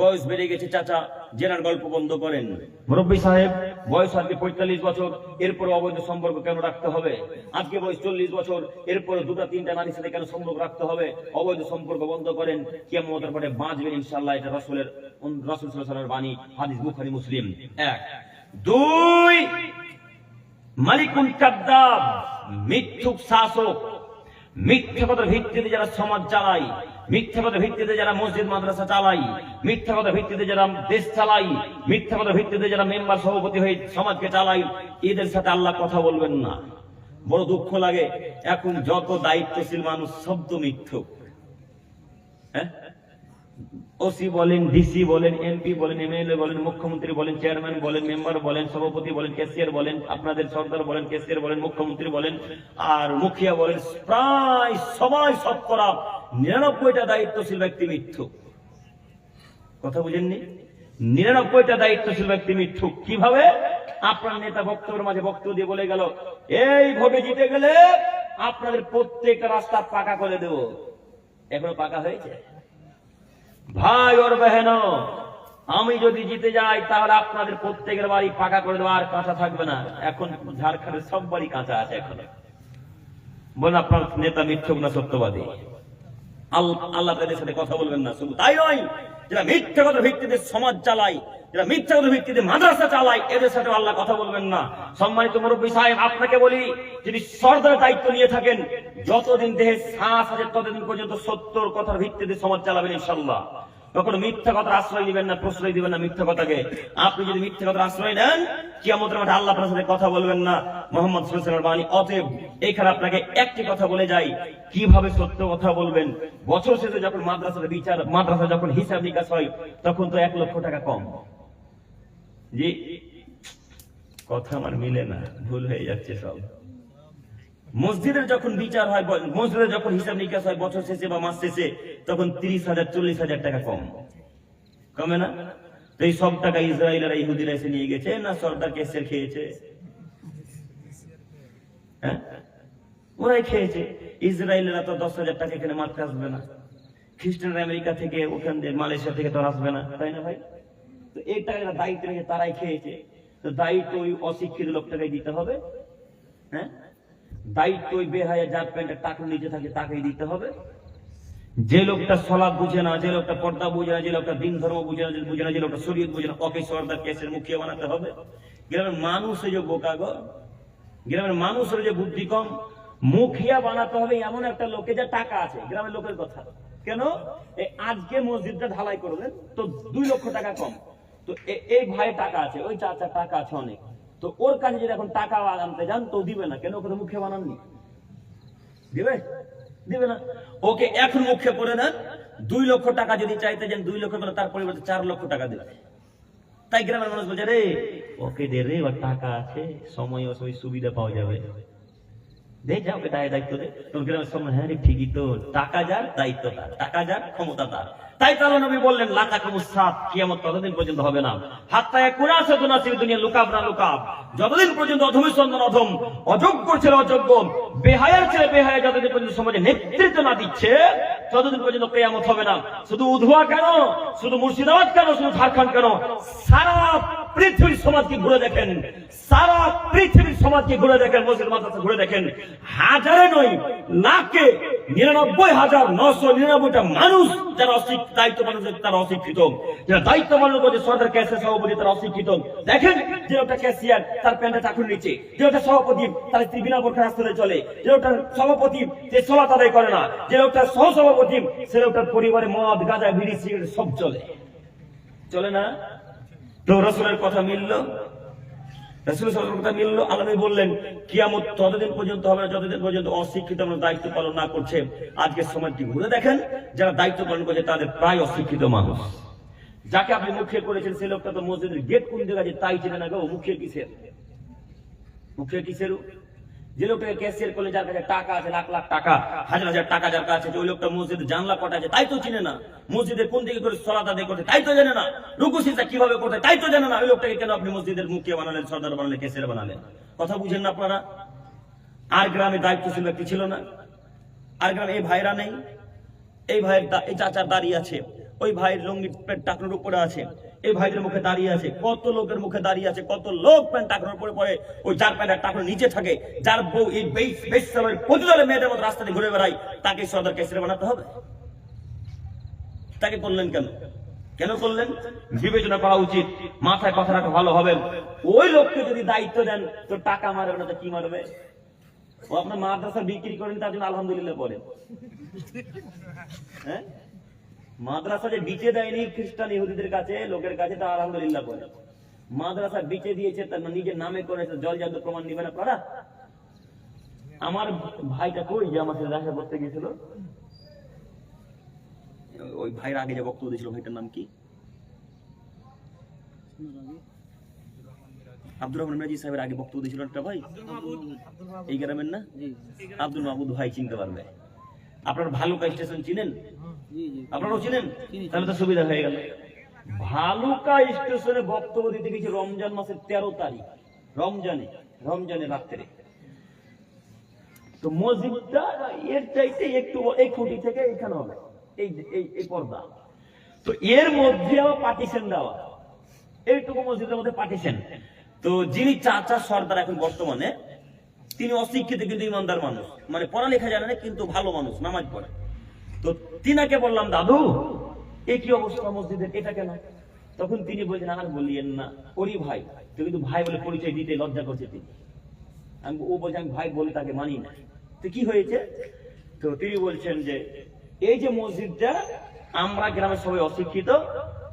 বয়স বেড়ে গেছে, চাচা জেনার গল্প বন্ধ করেন। মুরব্বী সাহেব, বয়স আজকে 45 বছর, এরপরে অবৈধ সম্পর্ক কেন রাখতে হবে? আজকে বয়স 40 বছর, এরপরে 2-3টা নারীর সাথে কেন সম্পর্ক রাখতে হবে? অবৈধ সম্পর্ক বন্ধ করেন, কিয়ামতের মাঠে বাঁচবেন ইনশাআল্লাহ। এটা রাসূল সাল্লাল্লাহু আলাইহি ওয়াসাল্লামের বাণী, হাদিস বুখারী মুসলিম। 1, 2, মালিকুল কাদ্দাব, মিথ্যুক শাসক, মিথ্যা কথার ভিত্তিতে যারা সমাজ চালায়, মিথ্যা কথার ভিত্তিতে যারা মসজিদ মাদ্রাসা চালাই, মিথ্যা কথার ভিত্তিতে যারা দেশ চালাই, মিথ্যা কথার ভিত্তিতে যারা মেম্বার সভাপতি হয়ে সমাজকে চালাই, এদের সাথে আল্লাহ কথা বলবেন না। বড় দুঃখ লাগে, এখন যত দায়িত্বশীল মানুষ সব তো মিথ্যুক। ওসি বলেন, ডিসি বলেন, এমপি বলেন, এমএলএ বলেন, মুখ্যমন্ত্রী বলেন, চেয়ারম্যান বলেন, মেম্বার বলেন, সভাপতি বলেন, ক্যাশিয়ার বলেন, আপনাদের সরকার বলেন, ক্যাশিয়ার বলেন, মুখ্যমন্ত্রী বলেন, আর মুখিয়া বলেন, প্রায় সবাই শতকরা 99টা দায়িত্বশীল ব্যক্তি মিথ্যুক। কথা বুঝেননি? 99টা দায়িত্বশীল ব্যক্তি মিথ্যুক। কিভাবে? আপনার নেতা বক্তব্যের মাঝে বক্তব্য দিয়ে বলে গেল, এই ভোটে জিতে গেলে আপনাদের প্রত্যেকটা রাস্তা পাকা করে দেব। এখনো পাকা হয়েছে? ভাই ওর বহেন, আমি যদি জিতে যাই তাহলে আপনাদের প্রত্যেকের বাড়ি পাকা করে দেবো, আর কাঁচা থাকবে না। এখন ঝাড়খণ্ডের সব বাড়ি কাঁচা আছে এখনো। বলেন আপনার নেতা মিথ্যুক না সত্যবাদী? আল্লাহ তাদের সাথে কথা বলবেন না। শুধু তাই নয়, যারা মিথ্যা কথার ভিত্তিতে সমাজ চালায়, যারা মিথ্যা কথার ভিত্তিতে মাদ্রাসা চালায়, এদের সাথে আল্লাহ কথা বলবেন না। সম্মানিত মুরব্বী সাহেব, আপনাকে বলি, যদি সরকারের দায়িত্ব নিয়ে থাকেন, যতদিন দেহে শ্বাস আছে ততদিন পর্যন্ত 70 কথার ভিত্তিতে সমাজ চালাবেন ইনশাআল্লাহ। কখনো মিথ্যা কথার আশ্রয় দিবেন না, প্রশ্রয় দিবেন না মিথ্যা কথাকে। আপনি যদি মিথ্যা কথার আশ্রয় নেন, কিয়ামতের মাঠে আল্লাহ আপনার সাথে কথা বলবেন না। মুহাম্মদ সাল্লাল্লাহু আলাইহি ওয়াসাল্লামের বাণী। অতএব এইখানে আপনাকে একটি কথা বলে যাই, কিভাবে সত্য কথা বলবেন। বছর শেষে যখন মাদ্রাসা যখন হিসাব নিকাশ হয়, তখন তো 1 লক্ষ টাকা কম। জি, কথা আমার মিলে না, ভুল হয়ে যাচ্ছে সব। মসজিদের যখন বিচার হয়, মসজিদের যখন হিসাব নিকাশ হয় বছর শেষে বা মাস শেষে, তখন 30,000 40,000 টাকা কমে না? তো এই সব টাকা ইসরায়েলের ইহুদিরা এসে নিয়ে গেছে না সরকার কেসের খেয়েছে? হ্যাঁ, ওরাই খেয়েছে। ইসরায়েলেরা তো 10,000 টাকা এখানে মারতে আসবে না, খ্রিস্টানরা আমেরিকা থেকে, ওখান থেকে মালয়েশিয়া থেকে তো আসবে না, তাই না ভাই? তো এই টাকা দায়িত্ব রেখে তারাই খেয়েছে। তো দায়িত্ব ওই অশিক্ষিত লোকটাকে দিতে হবে। হ্যাঁ, দায়িত্ব ওই বেহায়া জাত প্যান্টের টাকা নিচে থাকে তাকেই দিতে হবে। যে লোকটা সলাৎ বুঝে না, যে লোকটা পর্দা বুঝে না, যে লোকটা দিন ধর্ম বুঝে না, যে লোকটা শরীয়ত বুঝে না, ওকে সরদার কেসের মুখিয়া বানাতে হবে। গ্রামের মানুষ যে বোকা গো, গ্রামের মানুষের যে বুদ্ধি কম, মুখিয়া বানাতে হবে এমন একটা লোকে যা টাকা আছে। গ্রামের লোকের কথা কেন, আজকে মসজিদটা ঢালাই করবেন তো 2 লক্ষ টাকা কম, তো এই ভাই টাকা আছে, ওই চাচা টাকা আছে অনেক, তো ওর কাছে যদি এখন টাকা আনতে যান তো দিবে না। কেন, ওকে তো মুখে বানাননি, দিবে না। ওকে এখন মুখে করে দেন, 2 লক্ষ টাকা যদি চাইতে যান 2 লক্ষ টাকা, তার পরিবর্তে 4 লক্ষ টাকা দেবে। তাই গ্রামের মানুষ বলছে, রে ওকে দে রে, ওর টাকা আছে, সময় অসময় সুবিধা পাওয়া যাবে, দে যা, ওকে দায়িত্ব দে। তোর গ্রামের সময়, হ্যাঁ রে ঠিকই তো, টাকা যার দায়িত্ব তার, টাকা যার ক্ষমতা তার। তাই তাআলা নবী বললেন, লা তাকুমুস সাত, কিয়ামত ততদিন পর্যন্ত হবে না, হাত্তা ইয়াকুনা সাদুনা ফিদ দুনিয়া লুকাব না লুকাব, যতদিন পর্যন্ত অধমের সন্তান অধম, অযোগ্য ছেলে অযোগ্য, বেহায়ার ছেলে বেহায়া যতদিন পর্যন্ত সমাজে নেতৃত্ব না দিচ্ছে, ততদিন পর্যন্ত কিয়ামত হবে না। শুধু উধুয়া কেন, শুধু মুর্শিদাবাদ কেন, শুধু ঝাড়খণ্ড কেন, সারা পৃথিবীর সমাজকে ঘুরে দেখেন, সারা পৃথিবীর সমাজকে ঘুরে দেখেন, মসজিদ মাদ্রাসা ঘুরে দেখেন, হাজারে নয় লাখে 99,999টা মানুষ যারা দায়িত্ব মানুষ, তারা অশিক্ষিত। যারা দায়িত্ব মানুষ বলছে সরকার ক্যাশিয়ার সভাপতি, তারা অশিক্ষিত। দেখেন, যে লোকটা ক্যাশিয়ার তার প্যান্টে চাকরি নিচ্ছে, যে লোকটা সভাপতি তার স্ত্রী বিনা বোরখা রাস্তাতে চলে, যে লোকটা সভাপতি সে সলাত আদায় করে না, যে লোকটা সহসভাপতি সে লোকটার পরিবারে মদ গাঁজা বিড়ি সিগারেট সব চলে না। তো রাসূলের কথা মিলল, রাসূলের কথা মিলল। আল্লাহ বললেন কিয়ামত ততদিন পর্যন্ত হবে না যতদিন পর্যন্ত অশিক্ষিত আমরা দায়িত্ব পালন না করছে। আজকের সময়টি ঘুরে দেখেন, যারা দায়িত্ব পালন করছে তাদের প্রায় অশিক্ষিত মানুষ। যাকে আপনি মুখে করেছেন সে লোকটা তো মসজিদের গেট কোন জায়গায় আছে তাই চেনে না গো, মুখে কিসের, মুখে কিসের। যে লোকটাকে ক্যাশিয়ার করলে, যার কাছে টাকা আছে, লাখ লাখ টাকা, হাজার হাজার টাকা যার কাছে, ওই লোকটা মসজিদের জানলা কটা আছে তাই তো চিনে না, মসজিদের কোন দিকে করে সালাত আদায় করতে তাই তো জানে না, রুকু সিজদা কিভাবে করতে তাই তো জানে না। ওই লোকটাকে কেন আপনি মসজিদের মুখিয়া বানালেন, সর্দার বানালেন, ক্যাশিয়ার বানালেন? কথা বুঝেন না আপনারা? আর গ্রামে দায়িত্বশীল ব্যক্তি ছিল না? আর গ্রামে এই ভাইরা নেই? এই ভাইয়ের এই চাচার দাঁড়িয়ে আছে, ওই ভাইয়ের লঙ্গি প্যান্ট টাকনোর উপরে আছে, এই ভাইদের মুখে দাঁড়িয়ে আছে, কত লোকের মুখে দাঁড়িয়ে আছে, কত লোক প্যান্ট টাকনোর উপরে পড়ে, ওই যার প্যান্টের টাকনোর নিচে থাকে, যার বউ এই বেশ্যালয়ের প্রতিদলে মেয়েদের মতো রাস্তাতে ঘুরে বেড়ায়, তাকে সর্দার ক্যাশিয়ার বানাতে হবে? তাকে করলেন কেন? কেন করলেন? বিবেচনা করা উচিত, মাথায় কথা রাখা ভালো হবে। ওই লোককে যদি দায়িত্ব দেন তো টাকা মারবে না তো কি মারবে? ও আপনার মাদ্রাসা বিক্রি করেন, তার জন্য আলহামদুলিল্লাহ বলেন। হ্যাঁ, মাদ্রাসা যে বিচে দেয়নি খ্রিস্টান ইহুদিদের কাছে, লোকের কাছে, তা আলহামদুলিল্লাহ বলেন। মাদ্রাসা বিচে দিয়েছে, তার নিজের নামে করেছে, জল জাদু প্রমাণ দিবেন আপনারা? আমার ভাইটা কই যে আমার সাথে দেখা করতে গেছিল, ওই ভাইয়ের আগে যে বক্তব্য দিয়েছিল, ভাইটার নাম কি? আব্দুর রহমান মিরাজি সাহেবের আগে বক্তব্য দিয়েছিল একটা ভাই, এই গ্রামের না? আব্দুল মাহমুদ ভাই চিনতে পারবে। আপনার ভালুকা স্টেশন চিনেন? আপনারাও চিনেন? তাহলে তো সুবিধা হয়ে গেল। ভালুকা স্টেশনে বক্তব্য দিতে গেছি রমজান মাসের 13 তারিখ, রমজানের রাত্রে। তো মসজিদটা এর চাইতে একটু এই খুঁটি থেকে এখানে হবে, এই পর্দা। তো এর মধ্যে আবার পার্টিশন দেওয়া, এইটুকু মসজিদের মধ্যে পার্টিশন। তো যিনি চাচা সর্দার এখন বর্তমানে, তিনি অশিক্ষিত কিন্তু ইমানদার মানুষ, মানে পড়ালেখা জানে না কিন্তু ভালো মানুষ, নামাজ পড়ে। তো তিনাকে বললাম, দাদু এই কি অবস্থা মসজিদের, এটা কেন? তখন তিনি বলছেন, আর বলিয়েন না, ওরই ভাই। তো কিন্তু ভাই বলে পরিচয় দিতে লজ্জা করছে তিনি। ও বলছে আমি ভাই বলে তাকে মানি না। তো কি হয়েছে? তো তিনি বলছেন যে এই যে মসজিদটা আমরা গ্রামের সবাই অশিক্ষিত,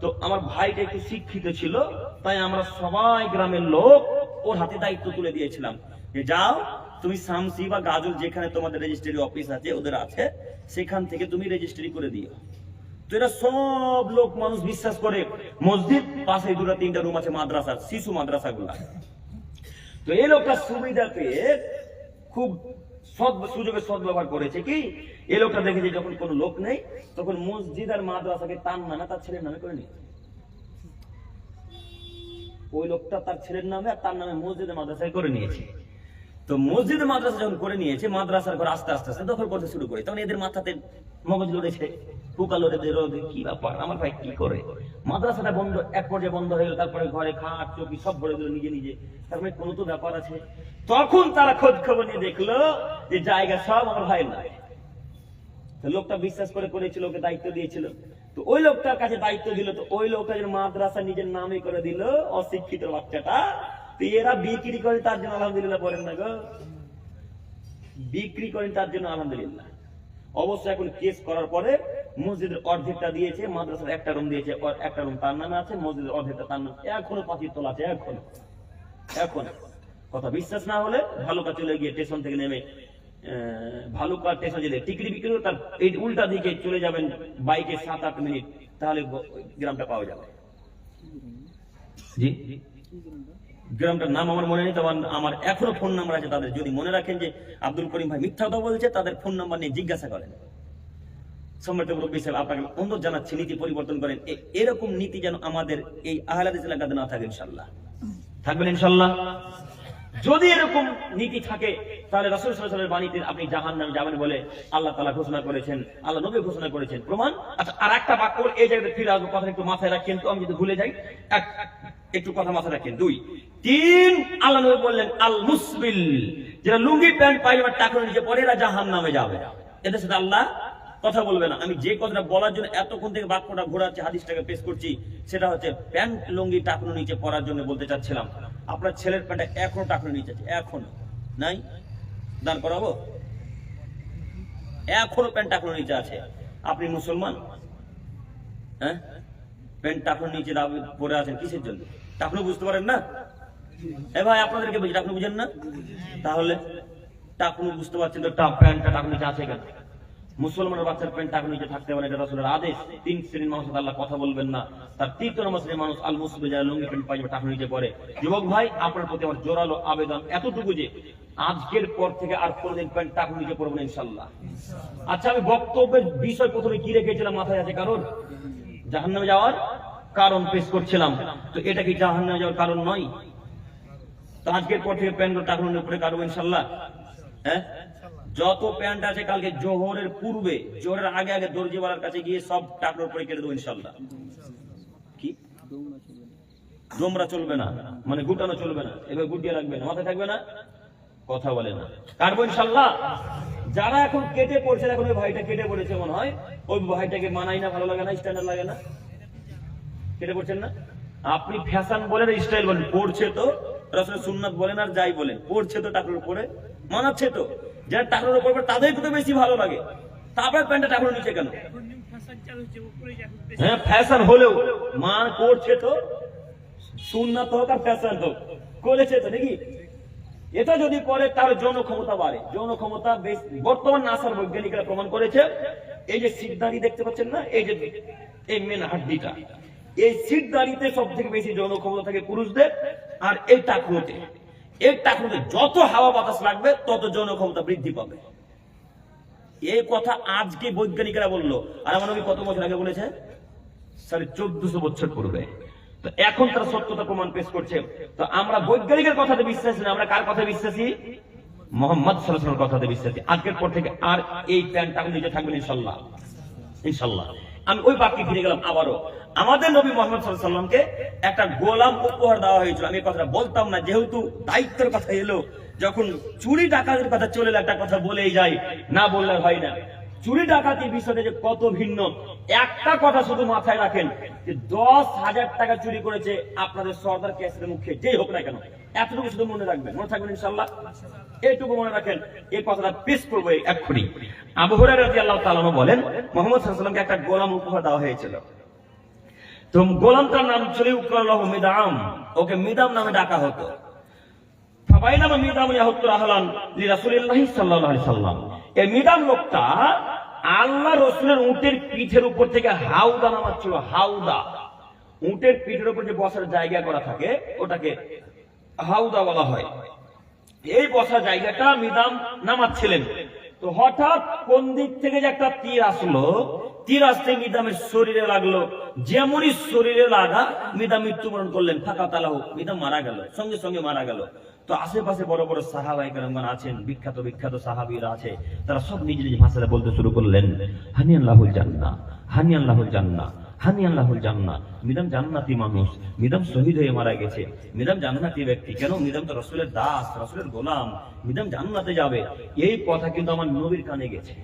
তো আমার ভাইটা একটু শিক্ষিত ছিল, তাই আমরা সবাই গ্রামের লোক ওর হাতে দায়িত্ব তুলে দিয়েছিলাম যে যাও তুমি শামসি বা গাজল যেখানে তোমাদের রেজিস্ট্রি অফিস আছে ওদের আছে, সেখান থেকে তুমি রেজিস্ট্রি করে দিও। তো এরা সব লোক মানুষ বিশ্বাস করে, মসজিদ পাশে 2-3টা রুম আছে মাদ্রাসা, শিশু মাদ্রাসা গুলা। তো এই লোকটা সুবিধা পেয়ে খুব সুযোগের সদ্ব্যবহার করেছে কি, এই লোকটা দেখেছে যখন কোনো লোক নেই তখন মসজিদ আর মাদ্রাসাকে তার নামে তার ছেলের নামে করে নিয়েছে। ওই লোকটা তার ছেলের নামে আর তার নামে মসজিদ মাদ্রাসায় করে নিয়েছে। তো মসজিদ মাদ্রাসা যখন করে নিয়েছে, মাদ্রাসার ঘর আস্তে আস্তে আস্তে দখল করতে শুরু করে, তখন এদের মাথাতে মগজ লড়েছে, পোকা লড়েছে, কি ব্যাপার আমার ভাই কি করে, মাদ্রাসাটা বন্ধ, এক পর্যায়ে বন্ধ হয়ে গেল, তারপরে ঘরে খাট চৌকি সব ভরে দিল নিজে নিজে, তারপরে কোনো তো ব্যাপার আছে। তখন তারা খোঁজ খবর নিয়ে দেখলো যে জায়গা সব আমার ভাইয়ের নাই। তো লোকটা বিশ্বাস করে করেছিল, ওকে দায়িত্ব দিয়েছিল, তো ওই লোকটার কাছে দায়িত্ব দিল, তো ওই লোকটা মাদ্রাসা নিজের নামে করে দিল, অশিক্ষিত বাচ্চাটা। তো এরা বিক্রি করে তার জন্য আলহামদুলিল্লাহ বলেন না গো, বিক্রি করেন তার জন্য আলহামদুলিল্লাহ। অবশ্য এখন কেস করার পরে মসজিদের অর্ধেকটা দিয়েছে, মাদ্রাসার একটা রুম দিয়েছে, একটা রুম তার নামে আছে, মসজিদের অর্ধেকটা তার নামে, এখনো পাখির তোলা আছে, এখন কথা বিশ্বাস না হলে ভালুকা চলে গিয়ে স্টেশন থেকে নেমে ভালুকা স্টেশন যেতে টিকিট বিক্রি করে তার এই উল্টা দিকে চলে যাবেন বাইকে 7-8 মিনিট, তাহলে গ্রামটা পাওয়া যাবে। জি, গ্রামটার নাম আমার মনে নেই, তবে আমার এখনো ফোন নাম্বার আছে তাদের, যদি মনে রাখেন যে আব্দুল করিম ভাই মিথ্যা কথা বলছে, তাদের ফোন নাম্বার নিয়ে জিজ্ঞাসা করেন। সম্মানিত মুরব্বী সাহেব, আপনাকে অনুরোধ জানাচ্ছি নীতি পরিবর্তন করেন, এরকম নীতি যেন আমাদের এই আহলে হাদিস এলাকাতে না থাকে। ইনশাআল্লাহ থাকবেন ইনশাআল্লাহ। যদি এরকম নীতি থাকে তাহলে রাসূল সাল্লাল্লাহু আলাইহি ওয়াসাল্লামের বাণীতে আপনি জাহান্নামে যাবেন বলে আল্লাহ তাআলা ঘোষণা করেছেন, আল্লাহ নবী ঘোষণা করেছেন, প্রমাণ। আচ্ছা, আর একটা বাক্য এই জায়গাতে ফিরে আসবো, কথা একটু মাথায় রাখেন তো, আমি যদি ভুলে যাই একটু কথা মাথায় রাখেন। 2, 3 আল্লাহ নবী বললেন আল মুসবিল, যারা লুঙ্গি প্যান্ট পায়জামা টাকনো নিচে পরে এরা জাহান্নামে যাবে, এদের সাথে আল্লাহ কথা বলবে না। আমি যে কথাটা বলার জন্য এতক্ষণ থেকে বাক্যটা ঘোরাচ্ছি, হাদিসটাকে পেশ করছি, সেটা হচ্ছে প্যান্ট লুঙ্গি টাকনো নিচে পরার জন্য বলতে চাচ্ছিলাম। আপনার ছেলের প্যান্টটা এখনো টাকনো নিচে আছে, এখনো নাই, দান করাবো, এখনো প্যান্ট টাকনো নিচে আছে। আপনি মুসলমান, হ্যাঁ, প্যান্ট টাকনো নিচে পরে আছেন কিসের জন্য? টাকনো বুঝতে পারেন না? এ ভাই আপনাদেরকে বুঝি, টাকনো বুঝেন না? তাহলে টাকনো বুঝতে পারছেন তো প্যান্টটা টাকনো নিচে আছে কেন? মুসলমানের বাচ্চার প্যান্ট টাকনো নিচে থাকতে পারে, এটা রাসূলের আদেশ। 3 শ্রেণীর মানুষ আল্লাহ কথা বলবেন না, তার 3 নম্বর শ্রেণীর মানুষ আল মুসলিম, যারা লুঙ্গি প্যান্ট পায়জামা টাকনো নিচে পরে। যুবক ভাই, আপনার প্রতি আমার জোরালো আবেদন এতটুকু যে আজকের পর থেকে আর কোনোদিন প্যান্ট টাকনো নিচে পরবেন না ইনশাআল্লাহ। আচ্ছা, আমি বক্তব্যের বিষয় প্রথমে কি রেখেছিলাম মাথায় আছে? কারণ জাহান্নামে যাওয়ার কারণ পেশ করছিলাম, তো এটা কি জাহান্নামে যাওয়ার কারণ নয়? তো আজকের পর থেকে প্যান্ট টাকনোর উপরে কাটবো ইনশাআল্লাহ। হ্যাঁ, যত প্যান্ট আছে কালকে জোহরের পূর্বে, জোহরের আগে আগে দর্জিওয়ালার কাছে গিয়ে সব টাকনোর উপরে কেটে দেবো ইনশাআল্লাহ। কি ডোমরা চলবে না, মানে গুটানো চলবে না, এবার গুটিয়ে রাখবে না, মাথায় থাকবে না, কথা বলে না, কাটবো ইনশাআল্লাহ। যারা এখন কেটে পড়ছে, এখন ওই ভাইটা কেটে পড়েছে মনে হয়, ওই ভাইটাকে মানাই না, ভালো লাগে না, স্ট্যান্ডার্ড লাগে না, কেটে পড়ছেন না। আপনি ফ্যাশন বলেন, স্টাইল বলেন, পড়ছে তো রাসূলের সুন্নাত বলেন আর যাই বলেন, পড়ছে তো টাকনোর উপরে, মানাচ্ছে তো, যারা টাকনোর উপর তাদের তো বেশি ভালো লাগে। তারপরে প্যান্টটা টাকনোর নিচে কেন? হ্যাঁ, ফ্যাশন হলেও মান করছে তো, সুন্নাত হোক আর ফ্যাশন হোক, করেছে তো নাকি? এটা যদি করে তাহলে যৌন ক্ষমতা বাড়ে, যৌন ক্ষমতা বেশ। বর্তমান নাসার বৈজ্ঞানিকরা প্রমাণ করেছে, এই যে সিটদাড়ি দেখতে পাচ্ছেন না, এই যে এই মেন হাড্ডিটা, এই সিটদাড়িতে সব থেকে বেশি যৌন ক্ষমতা থাকে পুরুষদের, আর এই টাকনোতে, এই টাকনোতে যত হাওয়া বাতাস লাগবে তত যৌন ক্ষমতা বৃদ্ধি পাবে। এই কথা আজকে বৈজ্ঞানিকরা বললো, আর আমার নবী কত বছর আগে বলেছে? 1450 বছর পূর্বে। তো এখন তারা সত্যতা প্রমাণ পেশ করছে। তো আমরা বৈজ্ঞানিকের কথাতে বিশ্বাসী না, আমরা কার কথা বিশ্বাসী? মুহাম্মদ সাল্লাল্লাহু আলাইহি ওয়াসাল্লামের কথাতে বিশ্বাসী। আজকের পর থেকে আর এই প্যান্ট টাকনো নিচে থাকবেন ইনশাআল্লাহ, ইনশাআল্লাহ। আমি ওই বাক্যে ফিরে গেলাম আবারও। আমাদের নবী মুহাম্মদ সাল্লাল্লাহু আলাইহি ওয়াসাল্লামকে একটা গোলাম উপহার দেওয়া হয়েছিল। আমি কথাটা বলতাম না, যেহেতু দায়িত্বের কথা এলো, যখন চুরি ডাকাতির কথা চলে এলো একটা কথা বলেই যাই, না বললে হয় না। চুরি ডাকাতি বিষয়টা যে কত ভিন্ন, একটা কথা শুধু মাথায় রাখেন, যে 10,000 টাকা চুরি করেছে আপনাদের সর্দার ক্যাসের মুখে, যেই হোক না কেন, এতটুকু শুধু মনে রাখবেন, মনে থাকবেন ইনশাআল্লাহ। এইটুকু মনে রাখেন, এই কথাটা পেশ করবো এক্ষুনি। আবু হুরায়রা রাদিয়াল্লাহু তাআলা আনহু বলেন, মুহাম্মদ সাল্লাল্লাহু আলাইহি ওয়াসাল্লামকে একটা গোলাম উপহার দেওয়া হয়েছিল। তো গোলামটার নাম ছিল ইউকরালহু মিদাম, ওকে মিদাম নামে ডাকা হতো। ফাবাইনামা মিদাম ইয়াহুতু রাহলান লিরাসূলিল্লাহি সাল্লাল্লাহু আলাইহি সাল্লাম, এই মিদাম লোকটা আল্লাহ রাসূলের উটের পিঠের উপর থেকে হাউদা নামাচ্ছিল। হাউদা, উটের পিঠের উপর যে বসার জায়গা করা থাকে ওটাকে হাউদা বলা হয়। এই বসার জায়গাটা মিদাম নামাচ্ছিলেন। তো হঠাৎ কোন দিক থেকে যে একটা তীর আসলো, তীর আসতে মিদামের শরীরে লাগলো। যেমনই শরীরে লাগা মিদাম মৃত্যুবরণ করলেন। ফাঁকা তালাহ, মিদাম মারা গেল, সঙ্গে সঙ্গে মারা গেল। তো আশেপাশে বড় বড় সাহাবায়ে কেরামগণ আছেন, বিখ্যাত বিখ্যাত সাহাবীরা আছে, তারা সব নিজ নিজ ভাষায় বলতে শুরু করলেন, হানি আল্লাহুল জান্নাহ, হানি আল্লাহুল জান্নাহ, হানি আল্লাহুল জান্নাহ। মিদাম জান্নাতি মানুষ, মিদাম শহীদ হয়ে মারা গেছে, মিদাম জান্নাতি ব্যক্তি। কেন? মিদাম তো রাসূলের দাস, রাসূলের গোলাম, মিদাম জান্নাতে যাবে। এই কথা কিন্তু আমার নবীর কানে গেছে।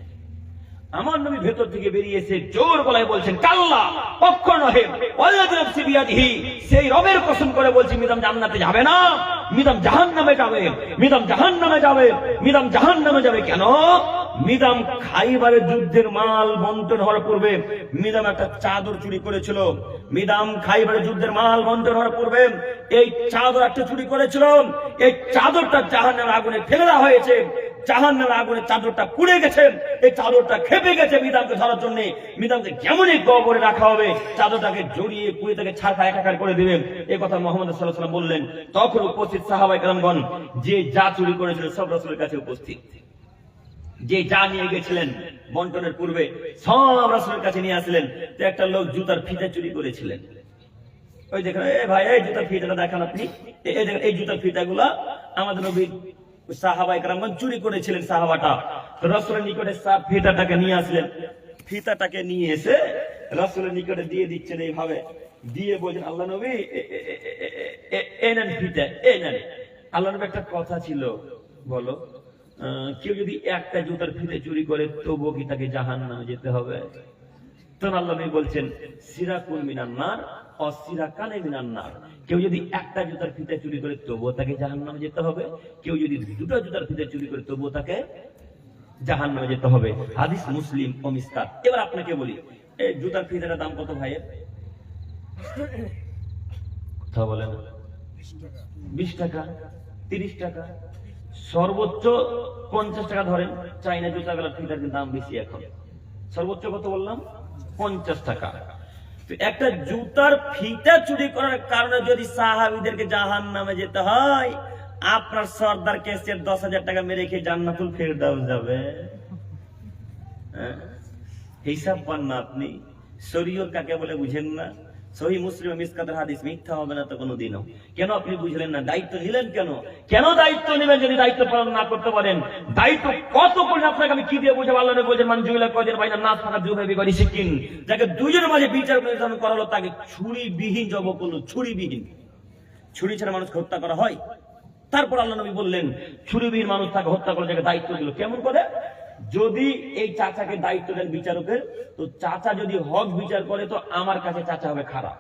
আমার নবী ভেতর থেকে বেরিয়ে এসে জোর গলায় বলছেন, কাল্লা, কখনো নহে, ওয়াল্লাযী নাফসি বিয়াদিহি, সেই রবের কসম করে বলছি মিদাম জান্নাতে যাবে না, মিদাম জাহান্নামে যাবে, মিদাম জাহান্নামে যাবে, মিদাম জাহান্নামে যাবে। কেন? মিদাম খাইবারের যুদ্ধের মাল বন্টন হওয়ার পূর্বে মিদাম একটা চাদর চুরি করেছিল। মিদাম খাইবারের যুদ্ধের মাল বন্টন হওয়ার পূর্বে এই চাদর একটা চুরি করেছিল। এই চাদরটা জাহান্নামের আগুনে ফেলে দেওয়া হয়েছে। জাহান্নামের আগুনে চাদরটা পুড়ে গেছে, এই চাদরটা খেপে গেছে মিদামকে ধরার জন্য। মিদামকে যেমনই কবরে রাখা হবে, চাদরটাকে জড়িয়ে পুড়ে তাকে ছাড়া একাকার করে দিবেন। এই কথা মুহাম্মদ সাল্লাল্লাহু আলাইহি ওয়াসাল্লাম বললেন। তখন উপস্থিত সাহাবায়ে কেরামগণ যে যা চুরি করেছিল সব রাসূলের কাছে উপস্থিত। যে যা নিয়ে গেছিলেন বন্টনের পূর্বে সব রাসূলের কাছে নিয়ে আসলেন। তো একটা লোক জুতার ফিতা চুরি করেছিলেন। ওই দেখেন, এ ভাই, এই জুতার ফিতাটা দেখান আপনি। এই দেখেন, এই জুতার ফিতাগুলা আমাদের নবী সাহাবায়ে কেরামগণ চুরি করেছিলেন। সাহাবাটা রাসূলের নিকটে ফিতাটাকে নিয়ে আসলেন। ফিতাটাকে নিয়ে এসে রাসূলের নিকটে দিয়ে দিচ্ছেন। এইভাবে দিয়ে বলছেন, আল্লাহ নবী, এই নেন ফিতা, এই নেন। আল্লাহ নবী একটা কথা ছিল, বলো, কেউ যদি একটা জুতার ফিতে চুরি করে তবুও কি তাকে জাহান্নামে যেতে হবে? তখন আল্লাহ নবী বলছেন, সিরাকুন মিনান নার অসিরাকানে মিনান নার। কেউ যদি একটা জুতার ফিতে চুরি করে তবুও তাকে জাহান্নামে যেতে হবে, কেউ যদি দুটো জুতার ফিতে চুরি করে তবুও তাকে জাহান্নামে যেতে হবে। হাদিস মুসলিম ও মিসকাত। এবার আপনাকে বলি, এই জুতার ফিতের দাম কত ভাইয়ের? কথা বলেন। 20 টাকা, 30 টাকা, সর্বোচ্চ 50 টাকা ধরেন। চাইনা জুতাগুলোর ফিতার দাম বেশি এখন। সর্বোচ্চ কত বললাম? 50 টাকা। একটা জুতার ফিতা চুরি করার কারণে যদি সাহাবীদেরকে জাহান্নামে যেতে হয়, আপনার সর্দার কেসে 10,000 টাকা মেরে খেয়ে জান্নাতুল ফেরদাউস যাবে। হিসাব পান না আপনি? শরীয়ত কাকে বলে বুঝেন না? সহিহ মুসলিম মিসকাতের হাদিস মিথ্যা হবে না তো কোনোদিনও। কেন আপনি বুঝলেন না? দায়িত্ব নিলেন কেন? কেন দায়িত্ব নেবেন যদি দায়িত্ব পালন না করতে পারেন? দায়িত্ব কত করে আপনাকে আমি কি দিয়ে বুঝাবো? আল্লাহ নবী বলেন, মান জুইলা কয়দিন বাইনা নাস ফাকা জুবাই বিগরি সিকিন, যাকে দুইজনের মাঝে বিচার নির্ধারণ করা হলো তাকে ছুরিবিহীন জব করলো। ছুরিবিহীন, ছুরি ছাড়া মানুষকে হত্যা করা হয়? তারপর আল্লাহ নবী বললেন, ছুরিবিহীন মানুষ তাকে হত্যা করে, যাকে দায়িত্ব দিল। কেমন করে? যদি এই চাচাকে দায়িত্ব দেন বিচারকের, তো চাচা যদি হক বিচার করে তো আমার কাছে চাচা হবে খারাপ,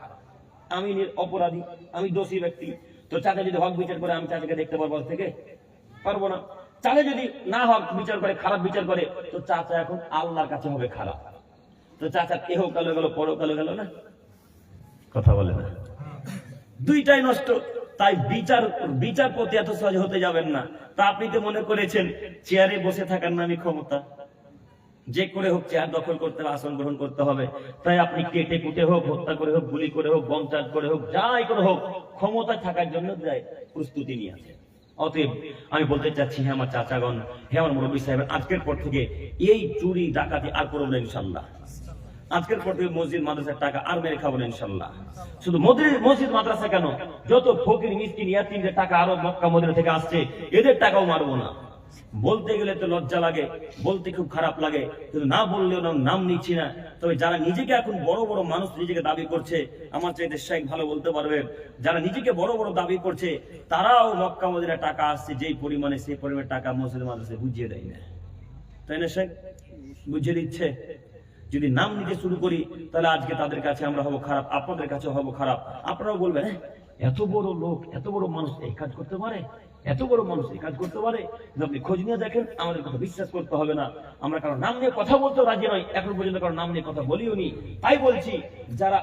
আমি অপরাধী, আমি দোষী ব্যক্তি। তো চাচা যদি হক বিচার করে আমি চাচাকে দেখতে পারবো থেকে? পারবো না। চাচা যদি না হক বিচার করে, খারাপ বিচার করে, তো চাচা এখন আল্লাহর কাছে হবে খারাপ। তো চাচা এহ কালো গেল, পরকালে গেল না? কথা বলে না? দুইটাই নষ্ট। তাই বিচারপতি এত সহজ হতে যাবেন না। তা আপনি তো মনে করেছেন চেয়ারে বসে থাকার নামই ক্ষমতা। যে করে হোক চেয়ার দখল করতে হবে, আসন গ্রহণ করতে হবে। তাই আপনি কেটে কুটে হোক, হত্যা করে হোক, গুলি করে হোক, বম চার্জ করে হোক, যাই করে হোক, ক্ষমতা থাকার জন্য প্রস্তুতি নিয়ে আছে। অতএব আমি বলতে চাচ্ছি, হে আমার চাচাগণ, হে আমার মুরব্বী সাহেব, আজকের পর থেকে এই চুরি ডাকাতি আর করবো না ইনশাল্লাহ। আজকের পর থেকে মসজিদ মাদ্রাসার টাকা আর মেরে খাবো না ইনশাল্লাহ। শুধু মসজিদ মাদ্রাসা কেন, যত ফকির মিসকিন ইয়াতীমদের টাকা আরো মক্কা মদিনা থেকে আসছে, এদের টাকাও মারবো না। বলতে গেলে তো লজ্জা লাগে, বলতে খুব খারাপ লাগে, কিন্তু না বললেও নাম নিচ্ছি না। তবে যারা নিজেকে এখন বড় বড় মানুষ নিজেকে দাবি করছে, আমার চাইতে শেখ ভালো বলতে পারবে, যারা নিজেকে বড় বড় দাবি করছে, তারাও মক্কা মদিনা টাকা আসছে যেই পরিমাণে, সেই পরিমাণে টাকা মসজিদ মাদ্রাসায় বুঝিয়ে দেয় না, তাই না শেখ? বুঝিয়ে দিচ্ছে। যদি নাম নিতে শুরু করি তাহলে আজকে তাদের কাছে আমরা হব খারাপ, আপনাদের কাছে হব খারাপ। আপনারাও বলবেন, এত বড় লোক, এত বড় মানুষ এই কাজ করতে পারে, এত বড় মানুষ এই কাজ করতে পারে? আপনি খোঁজ নিয়ে দেখেন, আমাদের কথা বিশ্বাস করতে হবে না। আমরা কারো নাম নিয়ে কথা বলতে রাজি নয়, এখন পর্যন্ত কারো নাম নিয়ে কথা বলিও নি। তাই বলছি, যারা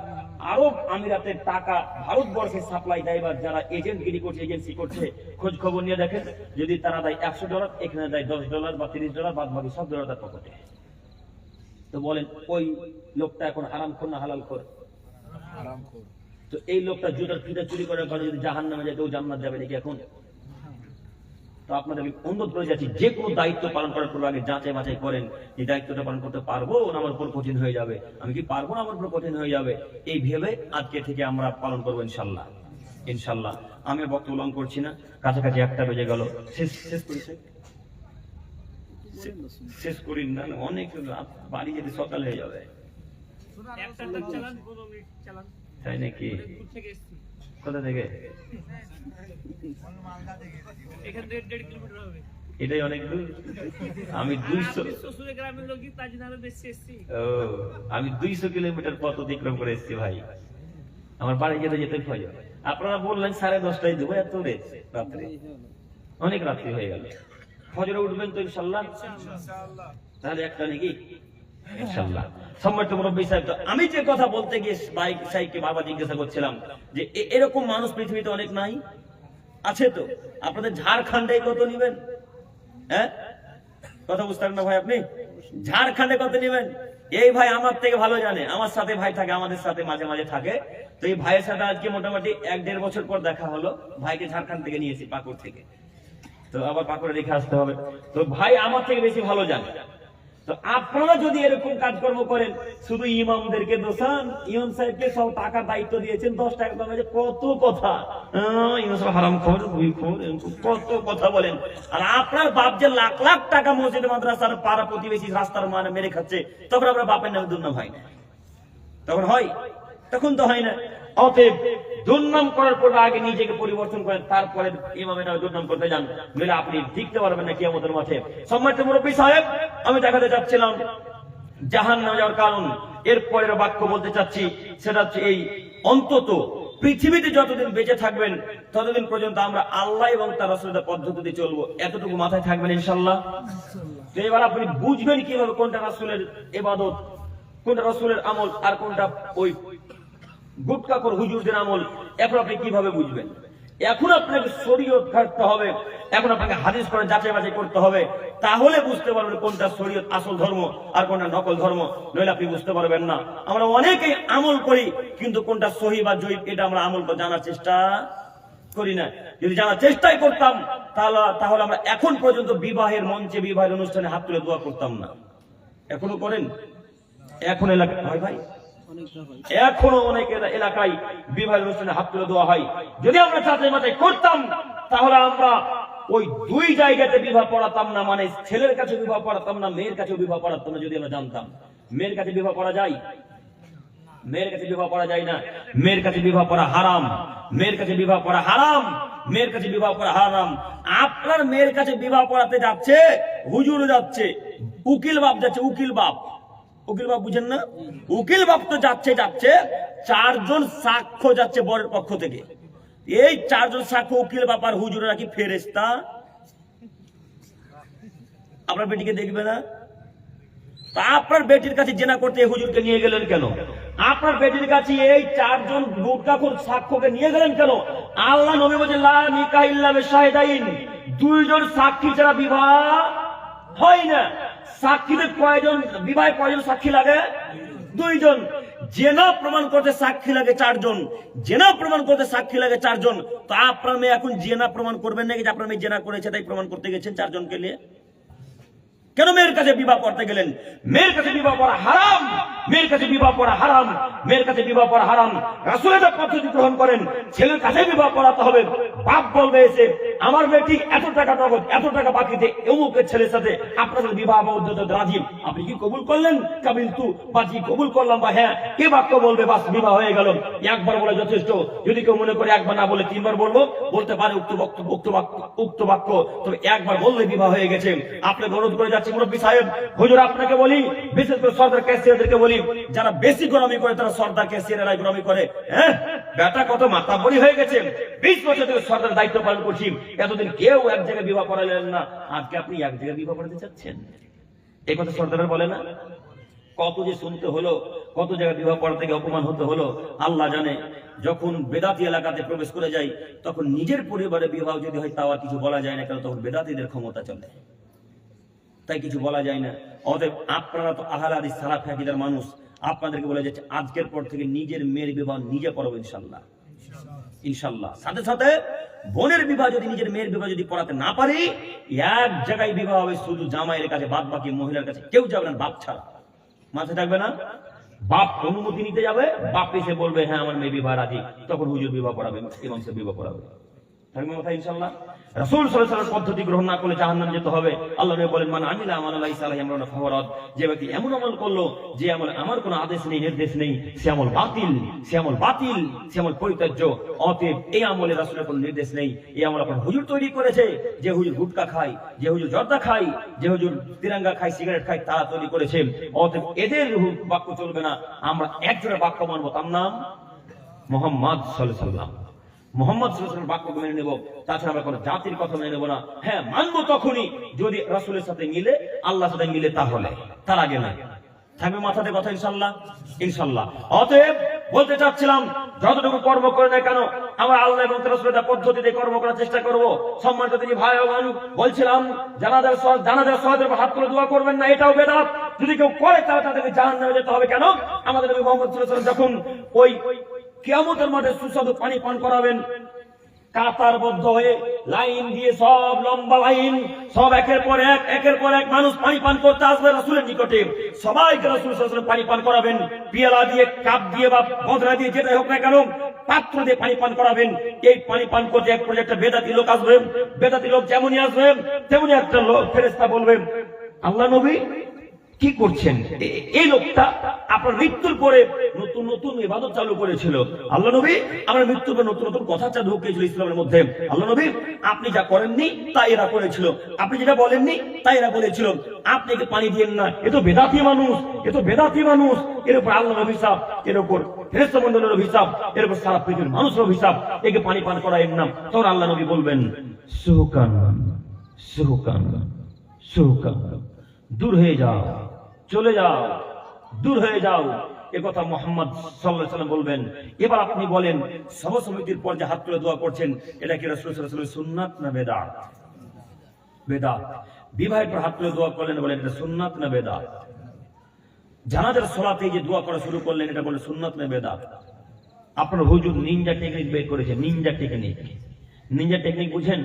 আরব আমিরাতের টাকা ভারতবর্ষে সাপ্লাই দেয় বা যারা এজেন্টগিরি করছে, এজেন্সি করছে, খোঁজ খবর নিয়ে দেখেন, যদি তারা দেয় $100, এখানে দেয় $10 বা $30, বাদ বাকি সব ডলার তার পকেটে। তো বলেন ওই লোকটা এখন হারামখোর না হালালখোর? হারামখোর। তো এই লোকটা জুতার ফিতা চুরি করার কারণে যদি জাহান্নামে যায়, তো জান্নাত যাবে নাকি এখন? তো আপনাদের আমি অনুরোধ করে যাচ্ছি, যে কোনো দায়িত্ব পালন করার পর আগে যাচাই বাছাই করেন, এই দায়িত্বটা পালন করতে পারবো না আমার উপর কঠিন হয়ে যাবে, আমি কি পারবো না আমার উপর কঠিন হয়ে যাবে, এই ভেবে আজকে থেকে আমরা পালন করবো ইনশাল্লাহ। ইনশাল্লাহ আমি বক্তব্য লং করছি না, কাছাকাছি 1টা বেজে গেল। শেষ করি না, অনেক বাড়ি যেতে সকাল হয়ে যাবে। তাই নাকি? কোথা থেকে? এটাই অনেক দূর। আমি 200 কিলোমিটার পথ অতিক্রম করে এসেছি ভাই, আমার বাড়ি যেতে যেতে ভয়। আপনারা বললেন 10:30 দেবো, এত রাত্রে, অনেক রাত্রি হয়ে গেল। ফজরে উঠবেন তো ইনশাল্লাহ? তাহলে একটা নাকি ইনশাল্লাহ। সম্মানিত মুরব্বী সাহেব, আমি যে কথা বলতে গিয়ে বাইক সাইকে বাবা জিজ্ঞাসা করছিলাম যে এরকম মানুষ পৃথিবীতে অনেক নাই? আছে তো। আপনাদের ঝাড়খণ্ডে কত নিবেন? হ্যাঁ, কথা বুঝতে পারেন না ভাই আপনি? ঝাড়খণ্ডে কত নিবেন? এই ভাই আমার থেকে ভালো জানে, আমার সাথে ভাই থাকে, আমাদের সাথে মাঝে মাঝে থাকে। তো এই ভাইয়ের সাথে আজকে মোটামুটি 1-1.5 বছর পর দেখা হলো। ভাইকে ঝাড়খণ্ড থেকে নিয়েছি, পাকুড় থেকে। তো আবার পাকুড়ে রেখে আসতে হবে। তো ভাই আমার থেকে বেশি ভালো জানে। তো আপনারা যদি এরকম কাজকর্ম করেন, শুধু ইমামদেরকে দোষান, ইমাম সাহেবকে সব টাকা দায়িত্ব দিয়েছেন, 10 টাকা দাম, কত কথা, ইমাম সাহেব হারামখোর, ঘুষখোর, কত কথা বলেন। আর আপনার বাপ যে লাখ লাখ টাকা মসজিদ মাদ্রাসার পাড়া প্রতিবেশী রাস্তার মানে মেরে খাচ্ছে, তখন আপনার বাপের নামে দুর্নাম হয় না? তখন হয়? তখন তো হয় না। অতএব দুর্নাম করার পর আগে নিজেকে পরিবর্তন করেন, তারপরে ইমামের নামে দুর্নাম করতে যান, নইলে আপনি টিকতে পারবেন না কিয়ামতের মাঠে। সম্মানিত মুরব্বী সাহেব, আমি দেখাতে চাচ্ছিলাম জাহান্নামে যাওয়ার কারণ। এর পরের বাক্য বলতে চাচ্ছি, সেটা হচ্ছে এই, অন্তত পৃথিবীতে যতদিন বেঁচে থাকবেন ততদিন পর্যন্ত আমরা আল্লাহ এবং তার রাসূলের পদ্ধতিতে চলবো, এতটুকু মাথায় থাকবেন ইনশাআল্লাহ। তো এবার আপনি বুঝবেন কিভাবে কোনটা রাসূলের ইবাদত, কোনটা রাসূলের আমল, আর কোনটা ওই গুটকাখোর হুজুরদের আমল। এখন আপনি কিভাবে বুঝবেন? এখন আপনাকে শরীয়ত ঘাটতে হবে, এখন আপনাকে হাদিস করে যাচাই বাছাই করতে হবে, তাহলে বুঝতে পারবেন কোনটা শরীয়ত আসল ধর্ম আর কোনটা নকল ধর্ম, নইলে আপনি বুঝতে পারবেন না। আমরা অনেকেই আমল করি, কিন্তু কোনটা সহি বা জয়ীফ এটা আমরা আমল করে জানার চেষ্টা করি না। যদি জানার চেষ্টাই করতাম তাহলে আমরা এখন পর্যন্ত বিবাহের মঞ্চে, বিবাহের অনুষ্ঠানে হাত তুলে দোয়া করতাম না। এখনো করেন? এখন এলাকা ভাই ভাই এখনো অনেক এলাকায় বিবাহের অনুষ্ঠানে হাত তুলে দেওয়া হয়। যদি আমরা যাচাই বাছাই করতাম, তাহলে আমরা ওই 2 জায়গাতে বিবাহ পড়াতাম না, মানে ছেলের কাছে বিবাহ পড়াতাম না, মেয়ের কাছে বিবাহ পড়াতাম না। যদি আমরা জানতাম মেয়ের কাছে বিবাহ করা যায়, মেয়ের কাছে বিবাহ করা যায় না, মেয়ের কাছে বিবাহ করা হারাম, মেয়ের কাছে বিবাহ করা হারাম, মেয়ের কাছে বিবাহ করা হারাম। আপনার মেয়ের কাছে বিবাহ পড়াতে যাচ্ছে হুজুর, যাচ্ছে উকিল বাপ, যাচ্ছে উকিল বাপ। উকিল বাপ বুঝেন না? উকিল বাপ তো যাচ্ছে 4 জন সাক্ষ্য যাচ্ছে বরের পক্ষ থেকে। এই 4 জন সাক্ষ্য উকিল বাপ আর হুজুরেরা কি ফেরেশতা? আপনার বেটিকে দেখবে না? তা আপনার বেটির কাছে জেনা করতে হুজুরকে নিয়ে গেলেন কেন? আপনার বেটির কাছে এই 4 জন গুটকাখোর সাক্ষ্যকে নিয়ে গেলেন কেন? আল্লাহ নবী বলেন, লা নিকাহ ইল্লা বিশাহিদাইন, 2 জন সাক্ষী ছাড়া বিবাহ হয় না। সাক্ষীদের কয়জন? বিবাহে কয়জন সাক্ষী লাগে? 2 জন। জেনা প্রমাণ করতে সাক্ষী লাগে 4 জন, জেনা প্রমাণ করতে সাক্ষী লাগে 4 জন। তো আপনার মেয়ে এখন জেনা প্রমাণ করবেন নাকি যে আপনার মেয়ে জেনা করেছে তাই প্রমাণ করতে গেছেন 4 জনকে নিয়ে? কেন মেয়ের কাছে বিবাহ পড়তে গেলেন? মেয়ের কাছে বিবাহ পড়া হারাম, মেয়ের কাছে বিবাহ পড়া হারাম, মেয়ের কাছে বিবাহ পড়া হারাম। রাসূলের পদ্ধতি গ্রহণ করেন, ছেলের কাছে বিবাহ পড়াতে হবে। বাপ বলবে এসে, আমার বেটি এত টাকা নগদ, এত টাকা বাকিতে অমুকের ছেলের সাথে আপনার সাথে বিবাহ বদ্ধতা রাজি, আপনি কি কবুল করলেন? কাবিল তু, বাজি কবুল করলাম বা হ্যাঁ, কে বাক্য বলবে, বাস বিবাহ হয়ে গেল। একবার বলে যথেষ্ট। যদি কেউ মনে করে একবার না বলে 3বার বলবো, বলতে পারে উক্ত বাক্য, তবে একবার বললে বিবাহ হয়ে গেছে। আপনাকে অনুরোধ করে যাচ্ছি মুরব্বী সাহেব, হুজুর আপনাকে বলি, বিশেষ করে সরকার ক্যাশিয়ারদেরকে বলি, বলি, যারা বেশি গোলামি করে তারা সর্দারকে সেনারাই গোলামি করে। হ্যাঁ, বেটা কত মাতাব্বরি হয়ে গেছে, 20 বছর ধরে সর্দার দায়িত্ব পালন করছি, এতদিন কেউ এক জায়গায় বিবাহ করালেন না, আজকে আপনি এক জায়গায় বিবাহ করাতে চাচ্ছেন? এই কথা সর্দার বলে না? কত যে শুনতে হলো, কত জায়গায় বিবাহ করা থেকে অপমান হতে হলো আল্লাহ জানে। যখন বেদাতি এলাকাতে প্রবেশ করে যাই, তখন নিজের পরিবারে বিবাহ যদি হয় তাও আর কিছু বলা যায় না, কারণ তখন বেদাতিদের ক্ষমতা চলে, তাই কিছু বলা যায় না। অতএব আপনারা তো আহলে হাদিস সালাফি আকীদার মানুষ, আপনাদেরকে বলা যাচ্ছে আজকের পর থেকে নিজের মেয়ের বিবাহ নিজে করবো ইনশাল্লাহ, ইনশাল্লাহ। সাথে সাথে বোনের বিবাহ যদি, নিজের মেয়ের বিবাহ যদি পড়াতে না পারি, এক জায়গায় বিবাহ হবে শুধু জামাইয়ের কাছে, বাদ বাকি মহিলার কাছে কেউ যাবে না, বাপ ছাড়া। মাথায় থাকবে না? বাপ অনুমতি নিতে যাবে, বাপ এসে বলবে হ্যাঁ আমার মেয়ে বিবাহ রাজি, তখন হুজুর বিবাহ পড়াবে, ইমাম সাহেব বিবাহ পড়াবে। থাকবে মাথা ইনশাল্লাহ। রাসূল সাল্লাল্লাহু আলাইহি ওয়াসাল্লাম পদ্ধতি গ্রহণ না করলে জাহান্নামে যেতে হবে। আল্লাহ নবী বলেন, মান আমিলা আমালান লাইসা আলাইহি আমরুনা ফাহুয়া রাদ। যে ব্যক্তি এমন আমল করলো যে আমল আমার কোনো আদেশ নেই, নির্দেশ নেই, সে আমল বাতিল, সে আমল বাতিল, সে আমল পরিত্যাজ্য। অতএব এই আমলে রাসূলের কোনো নির্দেশ নেই, এই আমল আপনার হুজুর তৈরি করেছে। যে হুজুর গুটকা খায়, যে হুজুর জর্দা খায়, যে হুজুর তিরঙ্গা খায়, সিগারেট খায়, তারা তৈরি করেছে। অতএব এদের বাক্য চলবে না, আমরা একজনের বাক্য মানবো, তার নাম মুহাম্মদ সাল্লাল্লাহু আলাইহি ওয়াসাল্লাম। মুহাম্মদ সাল্লাল্লাহু আলাইহি ওয়াসাল্লামের বাক্য মেনে নেব, তাছাড়া আমরা কোনো জাতির কথা মেনে নেব না। হ্যাঁ, মানবো তখনই যদি রাসূলের সাথে মিলে, আল্লাহর সাথে মিলে, তাহলে, তার আগে না। থাকবে মাথাতে কথা ইনশাআল্লাহ, ইনশাআল্লাহ। অতএব বলতে চাচ্ছিলাম, যতটুকু কর্ম করে না কেন আমরা আল্লাহ এবং তার রাসূলের পদ্ধতিতে কর্ম করার চেষ্টা করব। সম্মানিত দিনী ভাই ও বোন, বলছিলাম জানাজার সালাতের উপর হাত তুলে দোয়া করবেন না, এটাও বেদাত। যদি কেউ করে তাহলে তাদেরকে জাহান্নামে যেতে হবে। কেন? আমাদের নবী মুহাম্মদ সাল্লাল্লাহু আলাইহি ওয়াসাল্লাম যখন ওই কিয়ামতের মাঠে সুস্বাদু পানি পান করাবেন, কাতারবদ্ধ হয়ে লাইন দিয়ে, সব লম্বা লাইন, সব একের পর এক মানুষ পানি পান করতে আসবে রাসূলের নিকটে। সবাইকে রাসূল সাল্লাল্লাহু আলাইহি ওয়াসাল্লাম পানি পান করাবেন, পিয়ালা দিয়ে, কাপ দিয়ে বা বদরা দিয়ে, যেটাই হোক না কেন, পাত্র দিয়ে পানি পান করাবেন। এই পানি পান করতে এক পর্যায়ে একটা বেদাতি লোক আসবে। বেদাতি লোক যেমনই আসবে তেমনি একটা ফেরেশতা বলবেন, আল্লাহ নবী কি করছেন? এই লোকটা আপনার মৃত্যুর পরে নতুন নতুন ইবাদত চালু করেছিল। আল্লাহ নবী, আমার মৃত্যুর পরে নতুন নতুন কথা চালু হয়েছিল ইসলামের মধ্যে। আল্লাহ নবী, আপনি যা করেননি তা এরা করেছিল, আপনি যেটা বলেননি তা এরা বলেছিল, আপনি কি পানি দিয়েন না? এ তো বেদাতি মানুষ, এ তো বেদাতি মানুষ। এর উপর আল্লাহর অভিশাপ, এর উপর ফেরেশতা মণ্ডলের অভিশাপ, এর উপর সারা পৃথিবীর মানুষের অভিশাপ, একে পানি পান করায়েন না। তখন আল্লাহ নবী বলবেন, সুহকান সুহকান সুহকান, দূর হয়ে যাও, চলে যাও, দূর হয়ে যাও। এ কথা মুহাম্মদ সাল্লাল্লাহু আলাইহি ওয়াসাল্লাম বলবেন। এবার আপনি বলেন, সভা সমিতির পর যে হাত তুলে দোয়া করছেন, এটা কি রাসূল সাল্লাল্লাহু আলাইহি ওয়াসাল্লামের সুন্নাত না বেদাত? বেদাত। বিবাহের পর হাত তুলে দোয়া করলেন, বলেন এটা সুন্নাত না বেদাত? জানাজার সালাতে যে দোয়া করা শুরু করলেন, এটা বলে সুন্নাত না বেদাত? আপনার হুজুর নিনজা টেকনিক বের করেছে, নিনজা টেকনিক। নিনজা টেকনিক বুঝেন?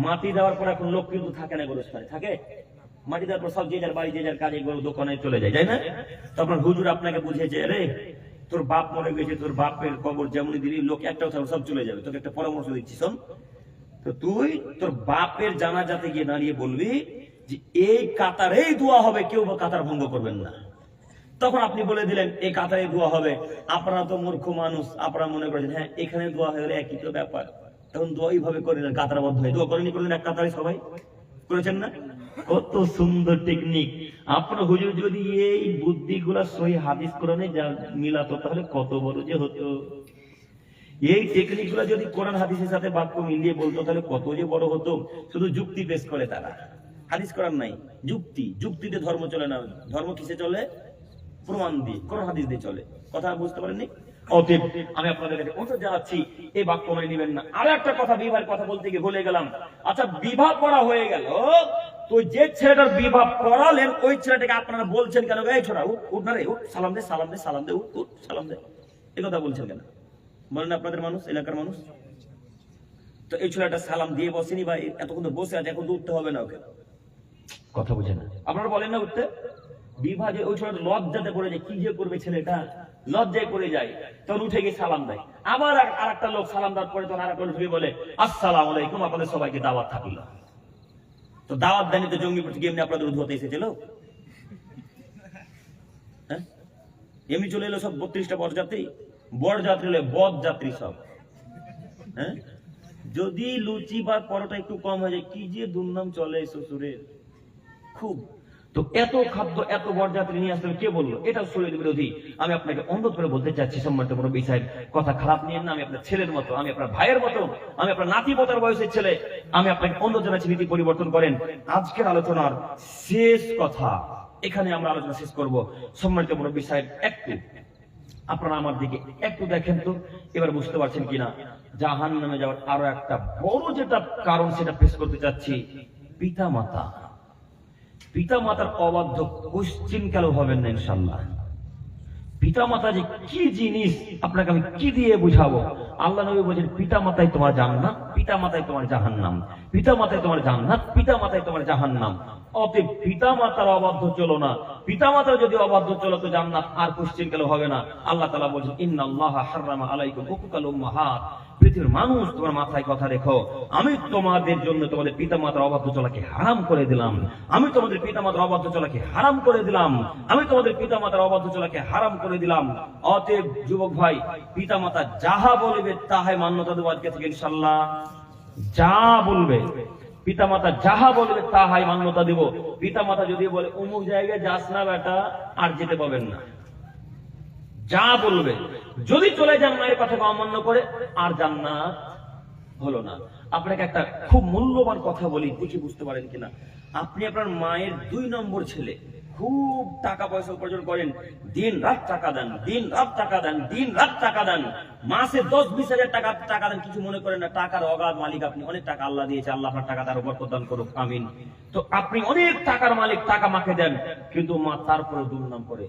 মাটি দেওয়ার পর এখন লোক কিন্তু থাকে না গোরস্থানে, থাকে? মাটি দেওয়ার পর সব যে যার বাড়ি, যে যার কাজে, দোকানে চলে যায়, তাই না? তখন হুজুর আপনাকে বুঝেছে, আরে তোর বাপ মরে গেছে, তোর বাপের কবর যেমনই দিলি লোক একটাও থাকবে, সব চলে যাবে। তোকে একটা পরামর্শ দিচ্ছি, শোন। তো তুই তোর বাপের জানাজাতে গিয়ে দাঁড়িয়ে বলবি যে এই কাতারেই দোয়া হবে, কেউ কাতার ভঙ্গ করবেন না। তখন আপনি বলে দিলেন এই কাতারে দোয়া হবে। আপনারা তো মূর্খ মানুষ, আপনারা মনে করেছেন হ্যাঁ এখানে দোয়া হয়ে গেলে একই তো ব্যাপার, তখন দোয়া এইভাবে করলেন, কাতারবদ্ধ হয়ে দোয়া করেনি, করলেন এক কাতারে সবাই, করেছেন না? কত সুন্দর টেকনিক। আপনার হুজুর যদি এই বুদ্ধিগুলা সহি হাদিস কোরআনে মিলাতো, তাহলে কত বড় যে হতো। এই টেকনিক গুলা যদি কোরআন হাদিসের সাথে বাক্য মিলিয়ে বলতো, তাহলে কত যে বড় হতো। শুধু যুক্তি পেশ করে তারা, হাদিস কোরআন নাই, যুক্তি। যুক্তিতে ধর্ম চলে না। ধর্ম কিসে চলে? প্রমাণ দিয়ে, কোরআন হাদিস দিয়ে চলে। কথা বুঝতে পারেননি? অতএব আমি আপনাদের কাছে অনুরোধ জানাচ্ছি, এই বাক্য মেনে নেবেন না। আরো একটা কথা, বিবাহের কথা বলতে গিয়ে ভুলে গেলাম। আচ্ছা, বিবাহ করা হয়ে গেল, তো যে ছেলেটার বিবাহ করালেন ওই ছেলেটাকে আপনারা বলছেন কেন, এই ছোড়া উঠ না রে, উঠ, সালাম দে, সালাম দে, সালাম দে, উঠ, সালাম দে, এই কথা বলছেন কেন? বলেন আপনাদের মানুষ, এলাকার মানুষ। তো এই ছেলেটা সালাম দিয়ে বসেনি বা এতক্ষণ তো বসে আছে, এখন তো উঠতে হবে না ওকে, কথা বুঝে না? আপনারা বলেন না উঠতে? বিবাহ যে ওই ছেলেটা লজ্জাতে পড়ে যায়, কি যে করবে ছেলেটা, লজ্জায় পড়ে যায়, তখন উঠে গিয়ে সালাম দেয়। আবার আর একটা লোক সালাম দেওয়ার পরে তখন আর একটা লোক বলে আসসালামু আলাইকুম, আপনাদের সবাইকে দাওয়াত থাকলো। তো দাওয়াত দেয়নি তো জঙ্গি প্রতি এমনি আপনাদের উদ্ভূত এসেছিল? হ্যাঁ, এমনি চলে এলো সব 32টা বরযাত্রী, বরযাত্রী হলে বদ যাত্রী সব। হ্যাঁ, যদি লুচি বা পরোটা একটু কম হয়ে যায়, কি যে দুর্নাম চলে শ্বশুরের, খুব। তো এত খাদ্য এত বরযাত্রী নিয়ে আসলে কে বললো? এটা শরীর বিরোধী। আমি আপনাকে অনুরোধ করে বলতে চাচ্ছি, সম্মানিত মুরব্বী সাহেব, কথা খারাপ নিয়েন না। আমি আপনার ছেলের মতো, আমি আপনার ভাইয়ের মতো, আমি আপনার নাতিপোতার বয়সের ছেলে। আমি আপনাকে অনুরোধ জানাচ্ছি, নীতি পরিবর্তন করেন। আজকের আলোচনার শেষ কথা, এখানে আমরা আলোচনা শেষ করব। সম্মানিত মুরব্বী সাহেব, একটু আপনারা আমার দিকে একটু দেখেন তো, এবার বুঝতে পারছেন কিনা জাহান্নামে যাওয়ার আরো একটা বড় যেটা কারণ, সেটা পেশ করতে চাচ্ছি। পিতা মাতা, পিতা মাতার অবাধ্য কোশ্চিন কালো হবেন না ইনশাল্লাহ। পিতা মাতা যে কি জিনিস আপনাকে আমি কি দিয়ে বুঝাবো। আল্লাহ নবী বলেন, পিতা মাতাই তোমার জান্নাত, পিতা মাতাই তোমার জাহান্নাম, পিতা মাতাই তোমার জান্নাত, পিতা মাতাই তোমার জাহান্নাম। অতএব পিতা মাতার অবাধ্য চলো না। পিতা মাতার যদি অবাধ্য চলো তো জান্নাত আর কোশ্চিন কালো হবে না। আল্লাহ তাআলা বলেন, ইন্নাল্লাহা হারামা আলাইকুম হুকুকাল উম্মাহাত। পৃথিবীর মানুষ, তোমার মাথায় কথা রেখো, আমি তোমাদের জন্য তোমাদের পিতা মাতার অবাধ্য চলাকে হারাম করে দিলাম। আমি তোমাদের পিতা মাতার অবাধ্য চলাকে হারাম করে দিলাম। আমি তোমাদের পিতা মাতার অবাধ্য চলাকে হারাম করে দিলাম। অতএব যুবক ভাই, পিতা মাতা যাহা বলবে তাহাই মান্যতা দেব আজকে থেকে ইনশাআল্লাহ। যা বলবে পিতা মাতা, যাহা বলবে তাহাই মান্যতা দেব। পিতা মাতা যদি বলে অমুক জায়গায় যাস না বেটা, আর যেতে পাবেন না। যা বলবে, যদি চলে যান মায়ের কথাকে অমান্য করে, আর জান্নাত হলো না। আপনাকে একটা খুব মূল্যবান কথা বলি, দেখি বুঝতে পারেন কিনা। আপনি আপনার মায়ের 2 নম্বর ছেলে, খুব টাকা পয়সা উপার্জন করেন, দিন রাত টাকা দেন, দিন রাত টাকা দেন, দিন রাত টাকা দেন, মাসে 10-20 হাজার টাকা দেন, কিছু মনে করেন না। টাকার অগাধ মালিক আপনি, অনেক টাকা আল্লাহ দিয়েছে, আল্লাহ আপনার টাকা তার উপর প্রদান করুক, আমিন। তো আপনি অনেক টাকার মালিক, টাকা মাকে দেন, কিন্তু মা তারপরে দুর্নাম করে।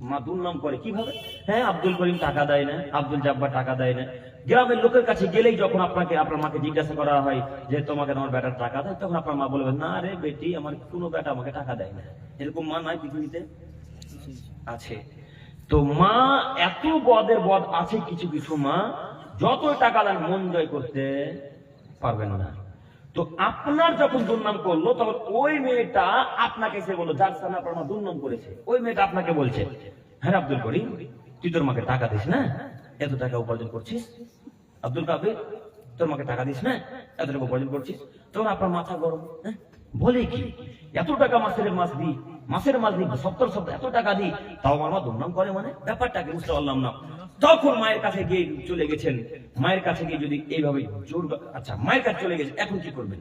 মা দুর্নাম করে কিভাবে? হ্যাঁ, আব্দুল করিম টাকা দেয় না, আব্দুল জাব্বার টাকা দেয় না। গ্রামের লোকের কাছে গেলেই যখন আপনাকে আপনার মাকে জিজ্ঞাসা করা হয় যে তোমাকে তোমার বেটার টাকা দেয়, তখন আপনার মা বলবেন, না রে বেটি, আমার কোনো বেটা আমাকে টাকা দেয় না। এরকম মা নাই পৃথিবীতে? আছে। তো মা এত বদের বদ আছে, কিছু কিছু মা যত টাকা দেন মন জয় করতে পারবেন না। তো আপনার যখন দুর্নাম করলো, তখন ওই মেয়েটা আপনাকে এসে বললো, যার সামনে আপনার মা দুর্নাম করেছে, ওই মেয়েটা আপনাকে বলছে, হ্যাঁ আব্দুল করিম, তুই তোর মাকে টাকা দিস না, এত টাকা উপার্জন করছিস। আব্দুল কাবির, তোর মাকে টাকা দিস না, এত টাকা উপার্জন করছিস। তখন আপনার মাথা গরম, হ্যাঁ বলে কি, এত টাকা মাসের মাস দিই, 70 এত টাকা দিই, তাও আমার মা দুর্নাম করে, মানে ব্যাপারটাকে বুঝতে পারলাম না। তখন মায়ের কাছে গিয়ে চলে গেছেন, মায়ের কাছে গিয়ে যদি এইভাবে জোর, আচ্ছা মায়ের কাছে চলে গেছে, এখন কি করবেন?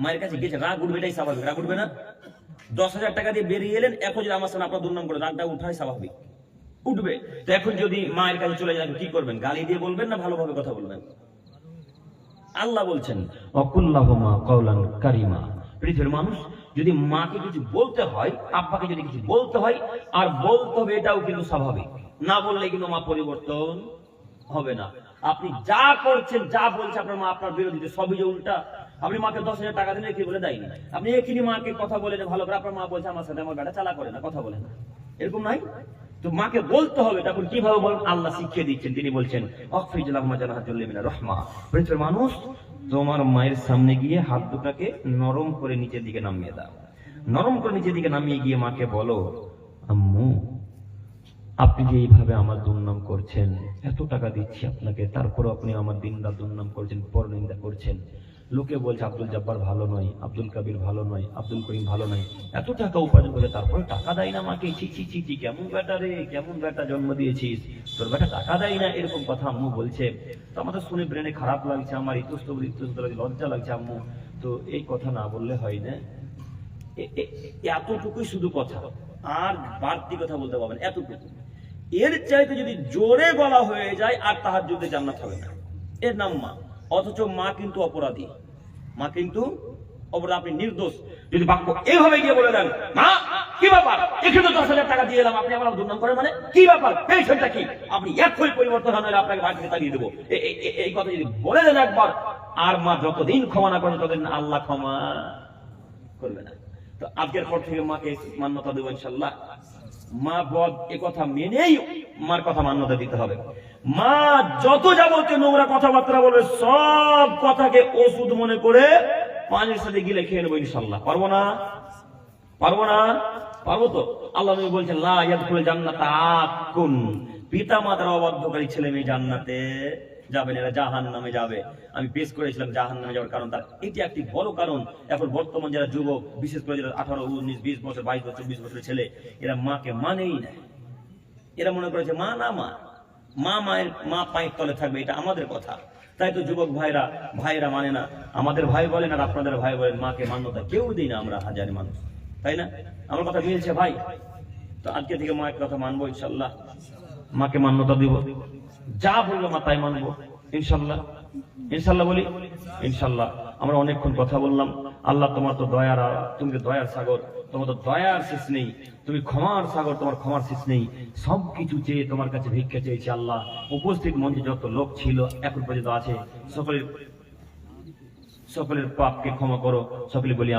মায়ের কাছে গেছে, রাগ উঠবে, এটাই স্বাভাবিক, রাগ উঠবে না? 10,000 টাকা দিয়ে বেরিয়ে এলেন, এখন যদি আমার সামনে আপনার দুর্নাম করে, রাগটা উঠাই স্বাভাবিক, উঠবে। তো এখন যদি মায়ের কাছে চলে যান, কি করবেন? গালি দিয়ে বলবেন না ভালোভাবে কথা বলবেন? আল্লাহ বলছেন, অকুল্লাহুমা কাওলান কারিমা। পৃথিবীর মানুষ, যদি মাকে কিছু বলতে হয়, আব্বাকে যদি কিছু বলতে হয়, আর বলতে হবে, এটাও কিন্তু স্বাভাবিক। না বললে কিন্তু মা পরিবর্তন হবে না। আপনি যা করছেন, যা বলছে আপনার মা, আপনার বিরোধীতে সবই যে উল্টা। আপনি মাকে 10,000 টাকা দিলে কি বলে দেয়নি, আপনি এখানে মাকে কথা বলেন ভালো করে, আপনার মা বলছে আমার সাথে আমার বেটা চালা করে না, কথা বলে না, এরকম নাই। তো মাকে বলতে হবে, তখন কিভাবে বলেন? আল্লাহ শিখিয়ে দিচ্ছেন, তিনি বলছেন, পৃথিবীর মানুষ, তোমার মায়ের সামনে গিয়ে হাত দুটাকে নরম করে নিচের দিকে নামিয়ে দাও। নরম করে নিচের দিকে নামিয়ে গিয়ে মাকে বলো, আম্মু, আপনি যে এইভাবে আমার দুর্নাম করছেন, এত টাকা দিচ্ছি আপনাকে, তারপরে আপনি আমার দিনরাত দুর্নাম করছেন, পরনিন্দা করছেন। লোকে বলছে আব্দুল জব্বার ভালো নয়, আব্দুল কাবির ভালো নয়, আব্দুল করিম ভালো নয়, এত টাকা উপার্জন করে তারপরে টাকা দেয় না মাকে, ছি ছি ছি ছি, কেমন বেটা রে, কেমন বেটা জন্ম দিয়েছিস, তোর বেটা টাকা দেয় না, এরকম কথা আম্মু বলছে। তো আমাদের শুনে ব্রেনে খারাপ লাগছে, আমার ইতস্তত লাগছে, লজ্জা লাগছে আম্মু। তো এই কথা না বললে হয় না, এতটুকুই শুধু কথা, আর বাড়তি কথা বলতে পারবেন, এতটুকু। এর চাইতে যদি জোরে বলা হয়ে যায়, আর তাহাজ্জুদে জান্নাত হবে না, এর নাম মা। অথচ মা কিন্তু অপরাধী, মা কিন্তু অপরাধী, আপনি নির্দোষ। যদি বাক্য এইভাবে গিয়ে বলে দেন, মা কি ব্যাপার, এখানে তো 10,000 টাকা দিয়ে এলাম, আপনি আমার দুর্নাম করেন, মানে কি ব্যাপার, পেনশনটা কি, আপনি এখনই পরিবর্তন হলে আপনাকে বাড়ি থেকে তাড়িয়ে দেবো, এই কথা যদি বলে দেন একবার, আর মা যতদিন ক্ষমা না করেন ততদিন আল্লাহ ক্ষমা করবে না। তো আজকের পর থেকে মাকে মান্যতা দেবো ইনশাল্লাহ। মা বদ এ কথা মেনেই মার কথা মান্যতা দিতে হবে। মা যত যাবতীয় নোংরা কথাবার্তা বলবে, সব কথাকে ওষুধ মনে করে পানির সাথে গিলে খেয়ে নেবো ইনশাল্লাহ। পারবো না? পারবো না? পারবো তো। আল্লাহ নবী বলছেন, লা ইয়াদখুলুল জান্নাতা আকুন, পিতা মাতার অবাধ্যকারী ছেলে মেয়ে জান্নাতে যাবেন, এরা জাহান্নামে যাবে। আমি পেশ করেছিলাম জাহান্নামে যাওয়ার কারণ, তার এটি একটি বড় কারণ। এখন বর্তমান যারা যুবক, বিশেষ করে যারা 18, 19, 20 বছর, 22 বছর, 20 বছরের ছেলে, এরা মাকে মানেই না। এরা মনে করেছে মা না মা পায়ের তলে থাকবে, এটা আমাদের কথা। তাই তো যুবক ভাইরা মানে না। আমাদের ভাই বলেন আর আপনাদের ভাই বলেন, মাকে মান্যতা কেউ দিই না আমরা, হাজার মানুষ, তাই না? আমার কথা মিলছে ভাই? তো আজকে থেকে মায়ের কথা মানবো ইনশাল্লাহ, মাকে মান্যতা দিব, যা বললো মা তাই মানবো ইনশাল্লাহ। ইনশাল্লাহ বলি ইনশাল্লাহ। আমরা অনেকক্ষণ কথা বললাম। আল্লাহ তোমার তো দয়ার, তুমি তো দয়ার সাগর, তোমার তো দয়ার শেষ নেই, তুমি ক্ষমার সাগর, তোমার ক্ষমার শেষ নেই। সবকিছু চেয়ে তোমার কাছে ভিক্ষা চেয়েছি আল্লাহ। উপস্থিত মঞ্চে যত লোক ছিল, এখন পর্যন্ত আছে, সকলের পাপকে ক্ষমা করো। সকলে বলি